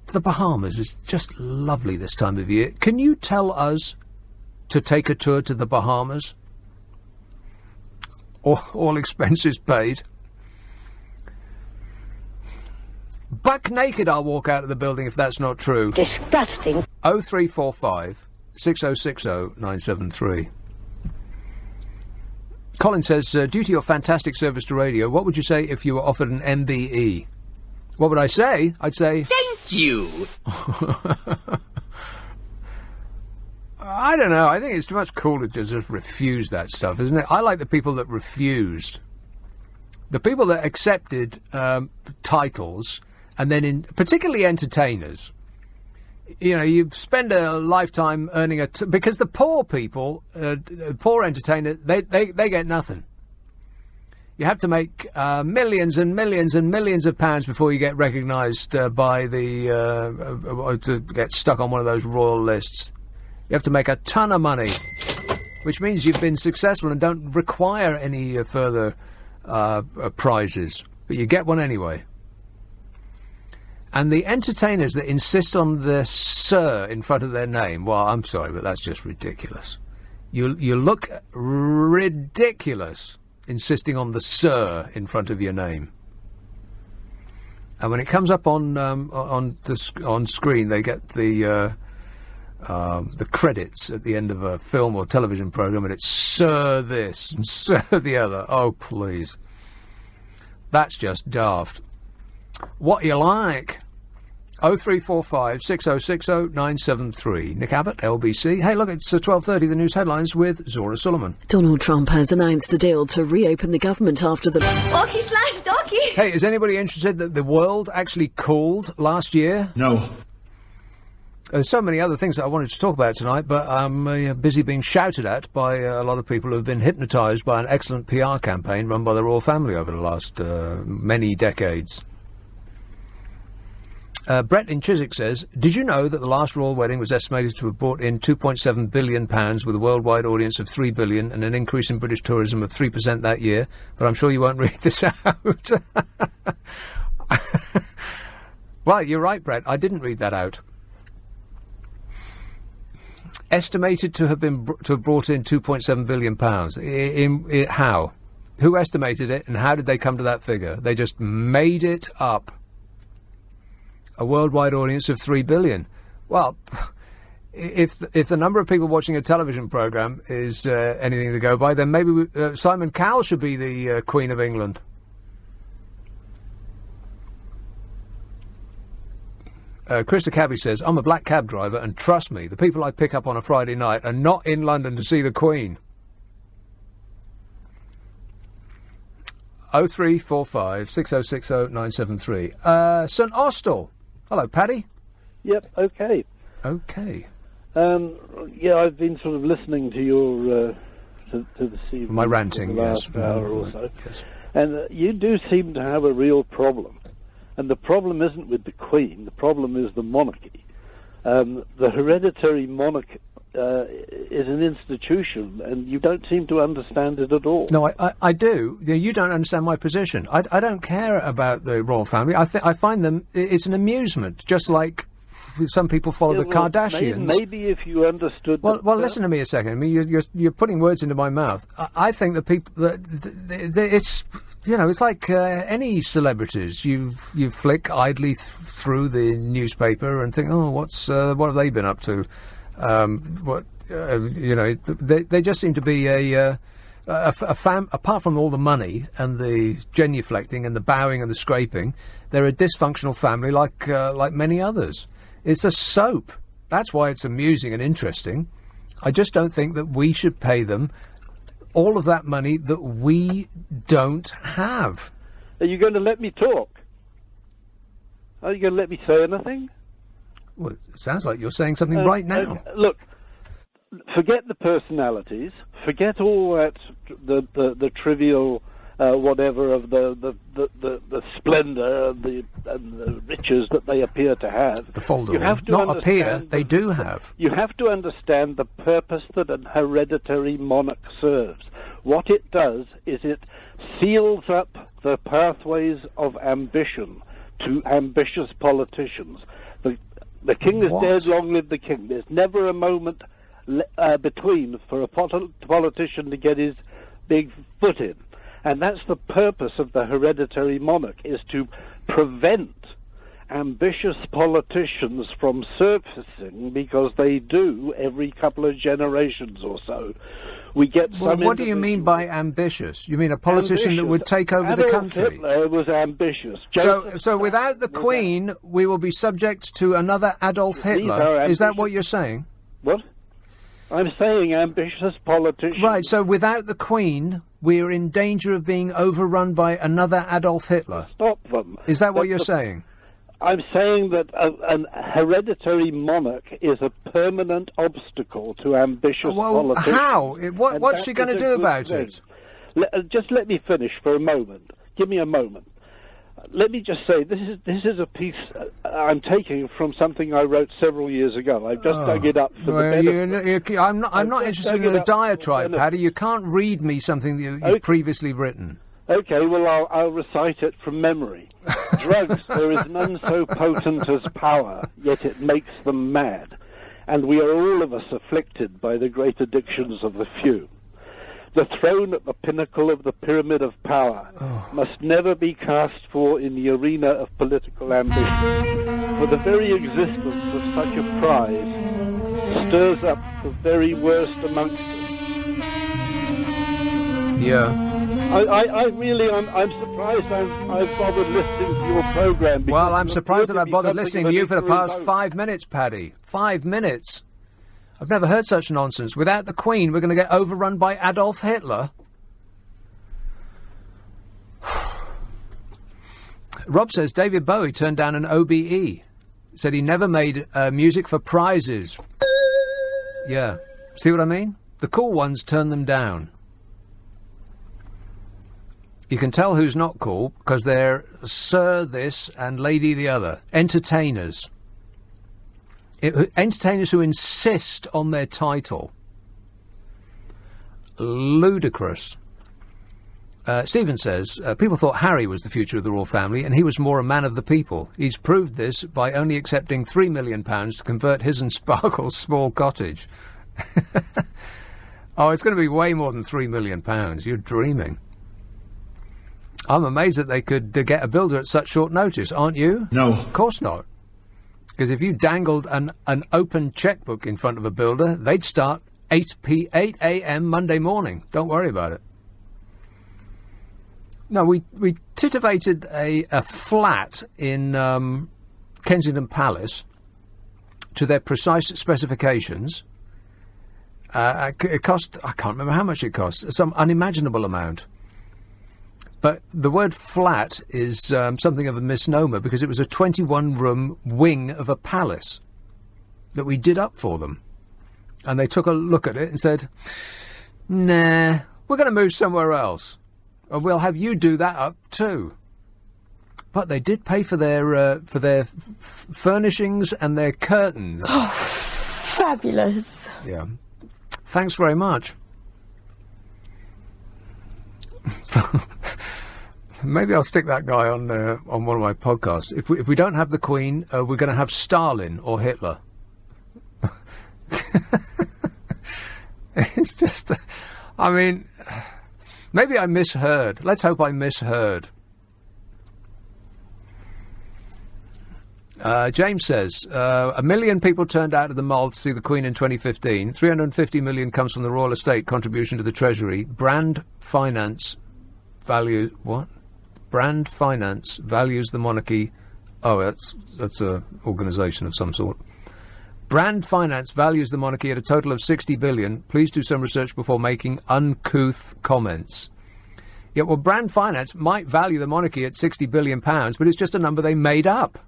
the Bahamas is just lovely this time of year. Can you tell us to take a tour to the Bahamas? All expenses paid. Buck naked I'll walk out of the building if that's not true. Disgusting. 0345 6060 973. Colin says, due to your fantastic service to radio, what would you say if you were offered an MBE? What would I say? I'd say... Thank you. I don't know. I think it's too much cooler to just refuse that stuff, isn't it? I like the people that refused. The people that accepted titles, and then particularly entertainers. You know, you spend a lifetime earning because the poor people, poor entertainers, they get nothing. You have to make millions and millions and millions of pounds before you get recognised by to get stuck on one of those royal lists. You have to make a ton of money, which means you've been successful and don't require any further prizes, but you get one anyway. And the entertainers that insist on the Sir in front of their name, well, I'm sorry, but that's just ridiculous. You look ridiculous insisting on the Sir in front of your name. And when it comes up on screen, they get the credits at the end of a film or television program, and it's Sir this and Sir the other. Oh, please. That's just daft. What you like? 0345 6060 973. Nick Abbott, LBC. Hey, look, it's 12:30. The news headlines with Zora Sullivan. Donald Trump has announced a deal to reopen the government after the... Walkie/talkie. Hey, is anybody interested that the world actually cooled last year? No. There's so many other things that I wanted to talk about tonight, but I'm busy being shouted at by a lot of people who have been hypnotised by an excellent PR campaign run by the royal family over the last many decades. Brett in Chiswick says, did you know that the last royal wedding was estimated to have brought in £2.7 billion with a worldwide audience of £3 billion and an increase in British tourism of 3% that year? But I'm sure you won't read this out. Well, you're right, Brett. I didn't read that out. Estimated to have brought in £2.7 billion. How? Who estimated it, and how did they come to that figure? They just made it up. A worldwide audience of 3 billion. Well, if the number of people watching a television programme is anything to go by, then maybe Simon Cowell should be the Queen of England. Chris the Cabbie says, I'm a black cab driver, and trust me, the people I pick up on a Friday night are not in London to see the Queen. 0345 6060 973. St Austell. Hello, Paddy. Yep, okay. Okay. Yeah, I've been sort of listening to your to this evening. My ranting, for the last hour or so. Yes. And you do seem to have a real problem. And the problem isn't with the Queen, the problem is the monarchy. The hereditary monarch is an institution, and you don't seem to understand it at all. No, I do. You don't understand my position. I don't care about the royal family. I find them, it's an amusement, just like some people follow the Kardashians. Maybe if you understood... Well, listen to me a second. I mean, you're putting words into my mouth. I think the people... it's... You know, it's like any celebrities. You flick idly through the newspaper and think, oh, what have they been up to? You know, they just seem to be apart from all the money and the genuflecting and the bowing and the scraping, they're a dysfunctional family like many others. It's a soap. That's why it's amusing and interesting. I just don't think that we should pay them all of that money that we don't have. Are you going to let me talk? Are you going to let me say anything? Well, it sounds like you're saying something right now. Look, forget the personalities, forget all that, the trivial whatever of the splendour and the riches that they appear to have. The folder, not appear, they do have. You have to understand the purpose that a hereditary monarch serves. What it does is it seals up the pathways of ambition to ambitious politicians. The king is dead, long live the king. There's never a moment between for a politician to get his big foot in. And that's the purpose of the hereditary monarch, is to prevent ambitious politicians from surfacing, because they do every couple of generations or so. We get some. Well, what do you mean by ambitious? You mean a politician that would take over the country? Hitler was ambitious. So without the Queen, we will be subject to another Adolf Hitler. Is that what you're saying? What? I'm saying ambitious politicians. Right, so without the Queen, we're in danger of being overrun by another Adolf Hitler. Stop them. Is that what you're saying? I'm saying that an hereditary monarch is a permanent obstacle to ambitious politicians. How? What's she going to do about it? Just let me finish for a moment. Give me a moment. Let me just say, this is a piece I'm taking from something I wrote several years ago. I've just dug it up for the benefit. I'm not interested in a diatribe, Paddy. You can't read me something that you've previously written. Okay, well, I'll recite it from memory. Drugs, there is none so potent as power, yet it makes them mad. And we are all of us afflicted by the great addictions of the few. The throne at the pinnacle of the pyramid of power must never be cast for in the arena of political ambition. For the very existence of such a prize stirs up the very worst amongst us. Yeah. I'm surprised I've bothered listening to your programme. Well, I'm surprised that I've bothered listening to you for the past 5 minutes, Paddy. 5 minutes. I've never heard such nonsense. Without the Queen, we're going to get overrun by Adolf Hitler. Rob says David Bowie turned down an OBE. Said he never made music for prizes. Yeah. See what I mean? The cool ones turn them down. You can tell who's not cool because they're Sir this and Lady the other. Entertainers. Entertainers who insist on their title. Ludicrous. Stephen says, people thought Harry was the future of the royal family and he was more a man of the people. He's proved this by only accepting £3 million to convert his and Sparkle's small cottage. Oh, it's going to be way more than £3 million. You're dreaming. I'm amazed that they could get a builder at such short notice, aren't you? No. Of course not. Because if you dangled an open checkbook in front of a builder, they'd start 8 a.m. Monday morning. Don't worry about it. No, we titivated a flat in Kensington Palace to their precise specifications. It cost, I can't remember how much it cost, some unimaginable amount. But the word flat is something of a misnomer, because it was a 21-room wing of a palace that we did up for them. And they took a look at it and said, nah, we're going to move somewhere else. And we'll have you do that up too. But they did pay for their furnishings and their curtains. Oh, fabulous. Yeah. Thanks very much. Maybe I'll stick that guy on one of my podcasts. If we don't have the Queen, we're going to have Stalin or Hitler. It's just, I mean, maybe I misheard. Let's hope I misheard. James says, 1 million people turned out of the mall to see the Queen in 2015. 350 million comes from the Royal Estate contribution to the Treasury. Brand finance values the monarchy. Oh, that's a organisation of some sort. Brand finance values the monarchy at a total of 60 billion. Please do some research before making uncouth comments. Yeah, well, Brand finance might value the monarchy at 60 billion pounds, but it's just a number they made up.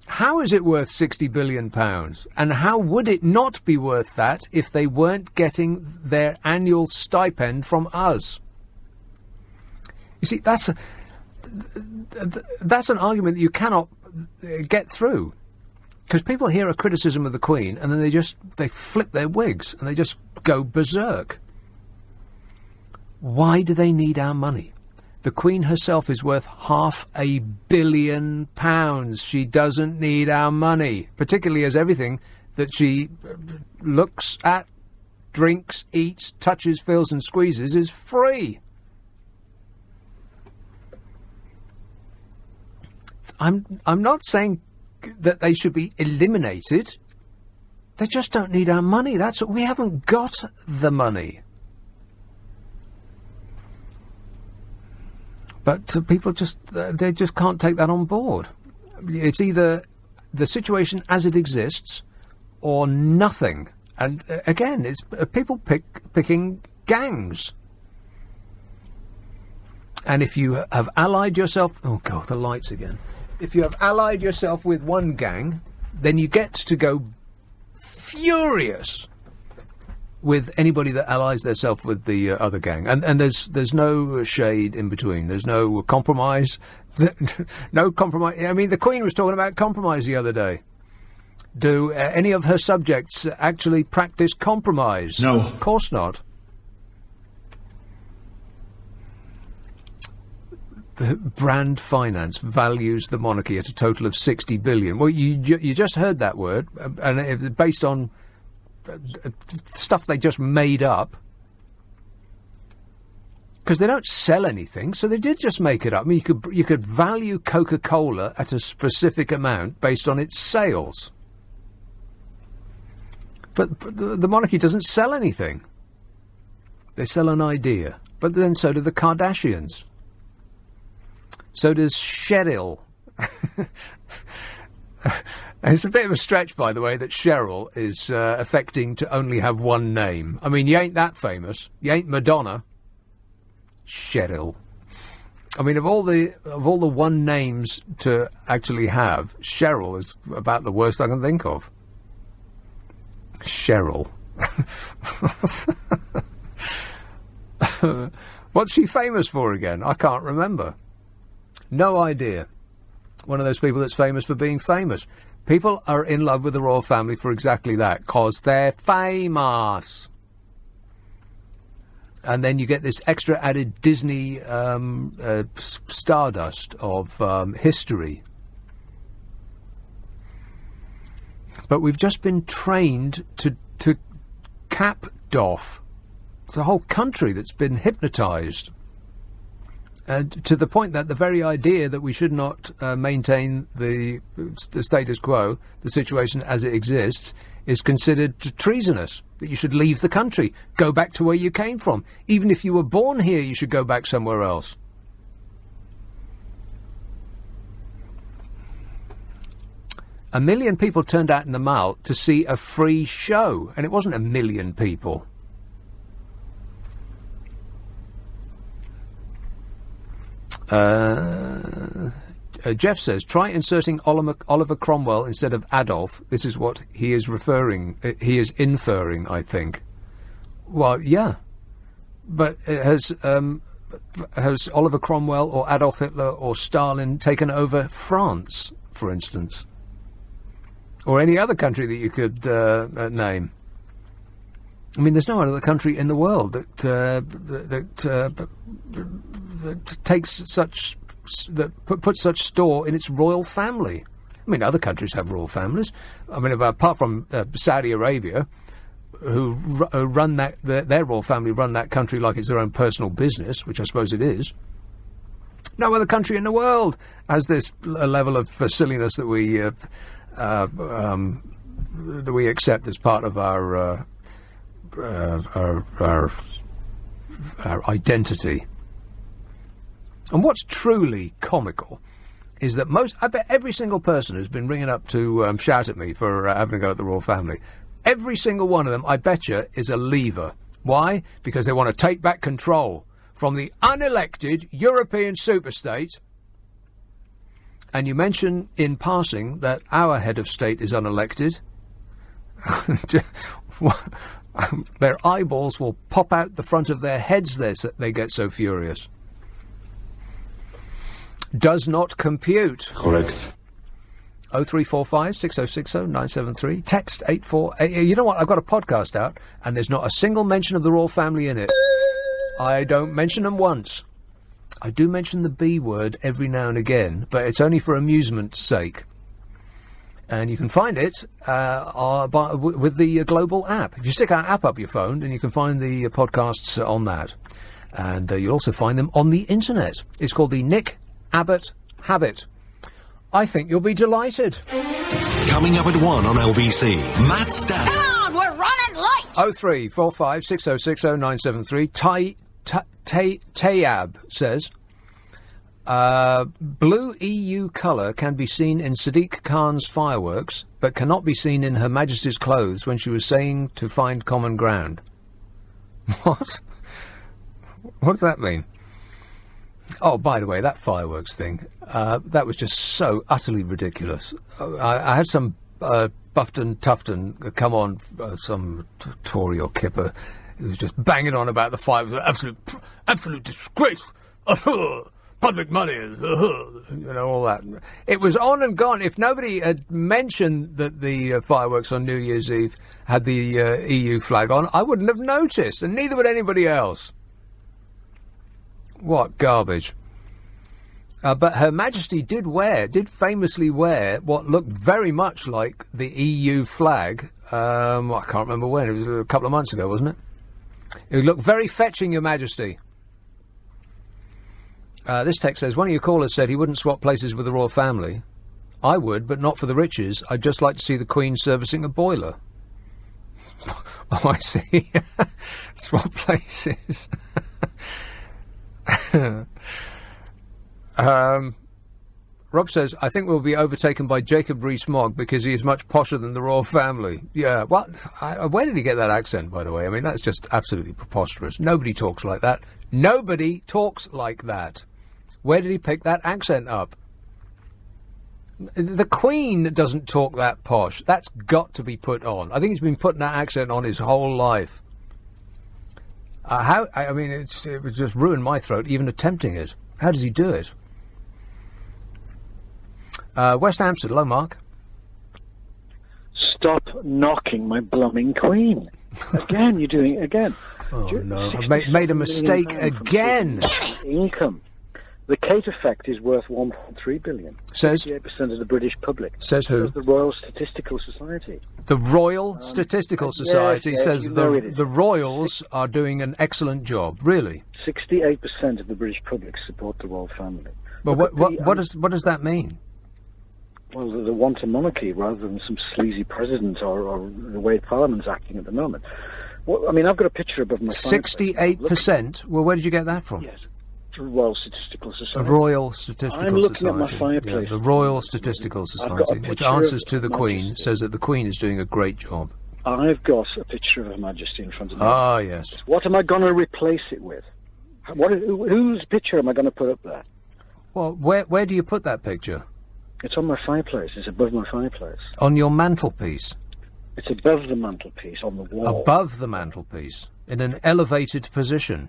How is it worth 60 billion pounds? And how would it not be worth that if they weren't getting their annual stipend from us? You see, that's an argument that you cannot get through. Because people hear a criticism of the Queen and then they flip their wigs and they just go berserk. Why do they need our money? The Queen herself is worth £500 million. She doesn't need our money, particularly as everything that she looks at, drinks, eats, touches, feels and squeezes is free. I'm not saying that they should be eliminated. They just don't need our money. That's what we haven't got the money. But people they just can't take that on board. It's either the situation as it exists or nothing. And again, it's people picking gangs. And if you have allied yourself... Oh, God, the lights again. If you have allied yourself with one gang, then you get to go furious with anybody that allies themselves with the other gang. And there's no shade in between. There's no compromise. No compromise. I mean, the Queen was talking about compromise the other day. Do any of her subjects actually practice compromise? No. Of course not. The Brand finance values the monarchy at a total of 60 billion. Well, you just heard that word, and it's based on stuff they just made up. Because they don't sell anything, so they did just make it up. I mean, you could value Coca-Cola at a specific amount based on its sales. But the monarchy doesn't sell anything. They sell an idea. But then so do the Kardashians. So does Cheryl. It's a bit of a stretch, by the way, that Cheryl is affecting to only have one name. I mean, you ain't that famous. You ain't Madonna. Cheryl. I mean, of all the one names to actually have, Cheryl is about the worst I can think of. Cheryl. What's she famous for again? I can't remember. No idea. One of those people that's famous for being famous. People are in love with the royal family for exactly that, 'cause they're famous. And then you get this extra added Disney stardust of history. But we've just been trained to cap doff. It's a whole country that's been hypnotised. To the point that the very idea that we should not maintain the status quo, the situation as it exists, is considered treasonous, that you should leave the country, go back to where you came from. Even if you were born here, you should go back somewhere else. 1 million people turned out in the Mall to see a free show, and it wasn't 1 million people. Jeff says, try inserting Oliver Cromwell instead of Adolf. This is what he is inferring, I think. Well, yeah. But has Oliver Cromwell or Adolf Hitler or Stalin taken over France, for instance? Or any other country that you could name? I mean, there's no other country in the world that takes such... that puts such store in its royal family. I mean, other countries have royal families. I mean, apart from Saudi Arabia, who run their royal family run that country like it's their own personal business, which I suppose it is. No other country in the world has this level of silliness that we accept as part of our identity. And what's truly comical is that I bet every single person who's been ringing up to shout at me for having a go at the royal family, every single one of them, I bet you, is a leaver. Why? Because they want to take back control from the unelected European superstate. And you mention in passing that our head of state is unelected. Their eyeballs will pop out the front of their heads. They get so furious. Does not compute. Correct. 0345 6060 973. Text 848. You know what? I've got a podcast out, and there's not a single mention of the royal family in it. I don't mention them once. I do mention the B word every now and again, but it's only for amusement's sake. And you can find it with the global app. If you stick our app up your phone, then you can find the podcasts on that. And you'll also find them on the internet. It's called the Nick Abbot Habit. I think you'll be delighted. Coming up at 1 on LBC, Matt Stan. Come on, we're running late. 0345 6060 973. Tayab says, blue EU colour can be seen in Sadiq Khan's fireworks, but cannot be seen in Her Majesty's clothes when she was saying to find common ground. What? What does that mean? Oh, by the way, that fireworks thing, that was just so utterly ridiculous. I had some Buffton Tufton come on, some Tory or Kipper, who was just banging on about the fireworks. Absolute disgrace. Public money, all that. It was on and gone. If nobody had mentioned that the fireworks on New Year's Eve had the EU flag on, I wouldn't have noticed, and neither would anybody else. What garbage. But Her Majesty did famously wear what looked very much like the EU flag. I can't remember when. It was a couple of months ago, wasn't it? It looked very fetching, Your Majesty. This text says, one of your callers said he wouldn't swap places with the royal family. I would, but not for the riches. I'd just like to see the Queen servicing a boiler. Oh, I see. Swap places. Rob says, I think we'll be overtaken by Jacob Rees-Mogg because he is much posher than the royal family. Yeah, what? Where did he get that accent, by the way? I mean, that's just absolutely preposterous. Nobody talks like that. Nobody talks like that. Where did he pick that accent up? The Queen doesn't talk that posh. That's got to be put on. I think he's been putting that accent on his whole life. I mean, it would just ruin my throat, even attempting it. How does he do it? West Hampstead, hello, Mark. Stop knocking my blooming Queen. Again, you're doing it again. Oh, no. I've made a mistake again. Income. The Kate effect is worth 1.3 billion. Says 58% of the British public. Says who? The Royal Statistical Society. The Royal Statistical Society says the Royals are doing an excellent job. Really? 68% of the British public support the royal family. But what does that mean? Well, they want a monarchy rather than some sleazy president or the way Parliament's acting at the moment. Well, I mean, I've got a picture above my 68%? Well, where did you get that from? Yes. Royal Statistical Society. The Royal Statistical I'm looking Society. at my fireplace. Yeah, the Royal Statistical Society, which answers to the Queen, says that the Queen is doing a great job. I've got a picture of Her Majesty in front of me. Ah, yes. What am I going to replace it with? Whose picture am I going to put up there? Well, where do you put that picture? It's on my fireplace. It's above my fireplace. On your mantelpiece? It's above the mantelpiece, on the wall. Above the mantelpiece, in an elevated position?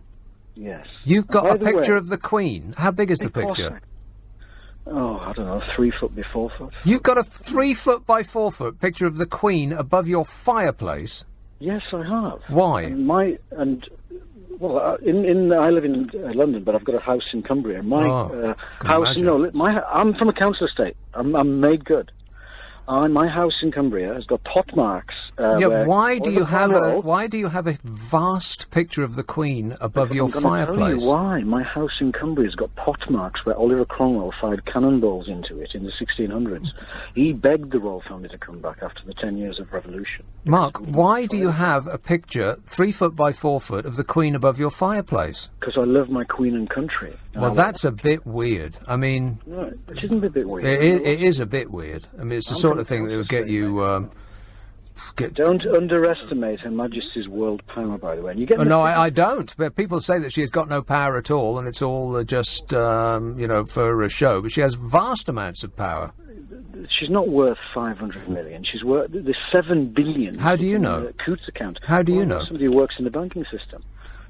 Yes. You've got a picture way, of the Queen. How big is the picture? I don't know, 3 foot by 4 foot. You've got a 3 foot by 4 foot picture of the Queen above your fireplace? Yes, I have. Why? I live in London, but I've got a house in Cumbria. My house, I'm from a council estate. I'm made good. My house in Cumbria has got pot marks. Why do you have a vast picture of the Queen above your fireplace? Tell you why. My house in Cumbria has got pot marks where Oliver Cromwell fired cannonballs into it in the 1600s. He begged the royal family to come back after the 10 years of revolution. Mark, why do you have a picture 3 foot by 4 foot of the Queen above your fireplace? Because I love my Queen and country. Well, that's a bit weird. I mean... No, it isn't a bit weird. It is a bit weird. I mean, it's the sort of thing that would get you... Don't underestimate Her Majesty's world power, by the way. And you get no, I don't. But people say that she's got no power at all, and it's all just, for a show. But she has vast amounts of power. She's not worth 500 million. She's worth the 7 billion. How do you know? Coots account. How do you know? Somebody who works in the banking system.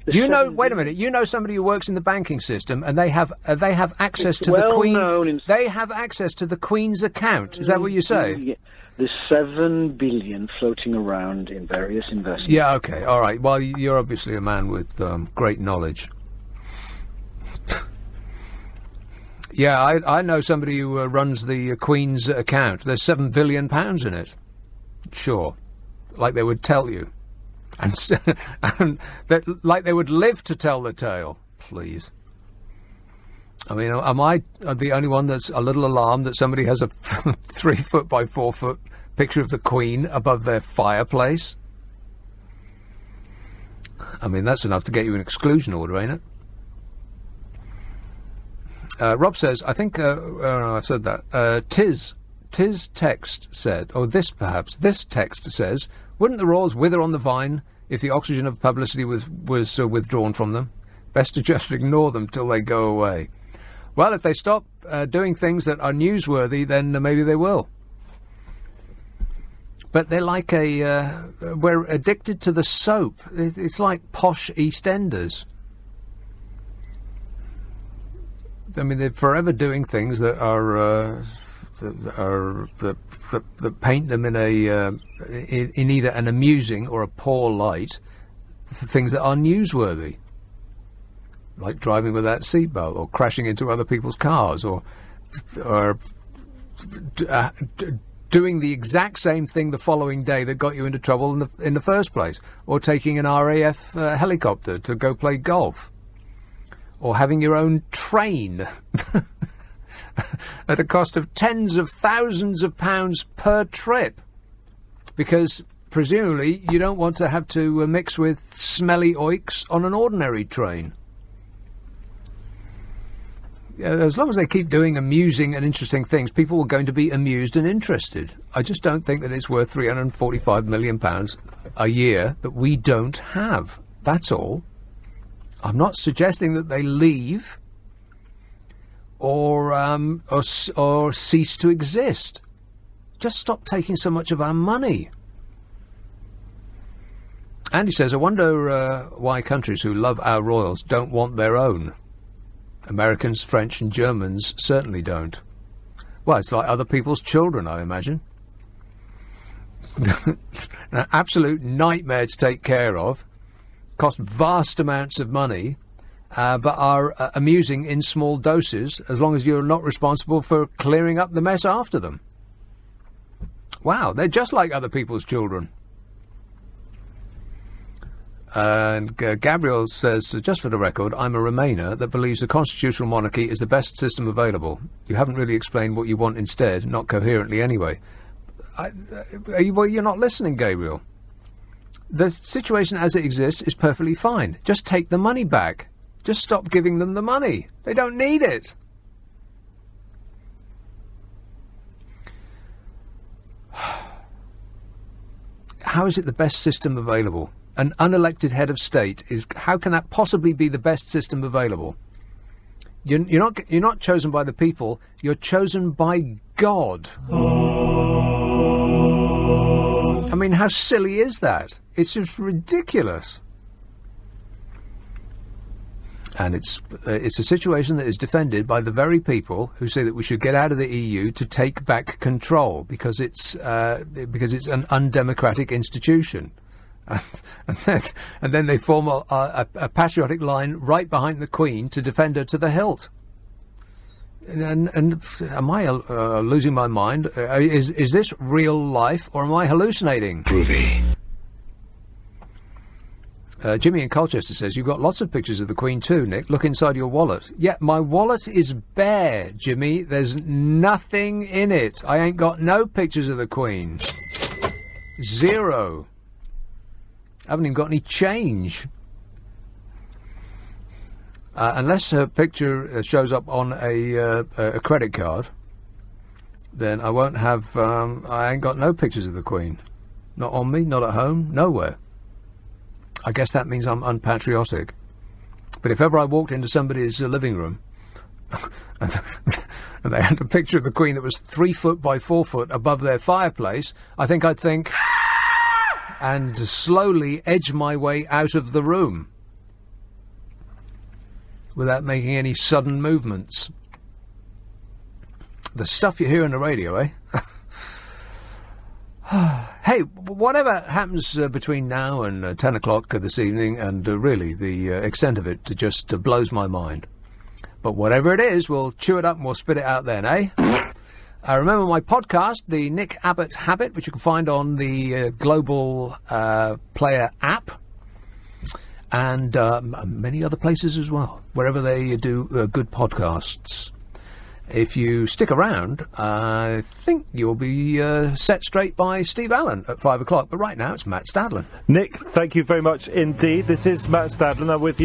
Wait a minute. You know somebody who works in the banking system, and they have access to the Queen. They have access to the Queen's account. Is that what you say? There's 7 billion floating around in various investments. Yeah. Okay. All right. Well, you're obviously a man with great knowledge. Yeah, I know somebody who runs the Queen's account. There's £7 billion in it. Sure, like they would tell you. And that, like they would live to tell the tale, please. I mean, am I the only one that's a little alarmed that somebody has a 3 foot by 4 foot picture of the Queen above their fireplace? I mean, that's enough to get you an exclusion order, ain't it? Rob says, I think, I've said that. Tis text said, this text says, wouldn't the Royals wither on the vine if the oxygen of publicity was withdrawn from them? Best to just ignore them till they go away. Well, if they stop doing things that are newsworthy, then maybe they will. But they're like we're addicted to the soap. It's like posh EastEnders. I mean, they're forever doing things that that paint them in in either an amusing or a poor light. Things that are newsworthy, like driving without seatbelt, or crashing into other people's cars, or doing the exact same thing the following day that got you into trouble in the first place, or taking an RAF helicopter to go play golf, or having your own train at a cost of tens of thousands of pounds per trip, because presumably you don't want to have to mix with smelly oiks on an ordinary train. As long as they keep doing amusing and interesting things, people are going to be amused and interested. I just don't think that it's worth £345 million a year that we don't have. That's all. I'm not suggesting that they leave or cease to exist. Just stop taking so much of our money. Andy says, I wonder why countries who love our royals don't want their own. Americans, French and Germans certainly don't. Well, it's like other people's children, I imagine. An absolute nightmare to take care of. Cost vast amounts of money, but are amusing in small doses, as long as you're not responsible for clearing up the mess after them. Wow, they're just like other people's children. And Gabriel says, just for the record, I'm a Remainer that believes the constitutional monarchy is the best system available. You haven't really explained what you want instead, not coherently anyway. Well, you're not listening, Gabriel. The situation as it exists is perfectly fine. Just take the money back. Just stop giving them the money. They don't need it. How is it the best system available? An unelected head of state is... How can that possibly be the best system available? You're not chosen by the people. You're chosen by God. I mean, how silly is that? It's just ridiculous. And it's a situation that is defended by the very people who say that we should get out of the EU to take back control because it's an undemocratic institution. And then they form a patriotic line right behind the Queen to defend her to the hilt. And am I losing my mind? Is this real life or am I hallucinating? Groovy. Jimmy in Colchester says, you've got lots of pictures of the Queen too, Nick. Look inside your wallet. Yeah, my wallet is bare, Jimmy. There's nothing in it. I ain't got no pictures of the Queen. Zero. I haven't even got any change. Unless her picture shows up on a credit card, then I won't have... I ain't got no pictures of the Queen. Not on me, not at home, nowhere. I guess that means I'm unpatriotic. But if ever I walked into somebody's living room and they had a picture of the Queen that was 3 foot by 4 foot above their fireplace, I think I'd think and slowly edge my way out of the room without making any sudden movements. The stuff you hear on the radio, eh? Hey, whatever happens between now and 10 o'clock this evening, and really the extent of it just blows my mind. But whatever it is, we'll chew it up and we'll spit it out then, eh? Remember my podcast, the Nick Abbot Habit, which you can find on the Global Player app, and many other places as well, wherever they do good podcasts. If you stick around, I think you'll be set straight by Steve Allen at 5 o'clock. But right now, it's Matt Stadlen. Nick, thank you very much indeed. This is Matt Stadlen. I'm with you.